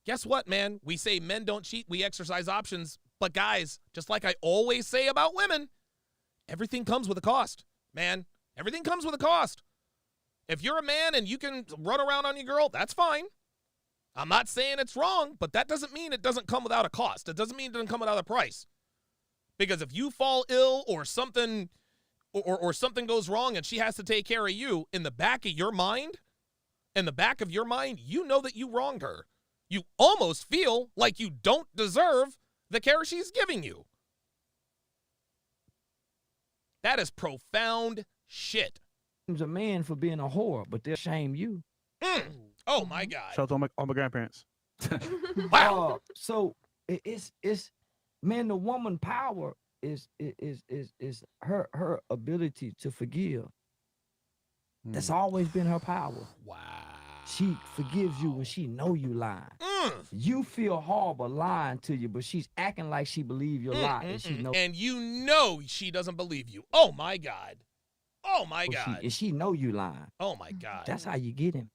Guess what, man? We say men don't cheat, we exercise options. But guys, just like I always say about women, everything comes with a cost, man. Everything comes with a cost. If you're a man and you can run around on your girl, that's fine. I'm not saying it's wrong, but that doesn't mean it doesn't come without a cost. It doesn't mean it doesn't come without a price. Because if you fall ill or something or something goes wrong and she has to take care of you, in the back of your mind, you know that you wronged her. You almost feel like you don't deserve the care she's giving you. That is profound shit. A man for being a whore, but they'll shame you. Oh my God! Shout out to all my grandparents. Wow. So it's man. The woman power is her ability to forgive. That's always been her power. Wow. She forgives you when she know you lying. You feel horrible lying to you, but she's acting like she believe you're lying, and she know. And you know she doesn't believe you. Oh my God. Oh my God. She know you lying. Oh my God. That's how you get him.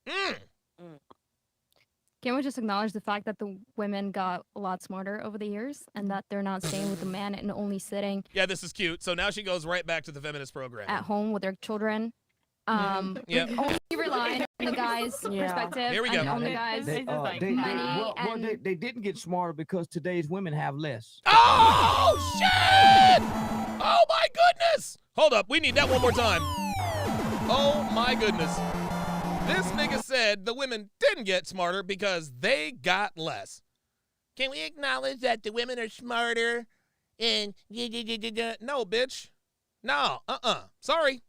Can we just acknowledge the fact that the women got a lot smarter over the years and that they're not staying with the man and only sitting Yeah, this is cute. So now she goes right back to the feminist program. at home with their children? Yep. Only relying on the guy's perspective. Here we go. And on the guy's money. They didn't get smarter because today's women have less. Oh, shit! Oh, my goodness! Hold up. We need that one more time. Oh, my goodness. This nigga said the women didn't get smarter because they got less. Can we acknowledge that the women are smarter? And no, bitch. No, Sorry.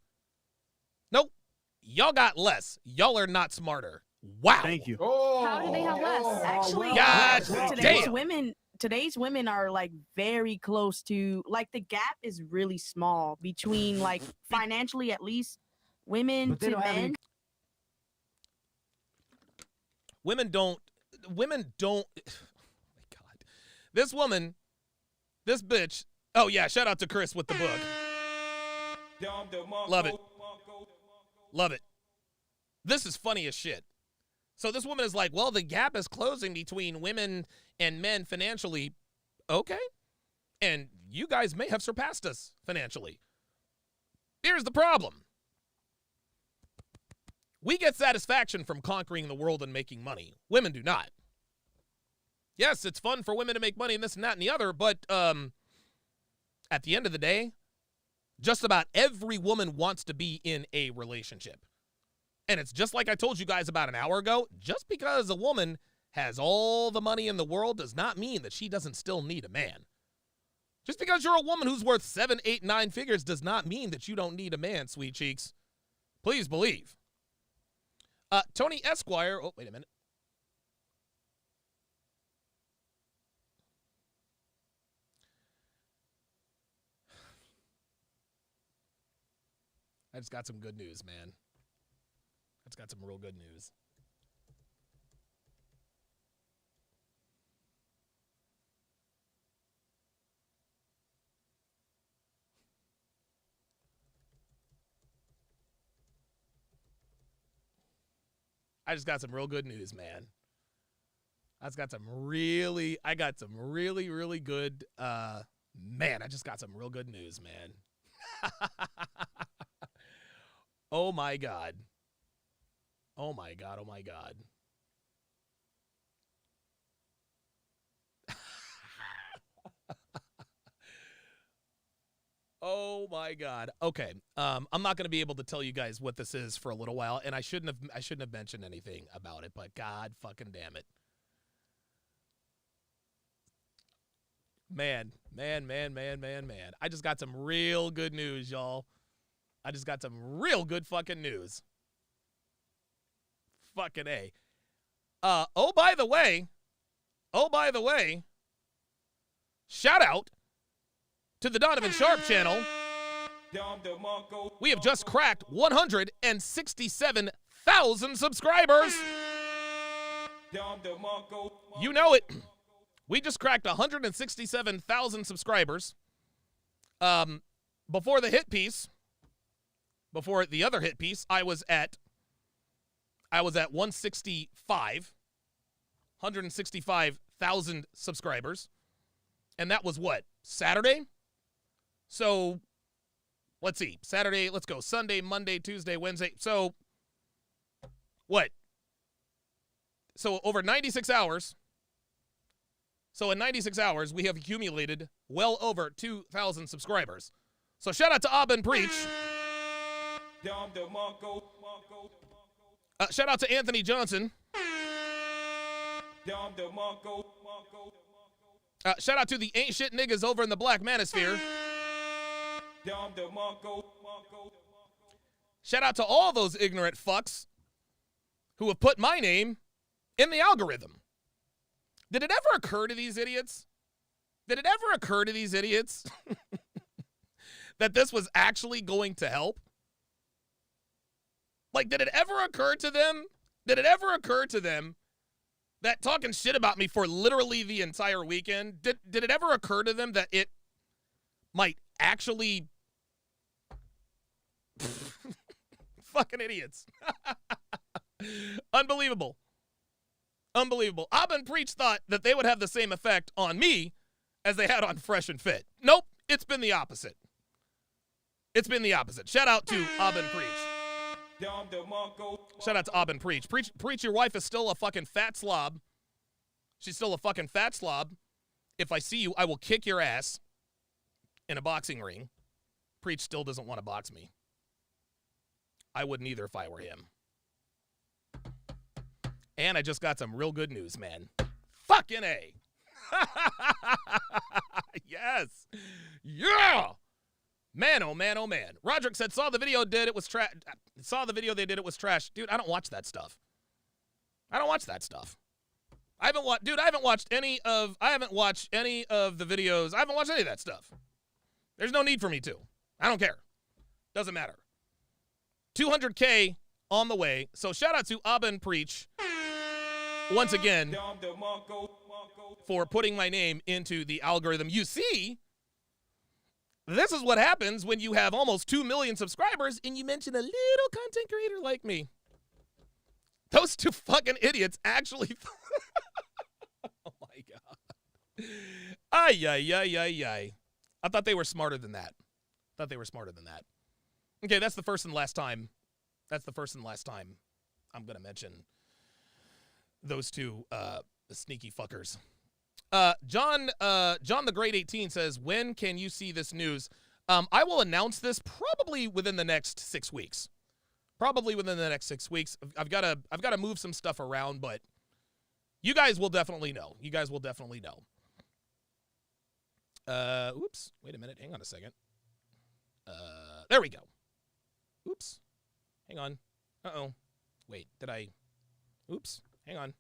Nope. Y'all got less. Y'all are not smarter. Wow. Thank you. How do they have less? Actually, God today's women are like very close to, like, the gap is really small between, like, financially at least, women to men. Women don't. Oh my God. This woman, this bitch. Oh yeah, shout out to Chris with the book. Love it. Love it. This is funny as shit. So this woman is like, well, the gap is closing between women and men financially. Okay. And you guys may have surpassed us financially. Here's the problem. We get satisfaction from conquering the world and making money. Women do not. Yes, it's fun for women to make money and this and that and the other, but at the end of the day, just about every woman wants to be in a relationship. And it's just like I told you guys about an hour ago, just because a woman has all the money in the world does not mean that she doesn't still need a man. Just because you're a woman who's worth 7, 8, 9 figures does not mean that you don't need a man, sweet cheeks. Please believe. Tony Esquire. Oh, wait a minute. I just got some good news, man. I just got some real good news. I just got some real good news, man. I got some really good, man, I just got some real good news, man. Oh my God. Oh my God, oh my God. Oh my God. Okay. I'm not going to be able to tell you guys what this is for a little while, and I shouldn't have mentioned anything about it, but God fucking damn it. Man. I just got some real good news, y'all. I just got some real good fucking news. Fucking A. Oh, by the way, shout out to the Donovan Sharpe channel. We have just cracked 167,000 subscribers. You know it. We just cracked 167,000 subscribers. Before the hit piece, before the other hit piece, I was at 165,000 subscribers. And that was what? Saturday? So, let's see. Saturday, let's go. Sunday, Monday, Tuesday, Wednesday. So, what? So, over 96 hours. So, in 96 hours, we have accumulated well over 2,000 subscribers. So, shout out to Abin Preach. Shout out to Anthony Johnson. Shout out to the ain't shit niggas over in the Black Manosphere. Shout out to all those ignorant fucks who have put my name in the algorithm. Did it ever occur to these idiots? That this was actually going to help? Like, did it ever occur to them that talking shit about me for literally the entire weekend, did it ever occur to them that it might actually... Fucking idiots. Unbelievable. Abin Preach thought that they would have the same effect on me as they had on Fresh and Fit. Nope, it's been the opposite. Shout out to Abin Preach. Shout out to Abin Preach. Preach, your wife is still a fucking fat slob. She's still a fucking fat slob. If I see you, I will kick your ass in a boxing ring. Preach still doesn't want to box me. I wouldn't either if I were him. And I just got some real good news, man. Fucking A. Yes. Yeah. Man, oh man, oh man. Roderick said, saw the video they did, it was trash. Dude, I don't watch that stuff. I haven't watched any of the videos. I haven't watched any of that stuff. There's no need for me to. I don't care. Doesn't matter. 200K on the way. So shout out to Abin Preach. once again for putting my name into the algorithm. You see, this is what happens when you have almost 2 million subscribers and you mention a little content creator like me. Those two fucking idiots actually. Oh my God. Ay, ay, ay, ay, ay. I thought they were smarter than that. Okay, that's the first and last time. I'm going to mention those two sneaky fuckers. John the Great 18 says, when can you see this news? I will announce this probably within the next 6 weeks. I've got to move some stuff around, but you guys will definitely know. Oops. Wait a minute. Hang on a second. There we go. Oops. Hang on. Uh-oh. Wait, oops. Hang on.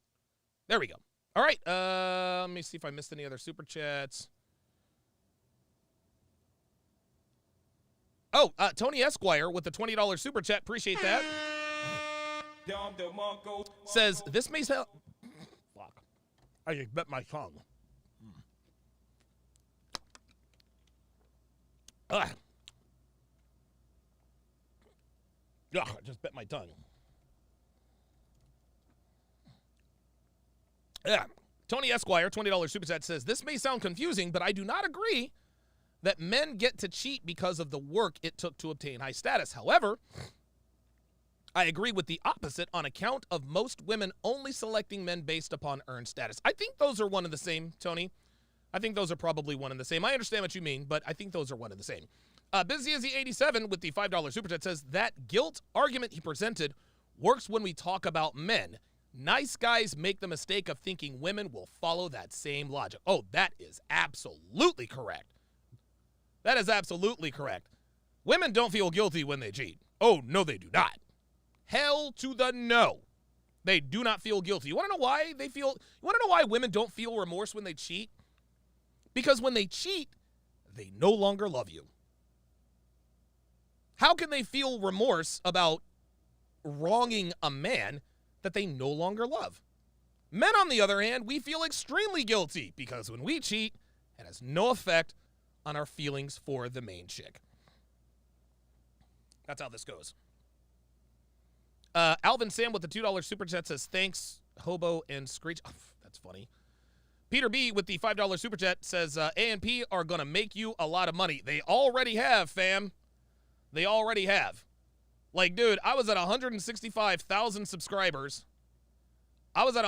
There we go. All right. Let me see if I missed any other super chats. Oh, Tony Esquire with the $20 super chat. Appreciate that. Says, this may sound... Fuck. I just bit my tongue. Ugh. Ugh, I just bit my tongue. Yeah. Tony Esquire, $20 super chat says, this may sound confusing, but I do not agree that men get to cheat because of the work it took to obtain high status. However, I agree with the opposite on account of most women only selecting men based upon earned status. I think those are one and the same, Tony. I think those are probably one and the same. I understand what you mean, but I think those are one and the same. BusyIzzy87 with the $5 super chat says, that guilt argument he presented works when we talk about men. Nice guys make the mistake of thinking women will follow that same logic. Oh, that is absolutely correct. Women don't feel guilty when they cheat. Oh, no, they do not. Hell to the no. They do not feel guilty. You want to know why you want to know why women don't feel remorse when they cheat? Because when they cheat, they no longer love you. How can they feel remorse about wronging a man that they no longer love? Men, on the other hand, we feel extremely guilty because when we cheat, it has no effect on our feelings for the main chick. That's how this goes. Alvin Sam with the $2 super chat says, thanks, Hobo and Screech. Oh, that's funny. Peter B with the $5 super chat says, A&P are going to make you a lot of money. They already have, fam. They already have. Like, dude, I was at 165,000 subscribers. I was at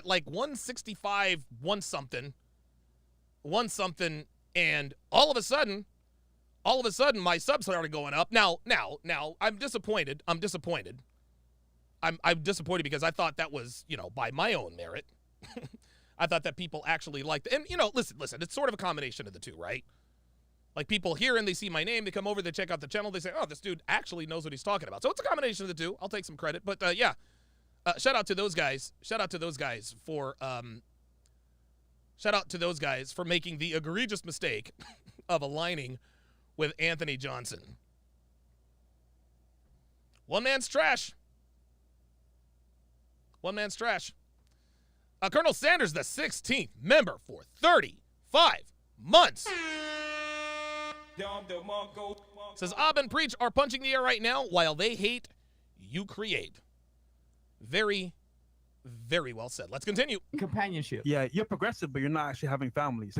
like 165, one something, and all of a sudden, my subs started going up. Now, I'm disappointed. I'm disappointed because I thought that was, by my own merit. I thought that people actually liked it. And, listen, it's sort of a combination of the two, right? Like, people hear and they see my name, they come over, they check out the channel, they say, oh, this dude actually knows what he's talking about. So it's a combination of the two. I'll take some credit. But, yeah, shout out to those guys. Shout out to those guys for making the egregious mistake of aligning with Anthony Johnson. One man's trash. Colonel Sanders, the 16th member for 35 months. Says, Ab and Preach are punching the air right now while they hate, you create. Very, very well said. Let's continue. Companionship. Yeah, you're progressive, but you're not actually having families.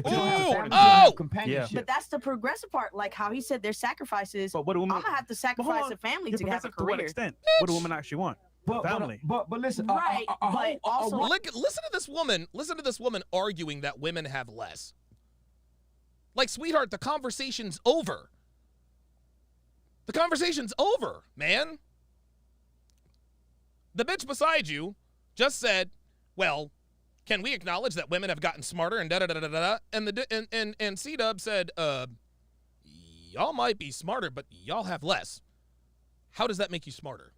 Companionship. But that's the progressive part. Like how he said there's sacrifices. But what do women? I'm gonna have to sacrifice a family to have a To what career. extent? What do women actually want? Family. But listen. Right. But also, listen to this woman. Listen to this woman arguing that women have less. Like, sweetheart, the conversation's over. The conversation's over, man. The bitch beside you just said, well, can we acknowledge that women have gotten smarter and da-da-da-da-da-da? And C-Dub said, y'all might be smarter, but y'all have less. How does that make you smarter?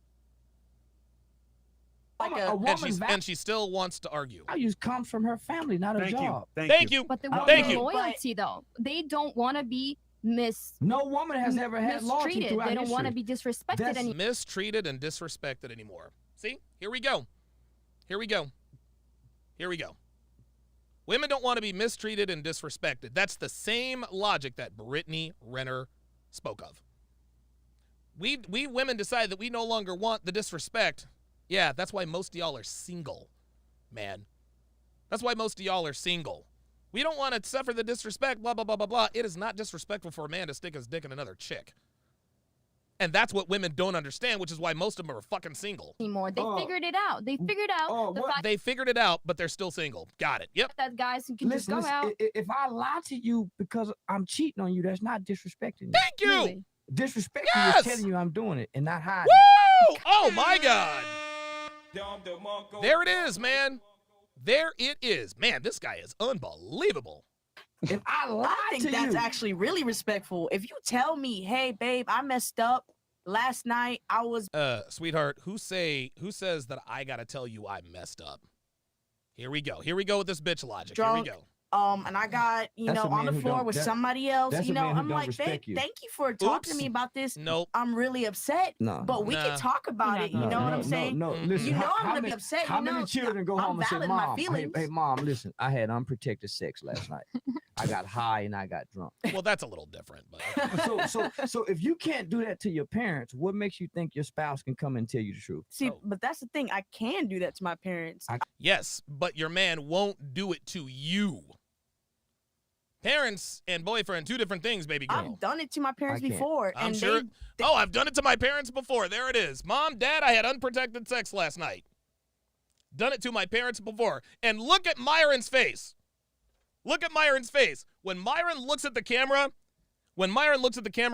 And she still wants to argue. Values comes from her family, not a job. Thank you. But they want loyalty, though. They don't want to be No woman has ever had loyalty mistreated. throughout They don't history. want to be disrespected anymore. Mistreated and disrespected anymore. See? Here we go. Here we go. Here we go. Women don't want to be mistreated and disrespected. That's the same logic that Brittany Renner spoke of. We women decide that we no longer want the disrespect. Yeah, that's why most of y'all are single, man. That's why most of y'all are single. We don't want to suffer the disrespect, blah, blah, blah, blah, blah. It is not disrespectful for a man to stick his dick in another chick. And that's what women don't understand, which is why most of them are fucking single. Anymore. They figured it out. They figured out the fact They figured it out, but they're still single. Got it. Yep. that guys can just go out. If I lie to you because I'm cheating on you, that's not disrespecting you. Thank you. Really? Disrespecting Yes! is telling you I'm doing it and not hiding. Woo! Oh my God. There it is, man. There it is. Man, this guy is unbelievable. If I lie I think to that's you, actually really respectful. If you tell me, hey, babe, I messed up last night, I was. Sweetheart, who says that I gotta tell you I messed up? Here we go. Here we go with this bitch logic. Drunk. Here we go. And I got, That's a on man the who floor don't- with that- somebody else. that's a man who I'm don't like, babe, respect you. thank you for talking to Oops. me about this. Nope. I'm really upset. No. But we Nah. can talk about it. You know what I'm saying? No, Mm-mm. listen. You know how- I'm how gonna be many- upset, How you many know? children go I'm home and say, valid in my "Mom, hey, feelings." hey, mom, listen, I had unprotected sex last night. I got high and I got drunk." Well, that's a little different, but So if you can't do that to your parents, what makes you think your spouse can come and tell you the truth? See, but that's the thing. I can do that to my parents. yes, but your man won't do it to you. Parents and boyfriend, two different things, baby girl. I've done it to my parents can't. before. I'm and sure. Oh, I've done it to my parents before. There it is. Mom, Dad, I had unprotected sex last night. Done it to my parents before. And look at Myron's face. Look at Myron's face. When Myron looks at the camera,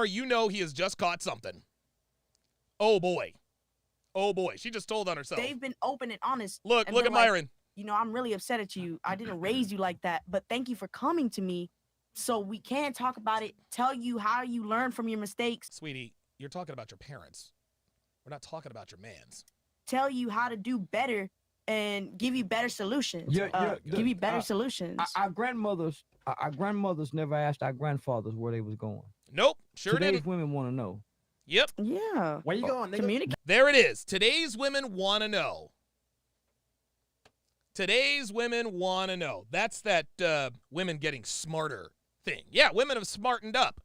you know he has just caught something. Oh boy. Oh boy. She just told on herself. They've been open and honest. Look and at been like, Myron. I'm really upset at you. I didn't raise you like that, but thank you for coming to me so we can talk about it, tell you how you learn from your mistakes, Sweetie, you're talking about your parents. We're not talking about your mans. tell you how to do better and give you better solutions. Give you better solutions. Our grandmothers never asked our grandfathers where they was going. Nope, sure Today's didn't. women want to know. Yep. Yeah. Where you going, nigga? Communicate. There it is. Today's women want to know. Today's women want to know. That's that women getting smarter thing. Yeah, women have smartened up.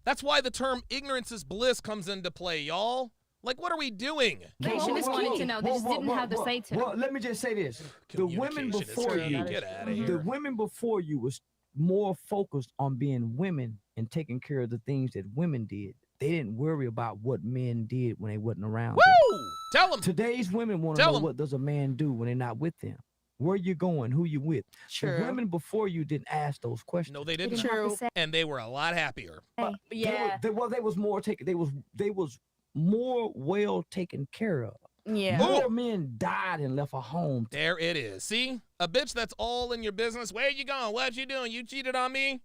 That's why the term ignorance is bliss comes into play, y'all. Like, what are we doing? They just wanted to know. They just didn't have the say to. Well, let me just say this: the women Communication is before key. you, Get outta here. the women before you was more focused on being women and taking care of the things that women did. They didn't worry about what men did when they wasn't around. Woo! Tell them. Today's women want to Tell know 'em. what does a man do when they're not with them. Where you going? Who you with? True. The women before you didn't ask those questions. No, they didn't. didn't have to True. say. And they were a lot happier. But yeah. They was more taken. They was more well taken care of. Yeah. More men died and left a home. There it is. See? A bitch that's all in your business. Where you going? What you doing? You cheated on me?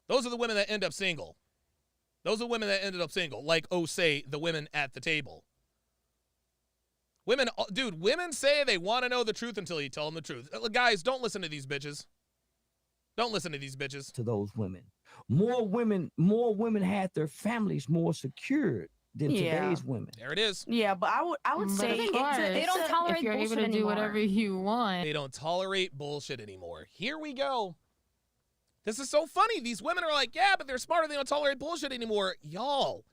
Those are the women that end up single. Those are women that ended up single. Like, say, the women at the table. Women say they want to know the truth until you tell them the truth. Guys, don't listen to these bitches. Don't listen to these bitches. To those women. More women had their families more secured than Yeah. today's women. There it is. Yeah, but I would But say of course, they don't tolerate if you're able bullshit to do anymore. whatever you want. They don't tolerate bullshit anymore. Here we go. This is so funny. These women are like, yeah, but they're smarter. They don't tolerate bullshit anymore. Y'all,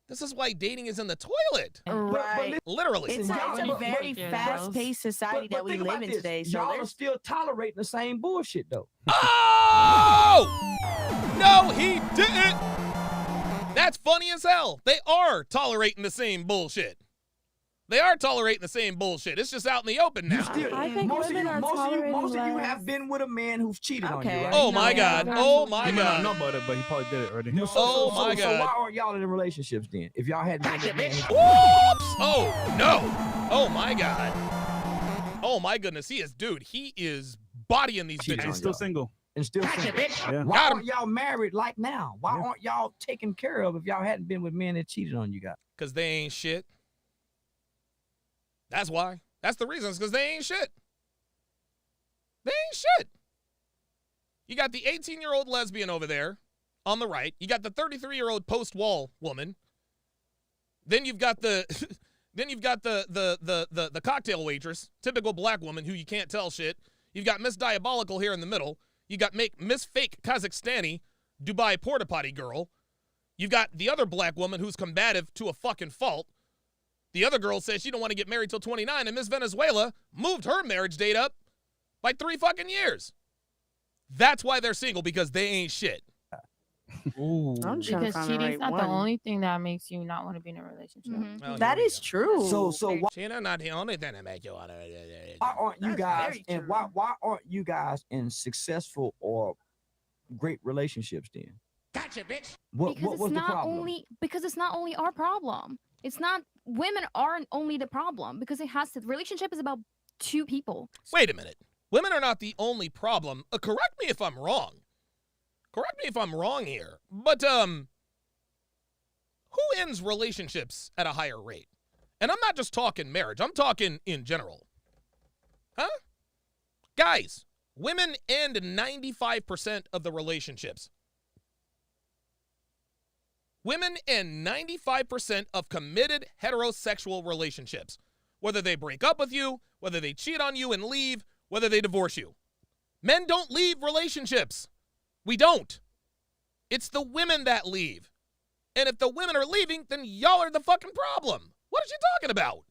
this is why dating is in the toilet. Right. Literally. It's a very fast-paced society that we think live about in this. today. So Y'all are there's still tolerating the same bullshit though. Oh! No, he didn't. That's funny as hell. They are tolerating the same bullshit. They are tolerating the same bullshit. It's just out in the open now. I think most women are most of you tolerating less. have been with a man who's cheated on you, Okay. right? Oh my God. Oh my He might not God. know about it, but he probably did it already. Oh my So God. why aren't y'all in relationships then? If y'all hadn't been with a man who- Whoops! Oh no! Oh my God! Oh my goodness! He is bodying these Cheating bitches. on He's still y'all. single. and still single. Yeah. Why Got aren't y'all married like now? Why aren't y'all taken care of if y'all hadn't been with men that cheated on you guys? Because they ain't shit. That's why. That's the reason. It's because they ain't shit. They ain't shit. You got the 18-year-old lesbian over there on the right. You got the 33-year-old post-wall woman. Then you've got the Then you've got the cocktail waitress, typical black woman who you can't tell shit. You've got Miss Diabolical here in the middle. You got Miss Fake Kazakhstani, Dubai porta potty girl. You've got the other black woman who's combative to a fucking fault. The other girl says she don't want to get married till 29, and Miss Venezuela moved her marriage date up by 3 fucking years. That's why they're single, because they ain't shit. Ooh. Because cheating's not the only thing that makes you not want to be in a relationship. Well, That here we is go. true. So why Cheating not the only thing that make you want to. aren't you That's guys very and true. why aren't you guys in successful or great relationships then? Gotcha, bitch. What Because was it's the not problem? only because it's not only our problem. It's not women aren't only the problem because it has to. Relationship is about 2 people. Wait a minute. Women are not the only problem. Correct me if I'm wrong. Correct me if I'm wrong here. But who ends relationships at a higher rate? And I'm not just talking marriage. I'm talking in general. Huh? Guys, women end 95% of the relationships. Women end 95% of committed heterosexual relationships. Whether they break up with you, whether they cheat on you and leave, whether they divorce you. Men don't leave relationships. We don't. It's the women that leave. And if the women are leaving, then y'all are the fucking problem. What is she talking about?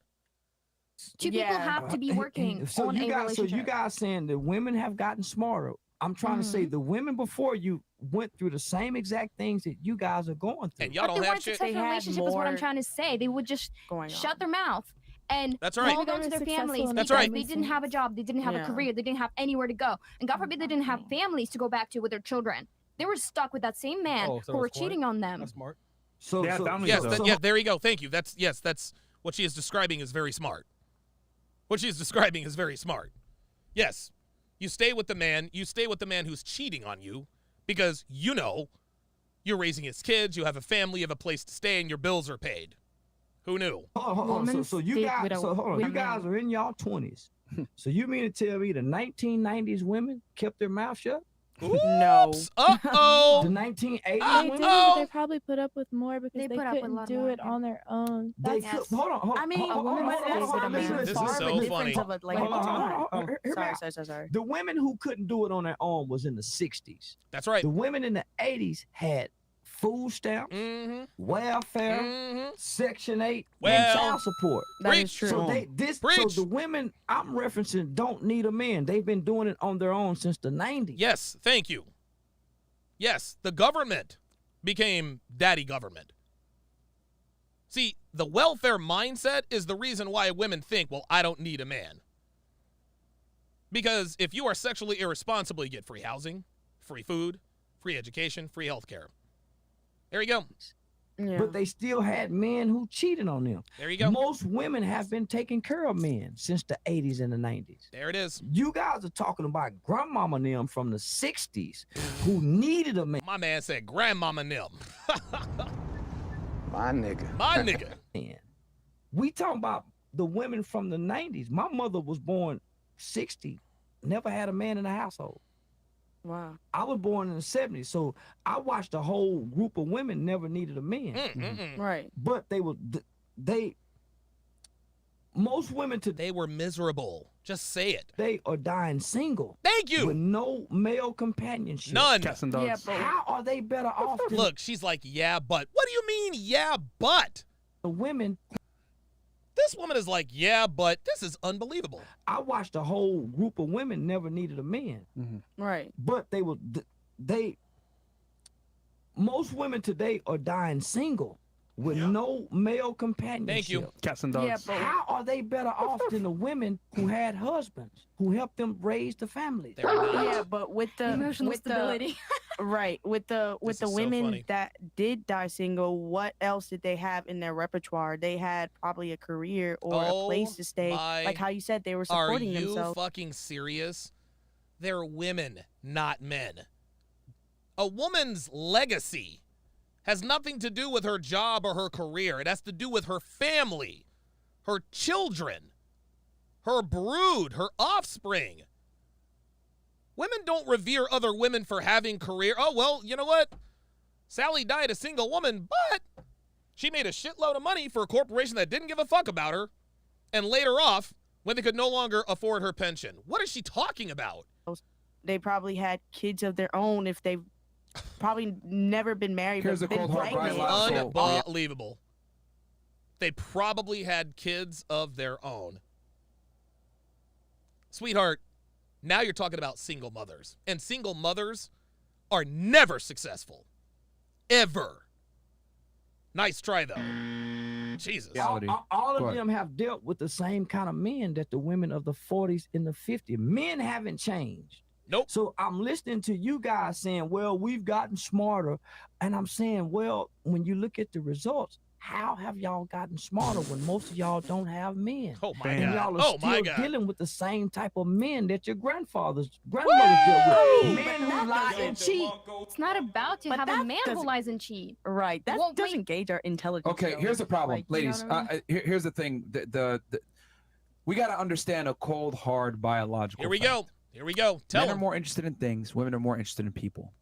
2 people have to be working on a relationship. So you guys saying that women have gotten smarter. I'm trying to say the women before you went through the same exact things that you guys are going through. And y'all But don't they have weren't shit. successful in relationship is what I'm trying to say. They would just shut their mouth and That's right. hold on to their families That's because right. they didn't have a job, they didn't have a career, they didn't have anywhere to go. And God forbid they didn't have families to go back to with their children. They were stuck with that same man who were cheating on them. That's smart. So, Yeah, so families, Yes, though. yeah, there you go. Thank you. That's what she is describing is very smart. What she is describing is very smart. Yes, you stay with the man. You stay with the man who's cheating on you because you know you're raising his kids, you have a family, you have a place to stay, and your bills are paid. Who knew? Hold on. So you guys, you guys are in y'all 20s. So you mean to tell me the 1990s women kept their mouth shut? No. Uh-oh. The 1980s They women? did, but they probably put up with more because They they put up with a couldn't lot do more, it on their own. They That's could, hold on. I mean, hold on, but that's hold on, listen, This is far so the difference funny. of it, like, Hold on, sorry, hear me out. sorry. The women who couldn't do it on their own was in the 60s. That's right. The women in the 80s had food stamps, welfare, Section 8, Well, and child support. That is true. So the women I'm referencing don't need a man. They've been doing it on their own since the 90s. Yes, thank you. Yes, the government became daddy government. See, the welfare mindset is the reason why women think, well, I don't need a man. Because if you are sexually irresponsible, you get free housing, free food, free education, free health care. There you go. Yeah. But they still had men who cheated on them. There you go. Most women have been taking care of men since the 80s and the 90s. There it is. You guys are talking about grandmama and them from the 60s who needed a man. My man said grandmama nim. My nigga. My nigga. We talking about the women from the 90s. My mother was born 60, never had a man in the household. Wow. I was born in the 70s, so I watched a whole group of women never needed a man. Right. But most women today, They were miserable. Just say it. they are dying single. Thank you. With no male companionship. None. Cats and dogs. Yeah, but How are they better off than Look, she's like, yeah, but. What do you mean, yeah, but? the women? This woman is like, yeah, but this is unbelievable. I watched a whole group of women never needed a man. right. But most women today are dying single with no male companionship. Thank you. Cats and dogs. Yeah, but How are they better off than the women who had husbands who helped them raise the family? They're not. yeah, but with the Emotional with stability. the right with the This the is so women funny. that did die single, what else did they have in their repertoire? They had probably a career or a place to stay. my- Like how you said, they were Are supporting you themselves. fucking serious? They're women, not men. A woman's legacy has nothing to do with her job or her career. It has to do with her family, her children, her brood, her offspring. Women don't revere other women for having career. Oh, well, you know what? Sally died a single woman, but She made a shitload of money for a corporation that didn't give a fuck about her and laid her off when they could no longer afford her pension. What is she talking about? They probably had kids of their own if they've probably never been married. Here's but a cold been hard pregnant. bylaw. Unbelievable. They probably had kids of their own. Sweetheart, now you're talking about single mothers. And single mothers are never successful. Ever. Nice try, though. Jesus. All of them have dealt with the same kind of men that the women of the 40s and the 50s. Men haven't changed. Nope. So I'm listening to you guys saying, well, we've gotten smarter. And I'm saying, well, when you look at the results, how have y'all gotten smarter when most of y'all don't have men? Oh, my and God. y'all are Oh, my still God. dealing with the same type of men that your grandmothers dealt with. Men who That lie doesn't- and cheat. It's not about to But have a that man who doesn't- lies and cheat. Right. That Well, doesn't wait. gauge our intelligence. Okay, though. here's the problem, Like, you know ladies. what I mean? Here's the thing. We got to understand a cold, hard biological. Here we fact. go. Here we go. Tell Men are them. more interested in things. Women are more interested in people.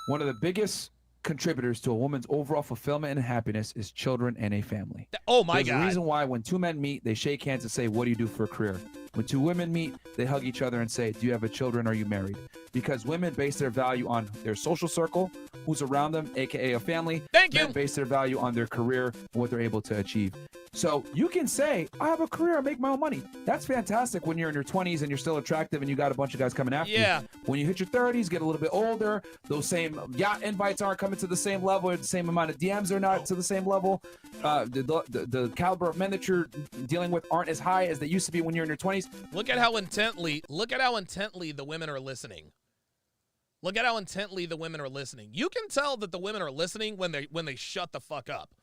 One of the biggest contributors to a woman's overall fulfillment and happiness is children and a family. Oh, my There's God. a reason why when two men meet, they shake hands and say, "What do you do for a career?" When two women meet, they hug each other and say, "Do you have a children? Are you married?" Because women base their value on their social circle, who's around them, aka a family. Thank you. Men base their value on their career and what they're able to achieve. So you can say, "I have a career, I make my own money." That's fantastic when you're in your 20s and you're still attractive and you got a bunch of guys coming after Yeah. you. When you hit your 30s, get a little bit older, those same yacht invites aren't coming to the same level, or the same amount of DMs are not to the same level. The caliber of men that you're dealing with aren't as high as they used to be when you're in your 20s. Look at how intently the women are listening. Look at how intently the women are listening. You can tell that the women are listening when they shut the fuck up.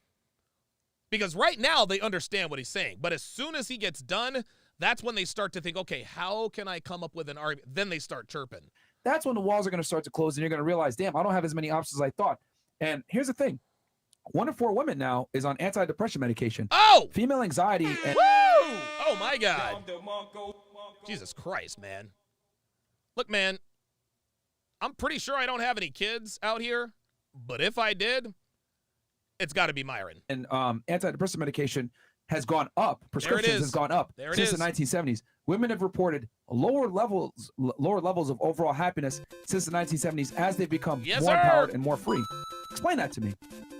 Because right now they understand what he's saying. But as soon as he gets done, that's when they start to think, okay, how can I come up with an argument? Then they start chirping. That's when the walls are going to start to close and you're going to realize, damn, I don't have as many options as I thought. And here's the thing. 1 in 4 women now is on antidepressant medication. Oh! Female anxiety. And Woo! Oh, my God. Jesus Christ, man. Look, man, I'm pretty sure I don't have any kids out here, but if I did, it's got to be Myron. and antidepressant medication has gone up. Prescriptions has gone up There it since is. the 1970s. Women have reported lower levels of overall happiness since the 1970s as they become Yes, more sir. empowered and more free. Explain that to me.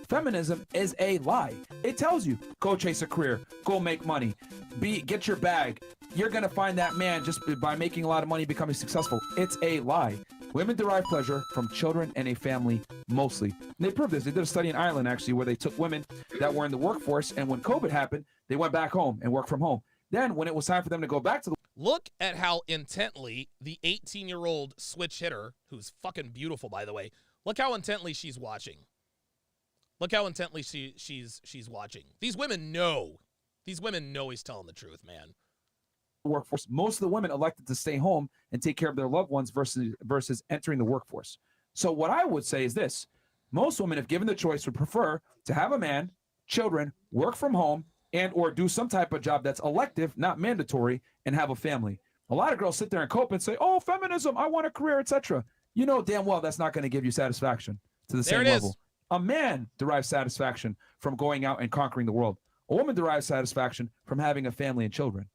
Feminism is a lie. It tells you, go chase a career, go make money, get your bag. You're gonna find that man just by making a lot of money, becoming successful. It's a lie. Women derive pleasure from children and a family mostly. And they proved this. They did a study in Ireland actually where they took women that were in the workforce, and when COVID happened, they went back home and worked from home. Then when it was time for them to go back to the Look at how intently the 18-year-old switch hitter, who's fucking beautiful, by the way, look how intently she's watching. Look how intently she's watching. These women know. These women know he's telling the truth, man. workforce, most of the women elected to stay home and take care of their loved ones versus entering the workforce. So what I would say is this: most women, if given the choice, would prefer to have a man, children, work from home, and or do some type of job that's elective, not mandatory, and have a family. A lot of girls sit there and cope and say, "Oh, feminism, I want a career, etc." You know damn well that's not going to give you satisfaction to the There same it is. level. A man derives satisfaction from going out and conquering the world. A woman derives satisfaction from having a family and children.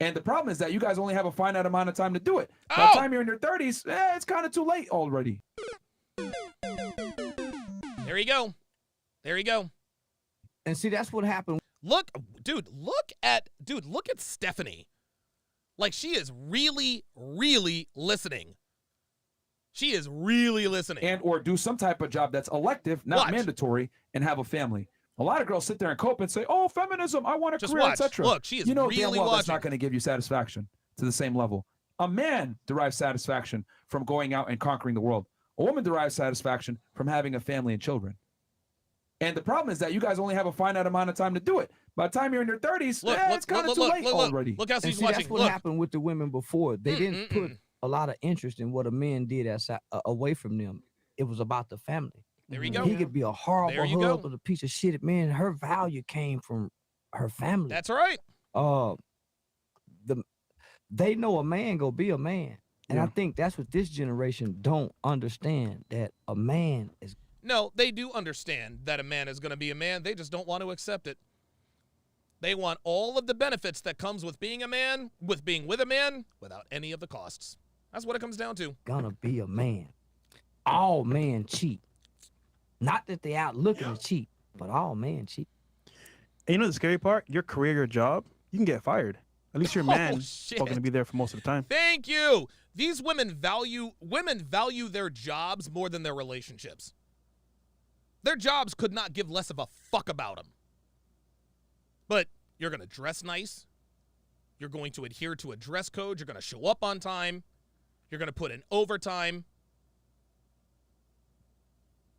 And the problem is that you guys only have a finite amount of time to do it. By the time you're in your 30s, it's kind of too late already. There you go. There you go. And see, that's what happened. Look at Stephanie. Like, she is really, really listening. She is really listening. And or do some type of job that's elective, not Watch. mandatory, and have a family. A lot of girls sit there and cope and say, "Oh, feminism, I want a Just career, watch. etc." Look, she is you know really damn well that's watching. not going to give you satisfaction to the same level. A man derives satisfaction from going out and conquering the world. A woman derives satisfaction from having a family and children. And the problem is that you guys only have a finite amount of time to do it. By the time you're in your 30s, it's kind of too late already. Look how And she's see, watching. that's what Look. happened with the women before. They didn't put a lot of interest in what a man did away from them. It was about the family. There you go. He could be a horrible There you go. husband, a piece of shit. Man, her value came from her family. That's right. They know a man go be a man. And I Yeah. think that's what this generation don't understand, that a man is No, they do understand that a man is going to be a man. They just don't want to accept it. They want all of the benefits that comes with being a man, with being with a man, without any of the costs. That's what it comes down to. Gonna be a man. All men cheat. Not that they out looking to cheat, but all men cheat. And you know the scary part? Your career, your job, you can get fired. At least your man shit. is going to be there for most of the time. Thank you. These women value their jobs more than their relationships. Their jobs could not give less of a fuck about them. But you're going to dress nice. You're going to adhere to a dress code. You're going to show up on time. You're going to put in overtime.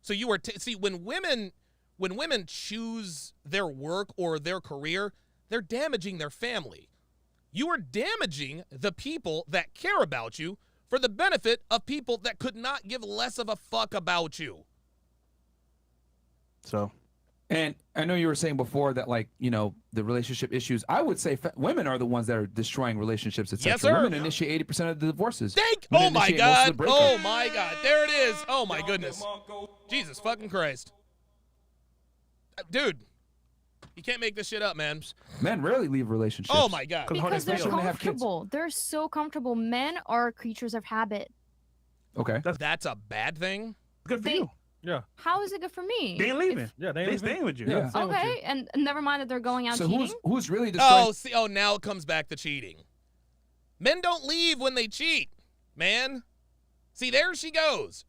So you are see when women choose their work or their career, they're damaging their family. You are damaging the people that care about you for the benefit of people that could not give less of a fuck about you. So, and I know you were saying before that, like, you know, the relationship issues. I would say women are the ones that are destroying relationships, etc. Yes, sir. Women initiate 80% of the divorces. Oh my God. Oh my God. There it is. Oh my goodness. Jesus fucking Christ. Dude, you can't make this shit up, man. Men rarely leave relationships. Oh my God. Because they're Especially when they have kids. comfortable. They're so comfortable. Men are creatures of habit. Okay. That's a bad thing. Good for you. Yeah. How is it good for me? They ain't leaving. Yeah, they staying with you. Yeah. Okay, and never mind that they're going out So cheating. who's really destroying? Oh, now it comes back to cheating. Men don't leave when they cheat, man. See, there she goes.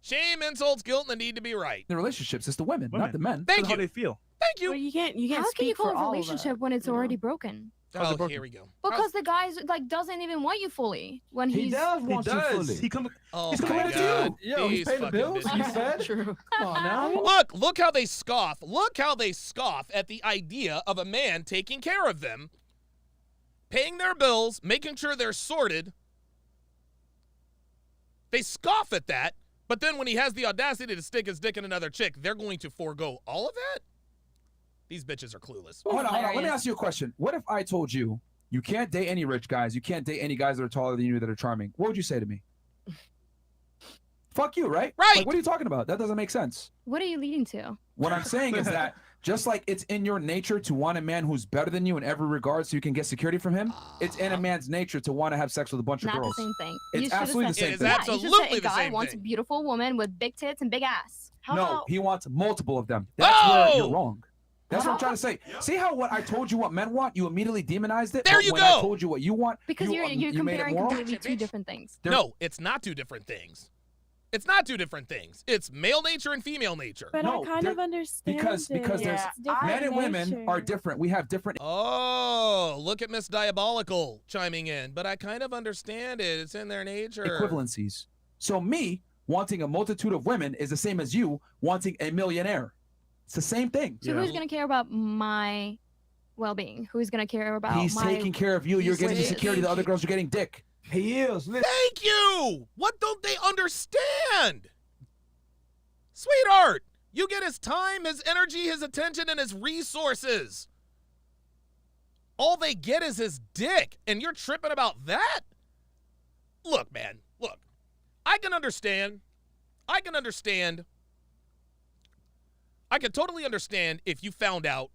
Shame, insults, guilt, and the need to be right. The relationships, it's the women, not the men. Thank How you. they feel. Thank you. Well, you can't How can you speak call for it a all of relationship that, when it's you know? already broken? Oh, here we go. Because the guy's like doesn't even want you fully when He he's. does want you fully. He come. Oh He's my committed to God. you. Yo, he's These paying the fucking bills. bitches. You fed. True. Come on now. Look how they scoff. Look how they scoff at the idea of a man taking care of them, paying their bills, making sure they're sorted. They scoff at that, but then when he has the audacity to stick his dick in another chick, they're going to forego all of that? These bitches are clueless. Hold on. Let me ask you a question. What if I told you you can't date any rich guys, you can't date any guys that are taller than you that are charming? What would you say to me? Fuck you, right? Right. Like, what are you talking about? That doesn't make sense. What are you leading to? What I'm saying is that just like it's in your nature to want a man who's better than you in every regard so you can get security from him, it's in a man's nature to want to have sex with a bunch of Not girls. the same thing. It's You should've absolutely said- the same It is thing. Yeah, you absolutely should say a the guy same wants thing. a beautiful woman with big tits and big ass. No, he wants multiple of them. That's where you're wrong. That's what I'm trying to say. See how what I told you what men want, you immediately demonized it? There But you when go. I told you what you want, Because you're you made it comparing moral? completely two different things. No, it's not two different things. It's not two different things. It's male nature and female nature. But No, I kind they're- of understand because it. there's It's different men and women nature. are different. We have different. Oh, look at Miss Diabolical chiming in. But I kind of understand it. It's in their nature. equivalencies. So me wanting a multitude of women is the same as you wanting a millionaire. It's the same thing. So who's gonna care about my well-being? Who's gonna care about He's my? taking care of you. You're getting the security. The other girls are getting dick. He is. Listen. Thank you. What don't they understand? Sweetheart, you get his time, his energy, his attention, and his resources. All they get is his dick, and you're tripping about that? Look, man, look. I can totally understand if you found out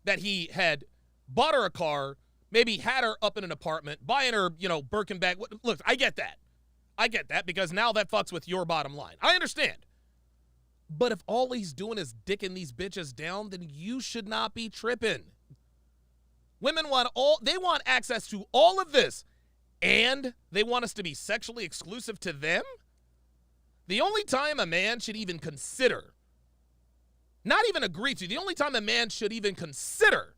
that he had bought her a car, maybe had her up in an apartment, buying her, Birkin bag. Look, I get that. Because now that fucks with your bottom line. I understand. But if all he's doing is dicking these bitches down, then you should not be tripping. Women want access to all of this, and they want us to be sexually exclusive to them? The only time a man should even consider, not even agree to, the only time a man should even consider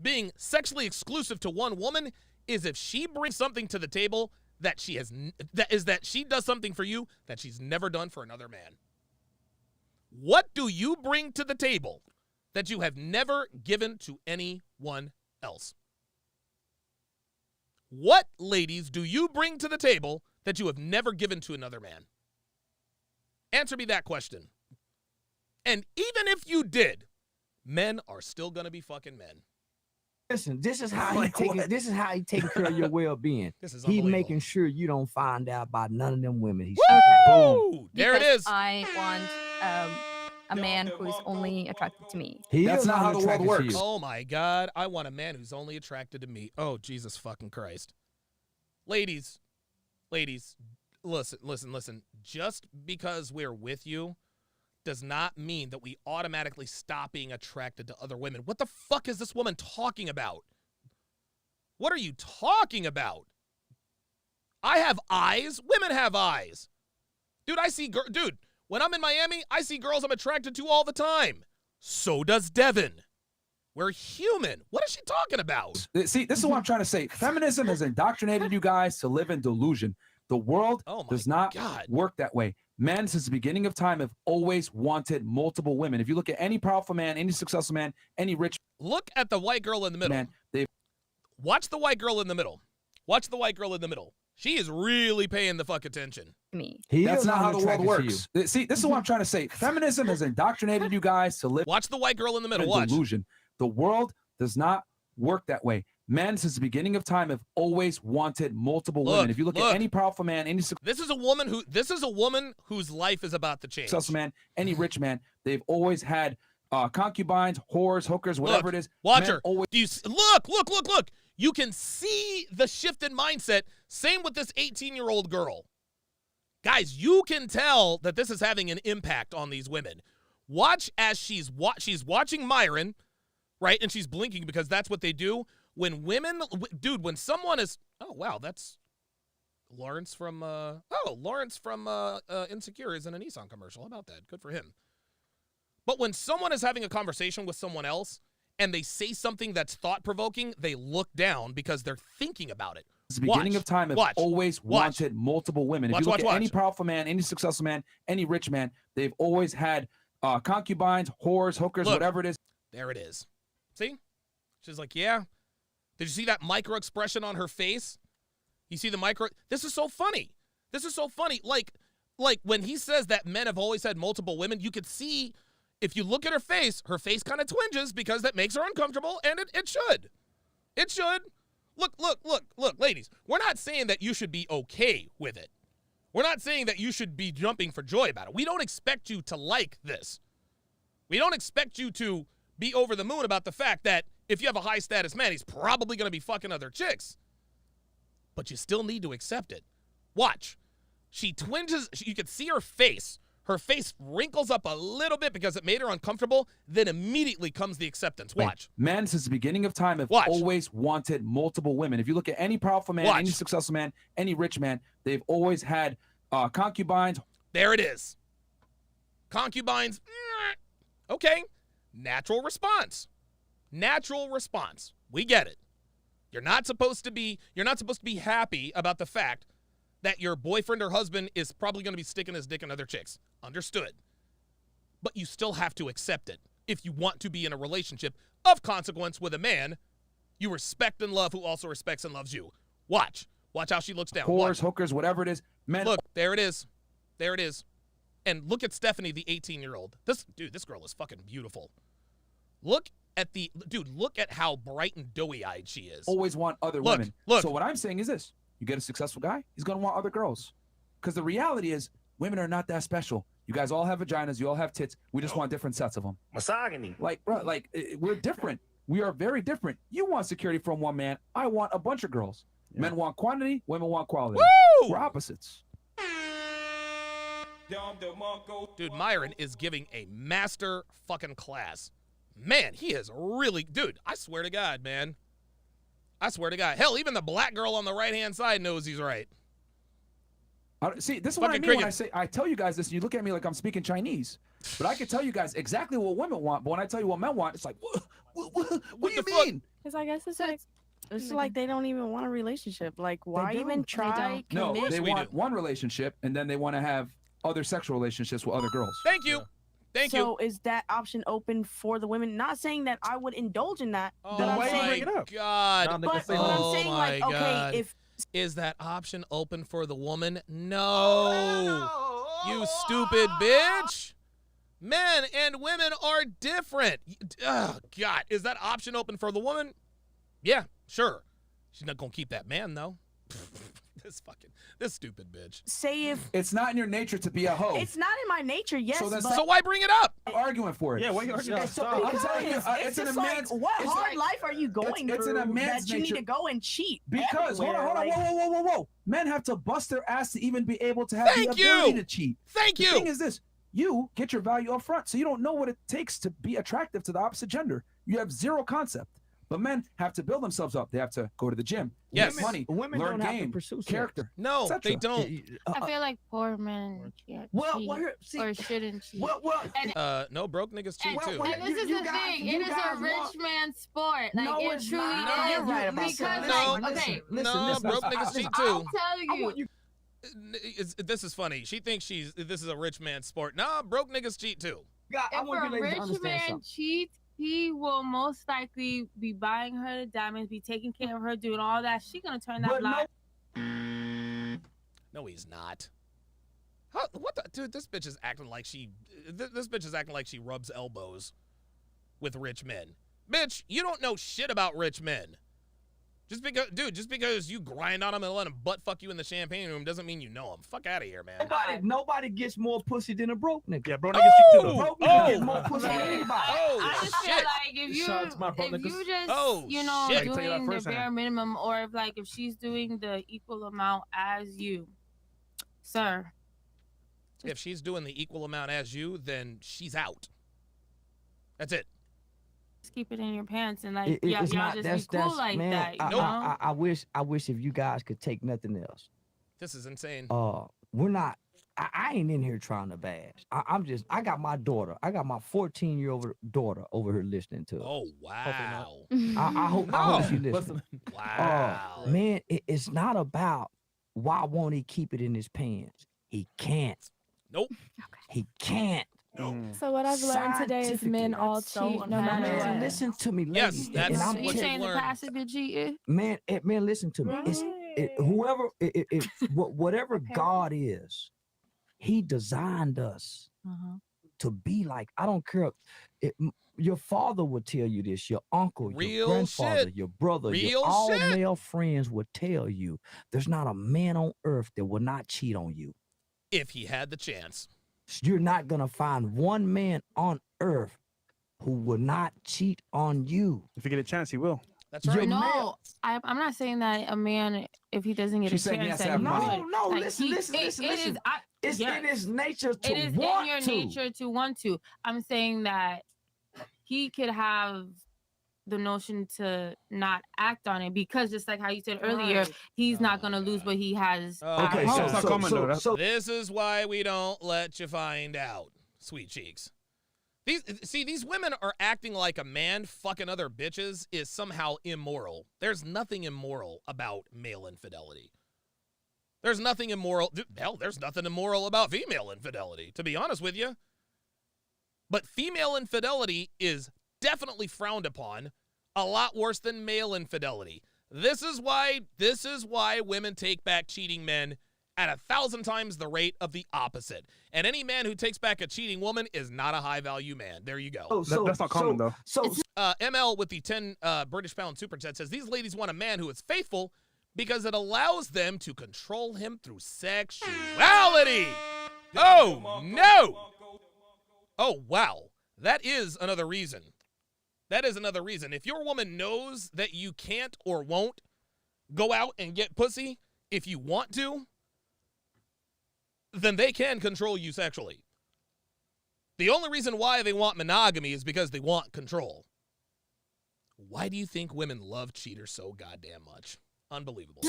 being sexually exclusive to one woman is if she brings something to the table that she does something for you that she's never done for another man. What do you bring to the table that you have never given to anyone else? What, ladies, do you bring to the table that you have never given to another man? Answer me that question. And even if you did, men are still gonna be fucking men. Listen, this is how he taking care of your well-being. This is He's unbelievable. making sure you don't find out about none of them women. Woo! There it Because is. I want a man who's only attracted to me. That's not how the world works. Oh my God, I want a man who's only attracted to me. Oh, Jesus fucking Christ. Ladies, listen. Just because we're with you does not mean that we automatically stop being attracted to other women. What the fuck is this woman talking about? What are you talking about? I have eyes. Women have eyes. Dude, when I'm in Miami, I see girls I'm attracted to all the time. So does Devin. We're human. What is she talking about? See, this is what I'm trying to say. Feminism has indoctrinated you guys to live in delusion. The world does not work that way. Men, since the beginning of time, have always wanted multiple women. If you look at any powerful man, any successful man, any rich Look at the white girl in the middle. man, Watch the white girl in the middle. Watch the white girl in the middle. She is really paying the fuck attention. Me. That's not how the world works. See, this is what I'm trying to say. Feminism has indoctrinated you guys to live Watch the white girl in the middle. in Watch. delusion. The world does not work that way. Men, since the beginning of time, have always wanted multiple women. If you look at any powerful man, any This is a woman whose life is about to change. successful man, any rich man, they've always had concubines, whores, hookers, whatever it is. Watch Men her. always Do you look? You can see the shift in mindset. Same with this 18-year-old girl. Guys, you can tell that this is having an impact on these women. Watch as she's watching Myron, right? And she's blinking because that's what they do. When women, dude, when someone is, oh, wow, that's Lawrence from Insecure is in a Nissan commercial. How about that? Good for him. But when someone is having a conversation with someone else and they say something that's thought-provoking, they look down because they're thinking about it. Since the beginning of time, have always wanted multiple women. If you look at any powerful man, any successful man, any rich man, they've always had concubines, whores, hookers, whatever it is. There it is. See? She's like, yeah. Did you see that micro expression on her face? You see the micro? This is so funny. Like when he says that men have always had multiple women, you could see, if you look at her face kind of twinges because that makes her uncomfortable, and it should. It should. Look, ladies, we're not saying that you should be okay with it. We're not saying that you should be jumping for joy about it. We don't expect you to like this. We don't expect you to be over the moon about the fact that if you have a high status man, he's probably going to be fucking other chicks. But you still need to accept it. Watch. She twinges. You can see her face. Her face wrinkles up a little bit because it made her uncomfortable. Then immediately comes the acceptance. Watch. Men, since the beginning of time, have always wanted multiple women. If you look at any powerful man, any successful man, any rich man, they've always had concubines. There it is. Concubines. Okay. Natural response. We get it. You're not supposed to be happy about the fact that your boyfriend or husband is probably going to be sticking his dick in other chicks. Understood. But you still have to accept it if you want to be in a relationship of consequence with a man you respect and love who also respects and loves you. Watch how she looks down. Whores, hookers, whatever it is. Men. Look, there it is. And look at Stephanie, the 18-year-old. This girl is fucking beautiful. Look at how bright and doughy-eyed she is. Always want other women. So what I'm saying is this. You get a successful guy, he's going to want other girls. Because the reality is, women are not that special. You guys all have vaginas. You all have tits. We just want different sets of them. Misogyny. We're different. We are very different. You want security from one man. I want a bunch of girls. Yeah. Men want quantity. Women want quality. Woo! We're opposites. Dude, Myron is giving a master fucking class. Man, he is really... Dude, I swear to God, man. Hell, even the black girl on the right-hand side knows he's right. See, this is what I mean when I say, I tell you guys this, and you look at me like I'm speaking Chinese. But I can tell you guys exactly what women want, but when I tell you what men want, it's like, what do you mean? Because I guess it's like they don't even want a relationship. Like, why even try? No, they want one relationship, and then they want to have other sexual relationships with other girls. Thank you. Thank you. So is that option open for the women? Not saying that I would indulge in that. Oh but I'm my saying, God. But I'm saying, like, okay, if is that option open for the woman? No. You stupid bitch. Men and women are different. Oh, God. Is that option open for the woman? Yeah, sure. She's not going to keep that man, though. This stupid bitch. Say if it's not in your nature to be a hoe. it's not in my nature, yes. So, but So why bring it up? Arguing for it. Yeah, why you arguing? So I'm telling you, because it's in a just like, man's. what it's hard life are you going it's in through a man's that you nature. need to go and cheat? Because hold on, everywhere? Like, whoa. Men have to bust their ass to even be able to have Thank the ability you. to cheat. Thank The you. thing is this: you get your value up front, so you don't know what it takes to be attractive to the opposite gender. You have zero concept. But men have to build themselves up. They have to go to the gym, Yes. make money, Women learn don't have to game, pursue sex. character. No, etc. they don't. I feel like poor men can't Well, cheat well, here- see- or shouldn't cheat. Well, No, broke niggas cheat too. And this is the thing. It is a rich man sport. Like No, it it's truly not. is. You're right about Because that. like, No, okay, No, broke niggas cheat I'll too. tell you. This is funny. She thinks this is a rich man sport. Nah, broke niggas cheat too. God, I If want you a ladies to rich understand man something. cheats, he will most likely be buying her the diamonds, be taking care of her, doing all that. She gonna turn that But blind. No, he's not. What the dude? This bitch is acting like she. This bitch is acting like she rubs elbows with rich men. Bitch, you don't know shit about rich men. Just because you grind on them and let them butt fuck you in the champagne room doesn't mean you know them. Fuck out of here, man. Nobody gets more pussy than a broke nigga. Yeah, broke niggas cheat too. A broke nigga gets more pussy than anybody. I just feel shit. like if you Shout out to my broke niggas. just you know shit. I can tell you that doing the firsthand. bare minimum, or if she's doing the equal amount as you, sir. If she's doing the equal amount as you, then she's out. That's it. Just keep it in your pants and like It's y'all not. just be cool like man, that. You Nope. know? I wish if you guys could take nothing else. This is insane. We're not. I ain't in here trying to bash. I got my daughter. I got my 14-year-old daughter over here listening to it. Oh wow. I hope she listens. Wow. Man, it's not about why won't he keep it in his pants. He can't. Nope. He can't. So what I've learned today is men all That's so cheat no matter unfair. what. Man, listen to me, Yes, ladies. that's and I'm You what telling- saying the learned. passive been cheating? man, listen to me. Whoever, whatever God is, He designed us to be like. I don't care. Your father would tell you this. Your uncle, Real your grandfather, shit. your brother, Real your all shit. male friends would tell you. There's not a man on earth that will not cheat on you. If he had the chance. You're not gonna find one man on earth who will not cheat on you. If you get a chance, he will. That's right. No, I'm not saying that a man, if he doesn't get She's a saying he chance, has to that have he money. would. No, Like, listen. It is. It's in his nature to It is want in your to. nature to want to. I'm saying that he could have the notion to not act on it because just like how you said earlier, he's not gonna lose, but he has. Okay, at so- home. not common, though. That's- This is why we don't let you find out, sweet cheeks. These women are acting like a man fucking other bitches is somehow immoral. There's nothing immoral about male infidelity. There's nothing immoral. Hell, there's nothing immoral about female infidelity, to be honest with you. But female infidelity is definitely frowned upon, a lot worse than male infidelity. This is why women take back cheating men at 1,000 times the rate of the opposite. And any man who takes back a cheating woman is not a high-value man. There you go. That's not common, though. ML with the 10 British pound super chat says, these ladies want a man who is faithful because it allows them to control him through sexuality. Oh, no. Oh, wow. That is another reason. That is another reason. If your woman knows that you can't or won't go out and get pussy if you want to, then they can control you sexually. The only reason why they want monogamy is because they want control. Why do you think women love cheaters so goddamn much? Unbelievable.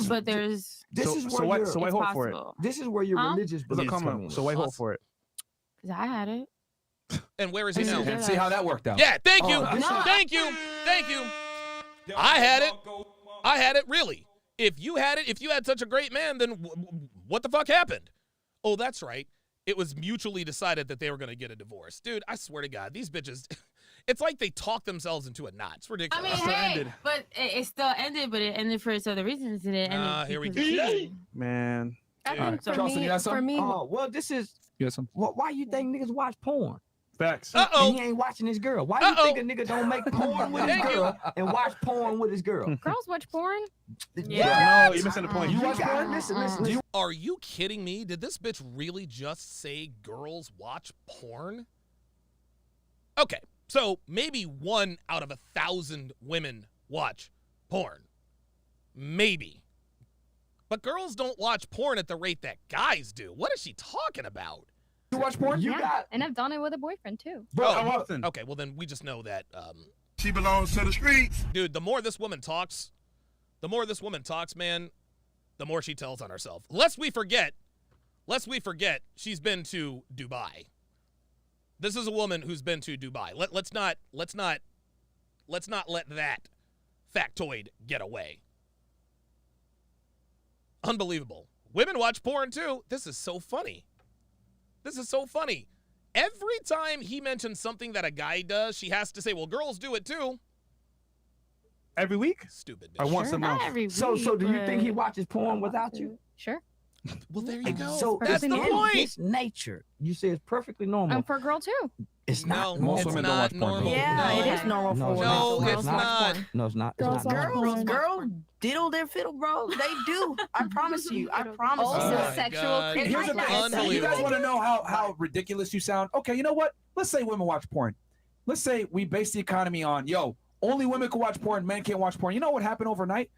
But there's. This is where so why hold for it? This is where your religious Does it beliefs come come up? in. So why hold for it? Because I had it. And where is he now? And see how that worked out. Yeah, thank you. Oh, Thank you. Thank you. I had it. I had it, really. If you had it, if you had such a great man, then what the fuck happened? Oh, that's right. It was mutually decided that they were going to get a divorce. Dude, I swear to God, these bitches, it's like they talked themselves into a knot. It's I ridiculous. mean, hey, but it still ended, but it ended for its other reasons. It ended Here we because go. of cheating. Man. I think Charleston, you got for some? me, Oh, well, this is. You got some? Why you think niggas watch porn? Facts. And he ain't watching his girl. Why you think a nigga don't make porn with his girl and watch porn with his girl? Girls watch porn? No, you're missing the point. You watch porn? Listen. Are you kidding me? Did this bitch really just say girls watch porn? Okay, so maybe 1 out of 1,000 women watch porn. Maybe. But girls don't watch porn at the rate that guys do. What is she talking about? You watch porn? And I've done it with a boyfriend too. Bro, how often? Okay, well then we just know that She belongs to the streets. dude, the more this woman talks, man, the more she tells on herself. Lest we forget, she's been to Dubai. This is a woman who's been to Dubai. Let's not let that factoid get away. Unbelievable. Women watch porn too. This is so funny. Every time he mentions something that a guy does, she has to say, well, girls do it too. Every week? Stupid bitch. Or once a month? So do you think he watches porn without you? Sure. Well, there you go. So that's the point. It's nature. You say it's perfectly normal. I'm for a girl too. It's not. No, Most it's women not don't watch porn. normal. Yeah, No. it is normal for women. No, Girls it's watch not. porn. No, it's not. It's Girls not. watch normal. porn. Girls diddle their fiddle, bro. They do. I promise you. I promise Also you. Oh my sexual God. critique. Here's the thing. You guys Unbelievable. want to know how ridiculous you sound? Okay, you know what? Let's say women watch porn. Let's say we base the economy on, only women can watch porn, men can't watch porn. You know what happened overnight?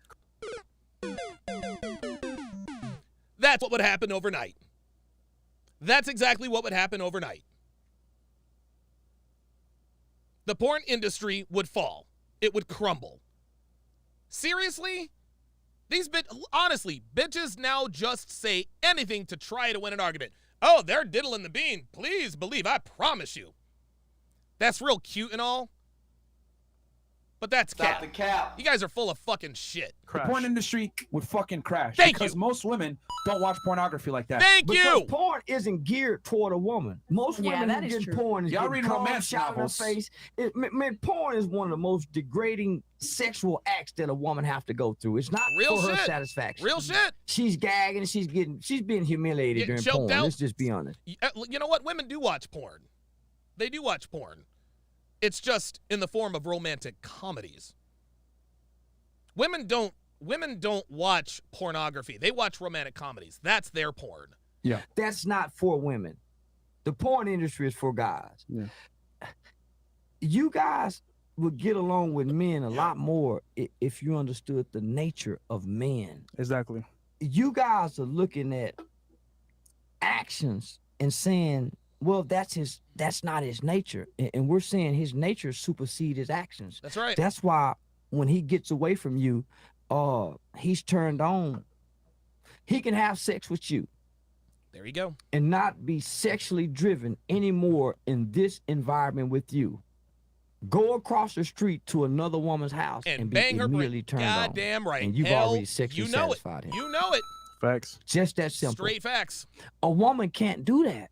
That's what would happen overnight. That's exactly what would happen overnight. The porn industry would fall. It would crumble. Seriously? Honestly, bitches now just say anything to try to win an argument. Oh, they're diddling the bean. Please believe, I promise you. That's real cute and all. But that's cap. the cap. You guys are full of fucking shit. The porn industry would fucking crash. Thank because you. most women don't watch pornography like that. Thank Because you. porn isn't geared toward a woman. Most Yeah, women that who is get true. porn is Y'all getting read cum romance shot in her novels. face. Man, porn is one of the most degrading sexual acts that a woman have to go through. It's not Real for her shit. satisfaction. Real shit. She's gagging. She's being humiliated Getting during choked porn. out. Let's just be honest. You know what? Women do watch porn. They do watch porn. It's just in the form of romantic comedies. Women don't watch pornography. They watch romantic comedies. That's their porn. Yeah. That's not for women. The porn industry is for guys. Yeah. You guys would get along with men a lot more if you understood the nature of men. Exactly. You guys are looking at actions and saying, well, that's not his nature. And we're saying his nature supersedes his actions. That's right. That's why when he gets away from you, he's turned on. He can have sex with you There you go. and not be sexually driven anymore in this environment with you. Go across the street to another woman's house And be bang her immediately brain. turned on. Goddamn right. And you've Hell, already sexually you know satisfied it. him. You know it. Facts. Just that simple. Straight facts. A woman can't do that.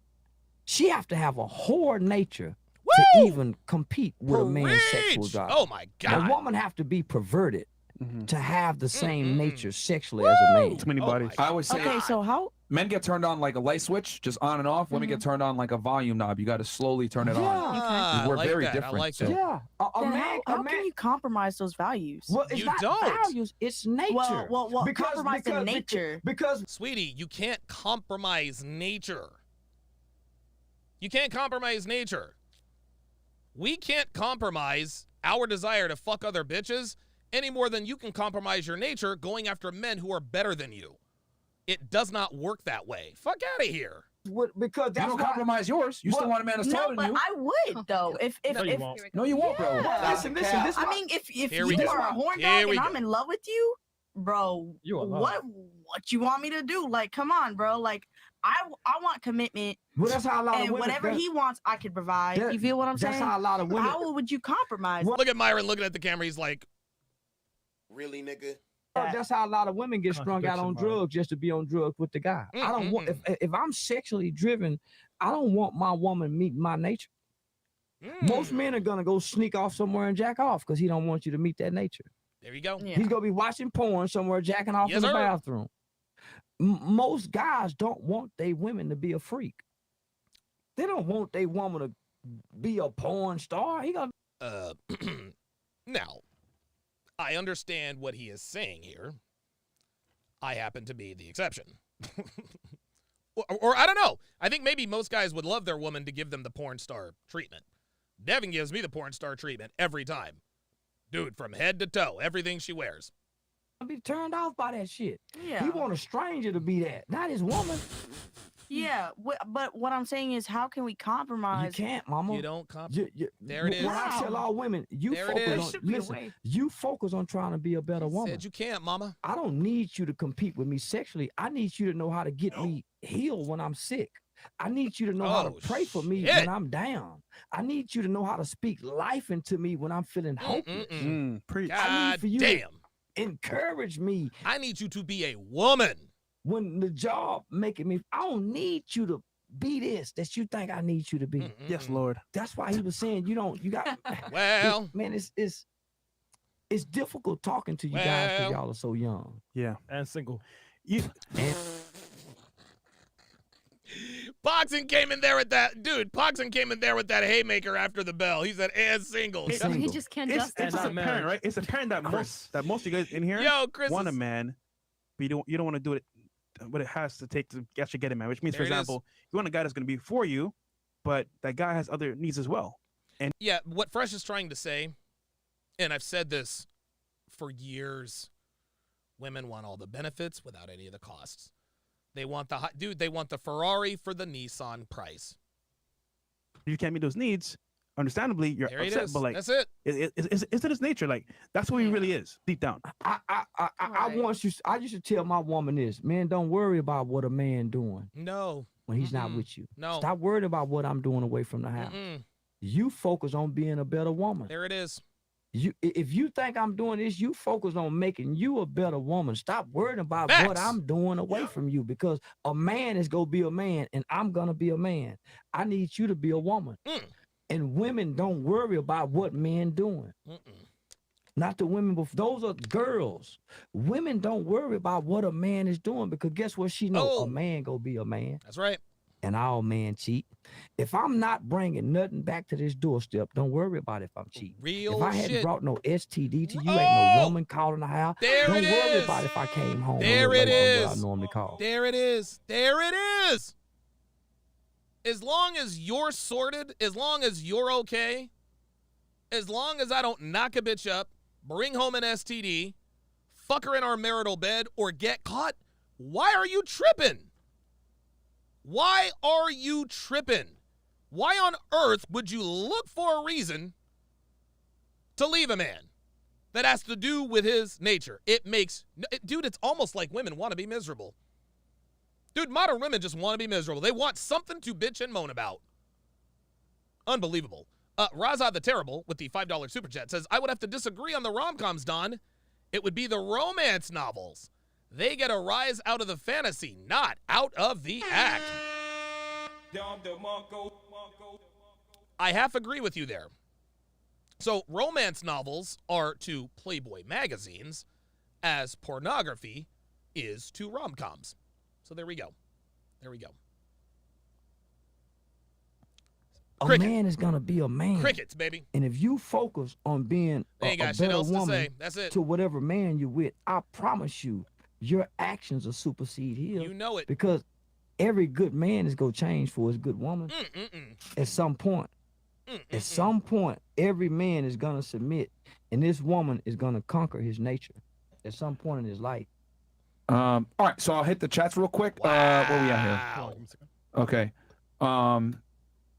She have to have a whore nature Woo! to even compete with a man's sexual Preach! drive. Oh my God. A woman have to be perverted to have the same nature sexually as a man. Too many Oh bodies. I always say Okay, so how? men get turned on like a light switch, just on and off. Women get turned on like a volume knob. You got to slowly turn it on. Ah, We're I like very that. I different. like so- that. Yeah. Then how can you compromise those values? Well, it's You not don't. values, it's nature. Well, compromise the nature. Because Sweetie, you can't compromise nature. You can't compromise nature. We can't compromise our desire to fuck other bitches any more than you can compromise your nature going after men who are better than you. It does not work that way. Fuck out of here. because You that's don't why- compromise yours. You still Well, want a man that's No, taller but than you. I would though. If No, you won't. No, you won't, bro. Well, listen. This I why- mean, if Here we you go. are a horn Here dog we and I'm go. in love with you, bro, You are what you want me to do? Like, come on, bro. Like, I want commitment, Well, that's how a lot of and women. whatever that- he wants, I can provide. that- You feel what I'm that's saying? how a lot of women. How would you compromise? Look at Myron looking at the camera. He's like, Really, nigga? That's how a lot of women get strung out on Contradiction, Myron. drugs just to be on drugs with the guy. I don't want if I'm sexually driven, I don't want my woman meet my nature. Most men are gonna go sneak off somewhere and jack off because he don't want you to meet that nature. there you go. He's gonna be watching porn somewhere, jacking off Yes, in the sir. bathroom. Most guys don't want their women to be a freak. They don't want their woman to be a porn star. He gonna. Now, I understand what he is saying here. I happen to be the exception. or I don't know. I think maybe most guys would love their woman to give them the porn star treatment. Devin gives me the porn star treatment every time. Dude, from head to toe, everything she wears. I'll be turned off by that shit. Yeah. He want a stranger to be that, not his woman. Yeah, but what I'm saying is, how can we compromise? You can't, mama. You don't compromise. There it is. When I tell all women, you There it focus is. on listen. You focus on trying to be a better woman. Said you can't, mama. I don't need you to compete with me sexually. I need you to know how to get me healed when I'm sick. I need you to know how to pray for me when I'm down. I need you to know how to speak life into me when I'm feeling hopeless. I need for you to encourage me. I need you to be a woman. When the job making me, I don't need you to be this that you think I need you to be. Yes, Lord. That's why he was saying you got. Well, man, it's difficult talking to you guys because y'all are so young. Yeah, and single. Poxon came in there with that dude. Poxon came in there with that haymaker after the bell. He said, "And single." He just can't It's justify. apparent, right? It's apparent that most of you guys in here Chris want a man, but you don't want to do it. What it has to take to actually get a man, which means, for example, you want a guy that's going to be for you, but that guy has other needs as well. And yeah, what Fresh is trying to say, and I've said this for years, women want all the benefits without any of the costs. They want they want the Ferrari for the Nissan price. if you can't meet those needs, understandably, you're There it upset. is. But like, That's it. It's in his nature. Like, that's what he really is deep down. I used to tell my woman this, man, don't worry about what a man doing No. when he's not with you. No. Stop worrying about what I'm doing away from the house. You focus on being a better woman. There it is. If you think I'm doing this, you focus on making you a better woman. Stop worrying about what I'm doing away from you, because a man is gonna be a man and I'm gonna be a man. I need you to be a woman. And women don't worry about what men doing. Not the women, but those are girls. Women don't worry about what a man is doing, because guess what she know? A man gonna be a man. That's right. And all men cheat. If I'm not bringing nothing back to this doorstep, don't worry about if I'm cheating. Real if I hadn't shit. brought no STD to you, ain't no woman calling the house. There don't it worry is. about if I came home. There a little it later than what is. I normally call. There it is. There it is. As long as you're sorted, as long as you're okay, as long as I don't knock a bitch up, bring home an STD, fuck her in our marital bed, or get caught, why are you tripping? Why are you tripping? Why on earth would you look for a reason to leave a man that has to do with his nature? Dude, it's almost like women want to be miserable. Dude, modern women just want to be miserable. They want something to bitch and moan about. Unbelievable. Raza the Terrible with the $5 super chat says, I would have to disagree on the rom-coms, Don. It would be the romance novels. They get a rise out of the fantasy, not out of the act. I half agree with you there. So romance novels are to Playboy magazines as pornography is to rom-coms. So there we go. There we go. A man is gonna be a man. Crickets, baby. And if you focus on being They a ain't got shit better else to woman say. That's it. to whatever man you're with, I promise you, your actions will supersede his. You know it. Because every good man is gonna change for his good woman at some point. At some point, every man is gonna submit, and this woman is gonna conquer his nature at some point in his life. All right, so I'll hit the chats real quick. Where we at here? Okay.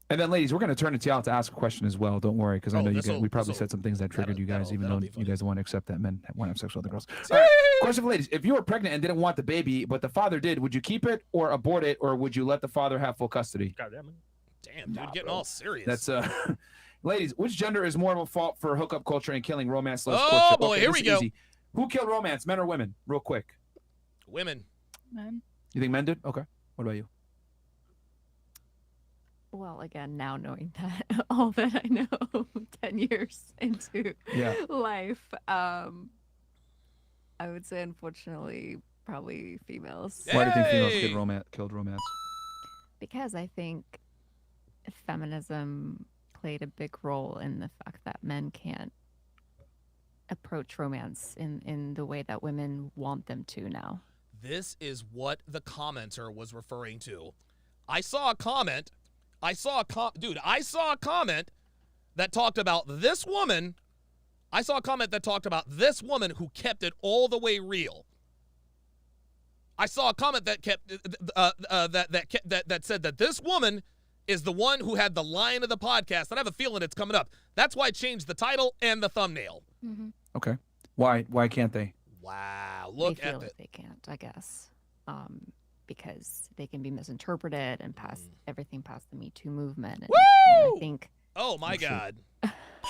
And then, ladies, we're going to turn it to y'all to ask a question as well. Don't worry, because I know we probably said some things that triggered you guys, even though you guys want to accept that men want to have sex with other girls. All right, question for ladies. If you were pregnant and didn't want the baby, but the father did, would you keep it or abort it, or would you let the father have full custody? Damn, dude, getting all serious. That's ladies, which gender is more of a fault for hookup culture and killing romance? Oh, boy, here we go. Easy. Who killed romance, men or women? Real quick. Women. Men. You think men did? Okay. What about you? Well, again, now knowing that all that I know 10 years into life, I would say, unfortunately, probably females. Why do you think females killed romance? Because I think feminism played a big role in the fact that men can't approach romance in the way that women want them to now. This is what the commenter was referring to. I saw a comment that talked about this woman. I saw a comment that talked about this woman who kept it all the way real. I saw a comment that that said that this woman is the one who had the line of the podcast. And I have a feeling it's coming up. That's why I changed the title and the thumbnail. Mm-hmm. Okay. Why can't they? Wow. Look they feel at that they can't, I guess, because they can be misinterpreted and pass everything past the Me Too movement. And I think. Oh my God.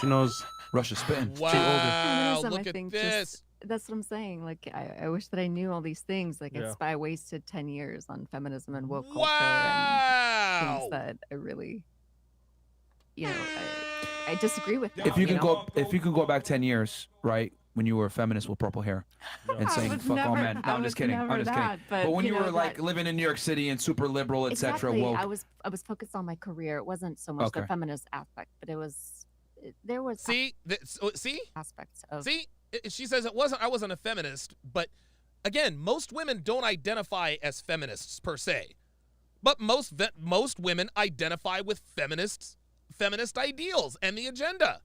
She knows Russia's spitting. Wow. Feminism, Look I at think, this. That's what I'm saying. Like, I wish that I knew all these things. Like, I wasted 10 years on feminism and woke culture and things that I really, I disagree with. If you can go back 10 years, right, when you were a feminist with purple hair and saying "fuck all men." No, I'm just kidding. I'm just kidding. But when you were like living in New York City and super liberal, etc. Exactly. Woke. I was focused on my career. It wasn't so much the feminist aspect, but there was see aspects of she says I wasn't a feminist, but again, most women don't identify as feminists per se, but most women identify with feminist ideals and the agenda.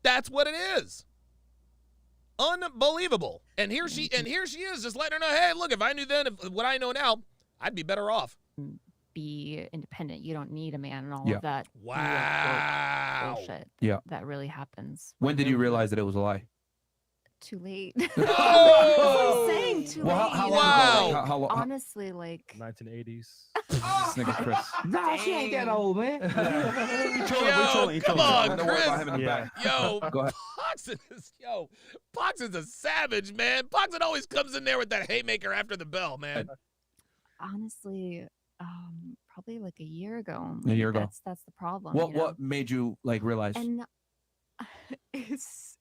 That's what it is. Unbelievable. And here she is just letting her know, hey, look, if I knew then what I know now, I'd be better off. Be independent. You don't need a man and all of that. Wow. Bullshit. Yeah. That really happens. When did you realize that it was a lie? Too late. Oh! I'm saying too Well, late. how long ago? How long? Honestly, like 1980s. This nigga Chris. Nah, she ain't that old, man. Yo, come on, Don't worry about him Chris. in the back. Yo, Go ahead. Pox is a savage, man. Pox always comes in there with that haymaker after the bell, man. honestly, probably like a year ago. A year ago. That's the problem. What made you like realize? And it's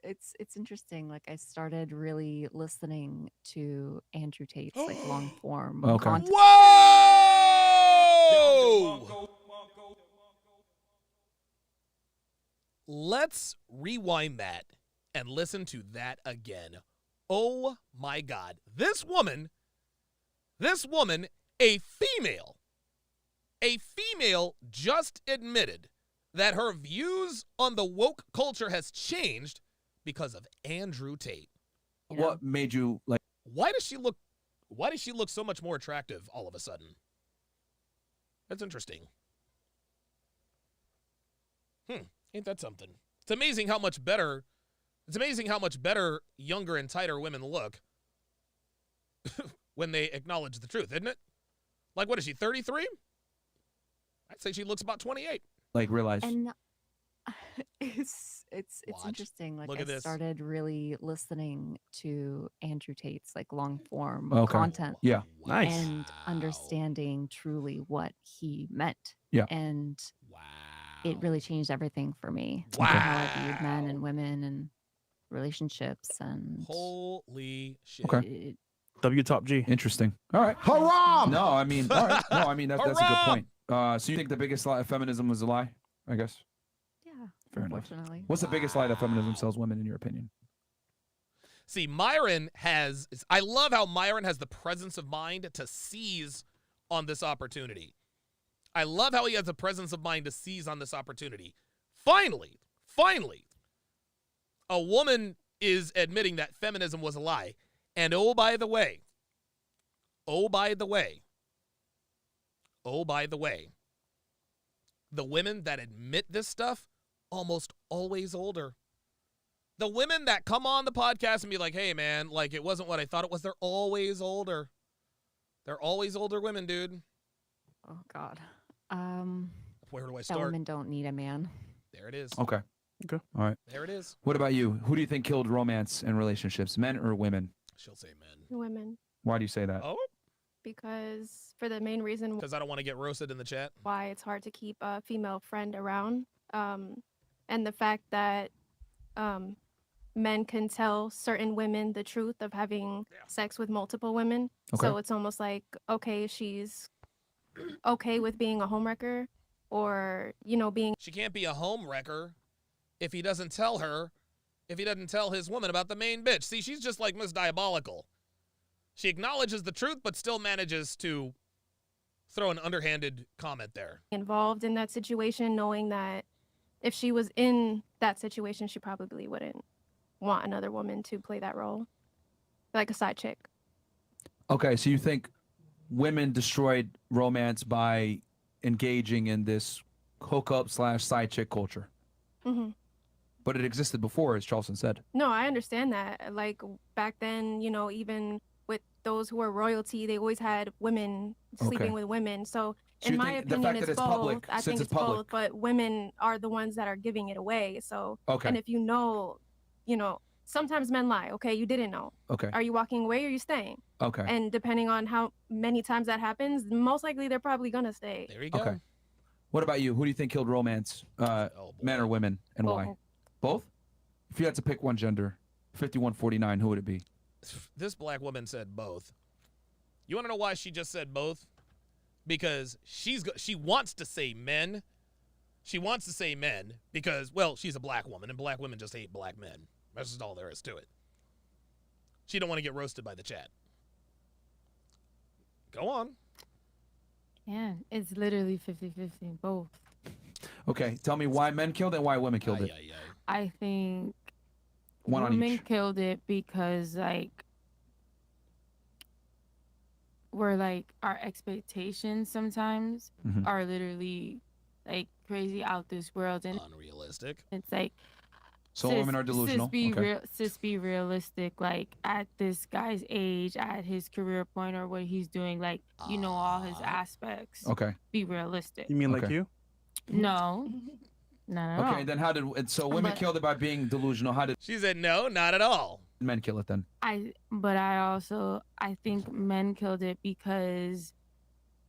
interesting. Like I started really listening to Andrew Tate's like long form content. Whoa! Let's rewind that and listen to that again. Oh my God. This woman, a female just admitted that her views on the woke culture has changed because of Andrew Tate. What made you like? Why does she look so much more attractive all of a sudden? That's interesting. Ain't that something? It's amazing how much better younger and tighter women look when they acknowledge the truth, isn't it? Like, what is she, 33? I'd say she looks about 28. Like, realize. And it's interesting. Like I started really listening to Andrew Tate's like long form content. Yeah. Nice. And understanding truly what he meant. Yeah. And it really changed everything for me. Wow. How I viewed men and women and relationships and holy shit. Okay. W top G. Interesting. All right. Haram! No, I mean, all right. No, I mean that's a good point. So you think the biggest lie of feminism was a lie? I guess. Yeah. Fair enough. Unfortunately. What's the biggest lie that feminism sells women, in your opinion? See, I love how Myron has the presence of mind to seize on this opportunity. I love how he has the presence of mind to seize on this opportunity. Finally, a woman is admitting that feminism was a lie. And oh, by the way, the women that admit this stuff, almost always older. The women that come on the podcast and be like, hey, man, like it wasn't what I thought it was, they're always older. They're always older women, dude. Oh, God. Where do I That start? women don't need a man. There it is. Okay. All right. There it is. What about you? Who do you think killed romance and relationships, men or women? She'll say men. Women. Why do you say that? Oh, Because for the main reason because I don't want to get roasted in the chat. why it's hard to keep a female friend around, and the fact that men can tell certain women the truth of having sex with multiple women. Okay. So it's almost like, okay, she's okay with being a homewrecker, or, you know, being. She can't be a home wrecker if he doesn't tell her, if he doesn't tell his woman about the main bitch. See, she's just like Miss Diabolical. She acknowledges the truth, but still manages to throw an underhanded comment there. Involved in that situation, knowing that if she was in that situation, she probably wouldn't want another woman to play that role, like a side chick. Okay, so you think women destroyed romance by engaging in this hookup / side chick culture? Mm-hmm. But it existed before, as Charleston said. No, I understand that. Like back then, you know, even with those who were royalty, they always had women sleeping with women. So in my opinion, it's both. I think it's both, but women are the ones that are giving it away. So, and if you know, sometimes men lie. Okay, you didn't know. Okay. Are you walking away or are you staying? Okay. And depending on how many times that happens, most likely they're probably gonna stay. There you go. Okay. What about you? Who do you think killed romance? Men or women, and why? Both? If you had to pick one gender, 51-49, who would it be? This black woman said both. You want to know why she just said both? Because she wants to say men. She wants to say men because, well, she's a black woman, and black women just hate black men. That's just all there is to it. She don't want to get roasted by the chat. Go on. Yeah, it's literally 50-50, both. Okay, tell me why men killed it and why women killed it. I think One on women each. killed it because, like, we're like, our expectations sometimes are literally like crazy out this world and unrealistic. It's like, so women are delusional. Sis, be realistic. Like at this guy's age, at his career point or what he's doing, like you know all his aspects. Okay. Be realistic. You mean like you? No. No. Okay, then how did women killed it by being delusional? How did she said no, not at all. Men kill it then? I think men killed it because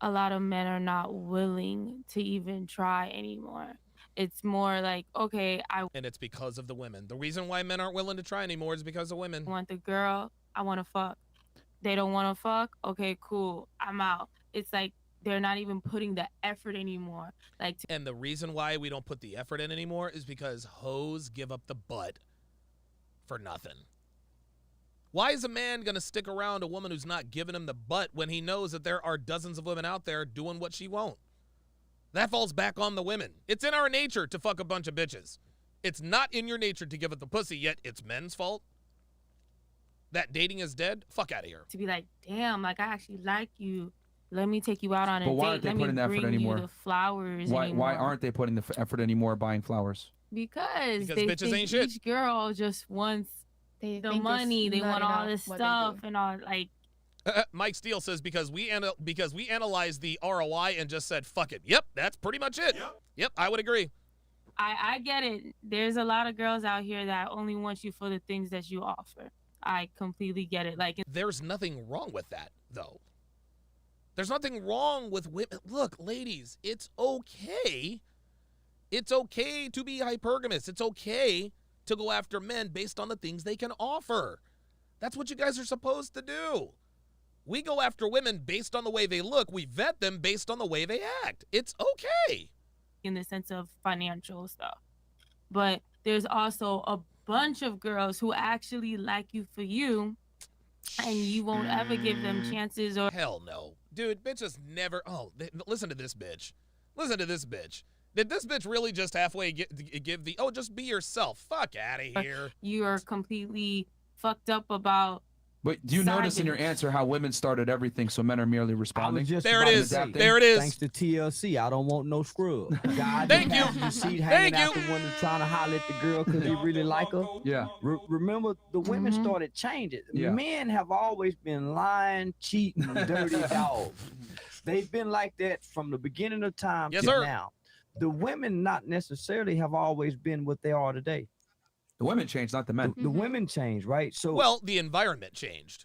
a lot of men are not willing to even try anymore. It's more like, okay, and it's because of the women. The reason why men aren't willing to try anymore is because of women. I want the girl, I want to fuck. They don't want to fuck. Okay, cool. I'm out. It's like they're not even putting the effort anymore. And the reason why we don't put the effort in anymore is because hoes give up the butt for nothing. Why is a man going to stick around a woman who's not giving him the butt when he knows that there are dozens of women out there doing what she won't? That falls back on the women. It's in our nature to fuck a bunch of bitches. It's not in your nature to give it the pussy, yet it's men's fault. That dating is dead? Fuck out of here. To be like, damn, like I actually like you. Let me take you out on a date. But why aren't they putting the effort anymore? You the flowers Why aren't they putting the effort anymore buying flowers? Because they bitches think ain't shit. Each girl just wants the money. They want all this stuff and all like. Mike Steele says because we analyzed the ROI and just said fuck it. Yep, that's pretty much it. Yep, I would agree. I get it. There's a lot of girls out here that only want you for the things that you offer. I completely get it. Like there's nothing wrong with that though. There's nothing wrong with women. Look, ladies, it's okay. It's okay to be hypergamous. It's okay to go after men based on the things they can offer. That's what you guys are supposed to do. We go after women based on the way they look. We vet them based on the way they act. It's okay. In the sense of financial stuff. But there's also a bunch of girls who actually like you for you, and you won't ever give them chances or... Hell no. Dude, bitches never... Oh, listen to this bitch. Listen to this bitch. Did this bitch really just halfway give the... Oh, just be yourself. Fuck out of here. You are completely fucked up about... But do you notice in your answer how women started everything, so men are merely responding? There it is. There it is. Thanks to TLC, I don't want no scrub. God, Thank you. You see hanging out the window trying to holler at the girl because he really like her. Yeah. Remember, the women started changing. Yeah. Men have always been lying, cheating, dirty dogs. They've been like that from the beginning of time to now. The women not necessarily have always been what they are today. The women changed, not the men. The women changed, right? So well, the environment changed.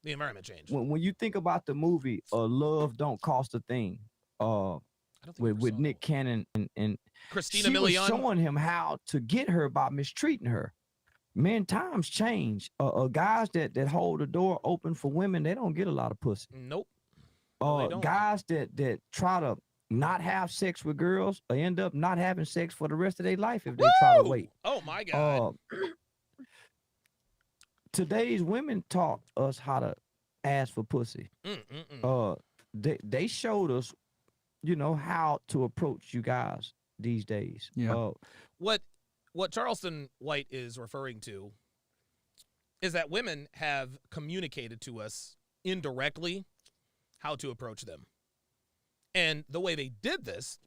The environment changed. When you think about the movie Love Don't Cost a Thing, with Nick Cannon and Christina she Milian, was showing him how to get her by mistreating her. Man, times change. Guys that hold the door open for women, they don't get a lot of pussy. Nope. No, they don't. Guys that try to not have sex with girls or end up not having sex for the rest of their life if they try to wait. Oh my God. Today's women taught us how to ask for pussy. They showed us, you know, how to approach you guys these days. Yeah. What Charleston White is referring to is that women have communicated to us indirectly how to approach them. And the way they did this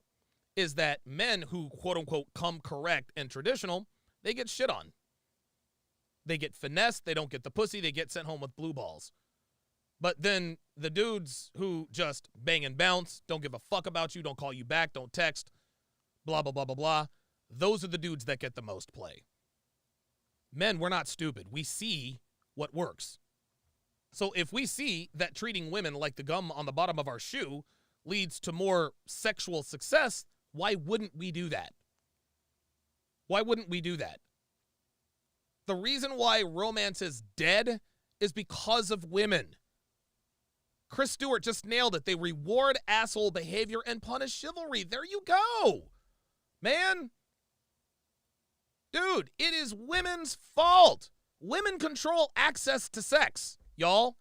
is that men who, quote unquote, come correct and traditional, they get shit on. They get finessed. They don't get the pussy. They get sent home with blue balls. But then the dudes who just bang and bounce, don't give a fuck about you, don't call you back, don't text, blah, blah, blah, blah, blah. Those are the dudes that get the most play. Men, we're not stupid. We see what works. So if we see that treating women like the gum on the bottom of our shoe leads to more sexual success, why wouldn't we do that? Why wouldn't we do that? The reason why romance is dead is because of women. Chris Stewart just nailed it. They reward asshole behavior and punish chivalry. There you go, man. Dude, it is women's fault. Women control access to sex, y'all.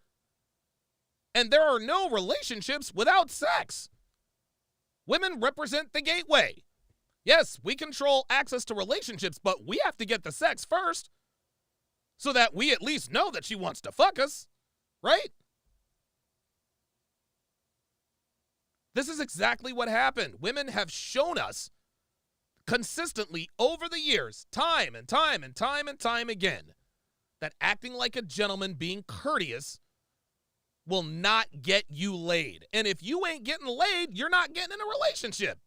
And there are no relationships without sex. Women represent the gateway. Yes, we control access to relationships, but we have to get the sex first so that we at least know that she wants to fuck us, right? This is exactly what happened. Women have shown us consistently over the years, time and time and time and time again, that acting like a gentleman, being courteous, will not get you laid. And if you ain't getting laid, you're not getting in a relationship.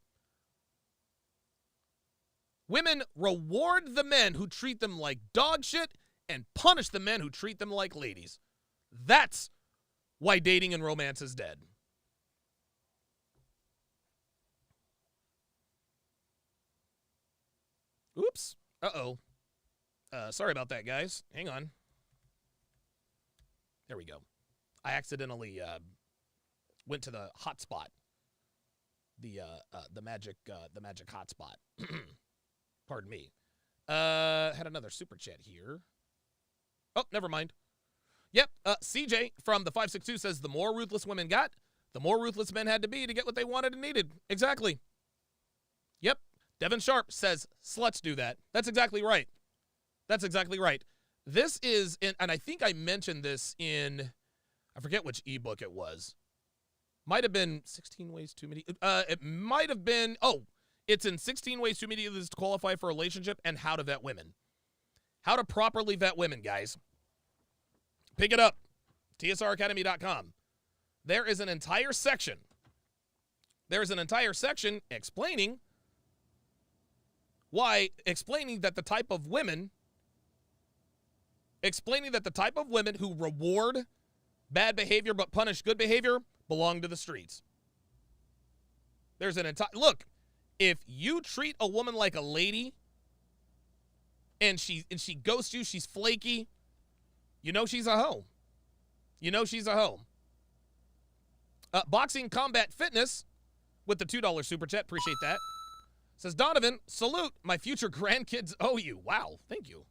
Women reward the men who treat them like dog shit and punish the men who treat them like ladies. That's why dating and romance is dead. Oops. Uh-oh. Sorry about that, guys. Hang on. There we go. I accidentally went to the hotspot. The magic hotspot. Pardon me. Had another super chat here. Oh, never mind. Yep. CJ from the 562 says the more ruthless women got, the more ruthless men had to be to get what they wanted and needed. Exactly. Yep. Devin Sharpe says sluts do that. That's exactly right. That's exactly right. This is, and I think I mentioned this in, I forget which ebook it was. Might have been 16 Ways Too Many. It might have been, it's in 16 Ways Too Many to qualify for a relationship and how to vet women. How to properly vet women, guys. Pick it up. TSRacademy.com. There is an entire section. Explaining that the type of women who reward bad behavior but punish good behavior belong to the streets. There's an entire, look, if you treat a woman like a lady and she ghosts you, she's flaky, you know she's a hoe. Boxing Combat Fitness with the $2 super chat, appreciate that. Says, Donovan, salute, my future grandkids owe you. Wow, thank you.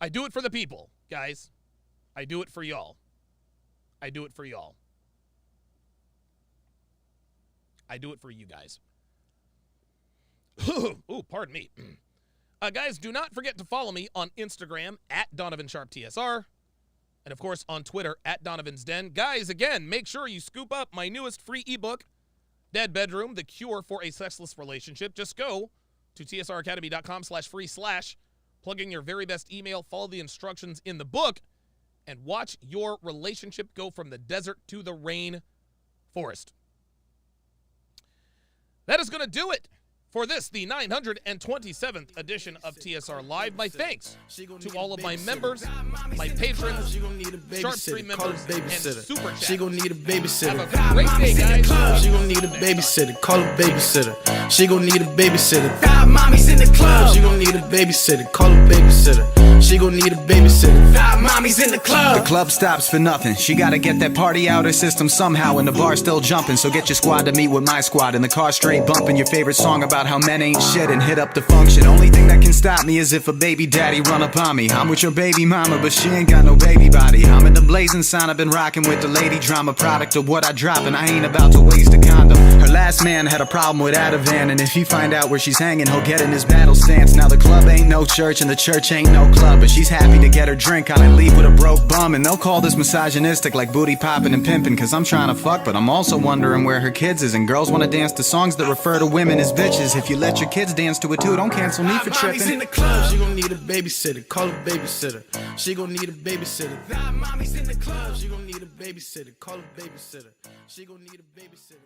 I do it for the people, guys. I do it for y'all. I do it for you guys. Ooh, pardon me. Guys, do not forget to follow me on Instagram at Donovan Sharpe TSR. And, of course, on Twitter at Donovan's Den. Guys, again, make sure you scoop up my newest free ebook, Dead Bedroom, The Cure for a Sexless Relationship. Just go to tsracademy.com/free/ plug in your very best email, follow the instructions in the book, and watch your relationship go from the desert to the rain forest. That is going to do it for this, the 927th edition of TSR Live. My thanks to all of my members, my patrons, Sharpe Stream members, and Super Chat. She gon' need a babysitter. Have a great day, guys. She gon' need a babysitter. Call a babysitter. She gon' need a babysitter. 5 mommies in the club. She gon' need a babysitter. Call a babysitter. She gon' need a babysitter. Thought mommy's in the club. The club stops for nothing. She gotta get that party out her system somehow, and the bar's still jumping. So get your squad to meet with my squad. In the car straight bumping your favorite song about how men ain't shit and hit up the function. Only thing that can stop me is if a baby daddy run up on me. I'm with your baby mama, but she ain't got no baby body. I'm in the blazing sign, I've been rocking with the lady drama, product of what I drop, and I ain't about to waste a condom. Her last man had a problem with Ativan, and if he find out where she's hanging, he'll get in his battle stance. Now the club ain't no church and the church ain't no club, but she's happy to get her drink on and leave with a broke bum. And they'll call this misogynistic, like booty popping and pimping, cause I'm trying to fuck, but I'm also wondering where her kids is. And girls wanna dance to songs that refer to women as bitches. If you let your kids dance to it too, don't cancel me for Mommy's tripping. in the club. She gon' need a babysitter. Call a babysitter. She gon' need a babysitter. Mommy's in the club. She gon' need a babysitter. Call a babysitter. She gon' need a babysitter.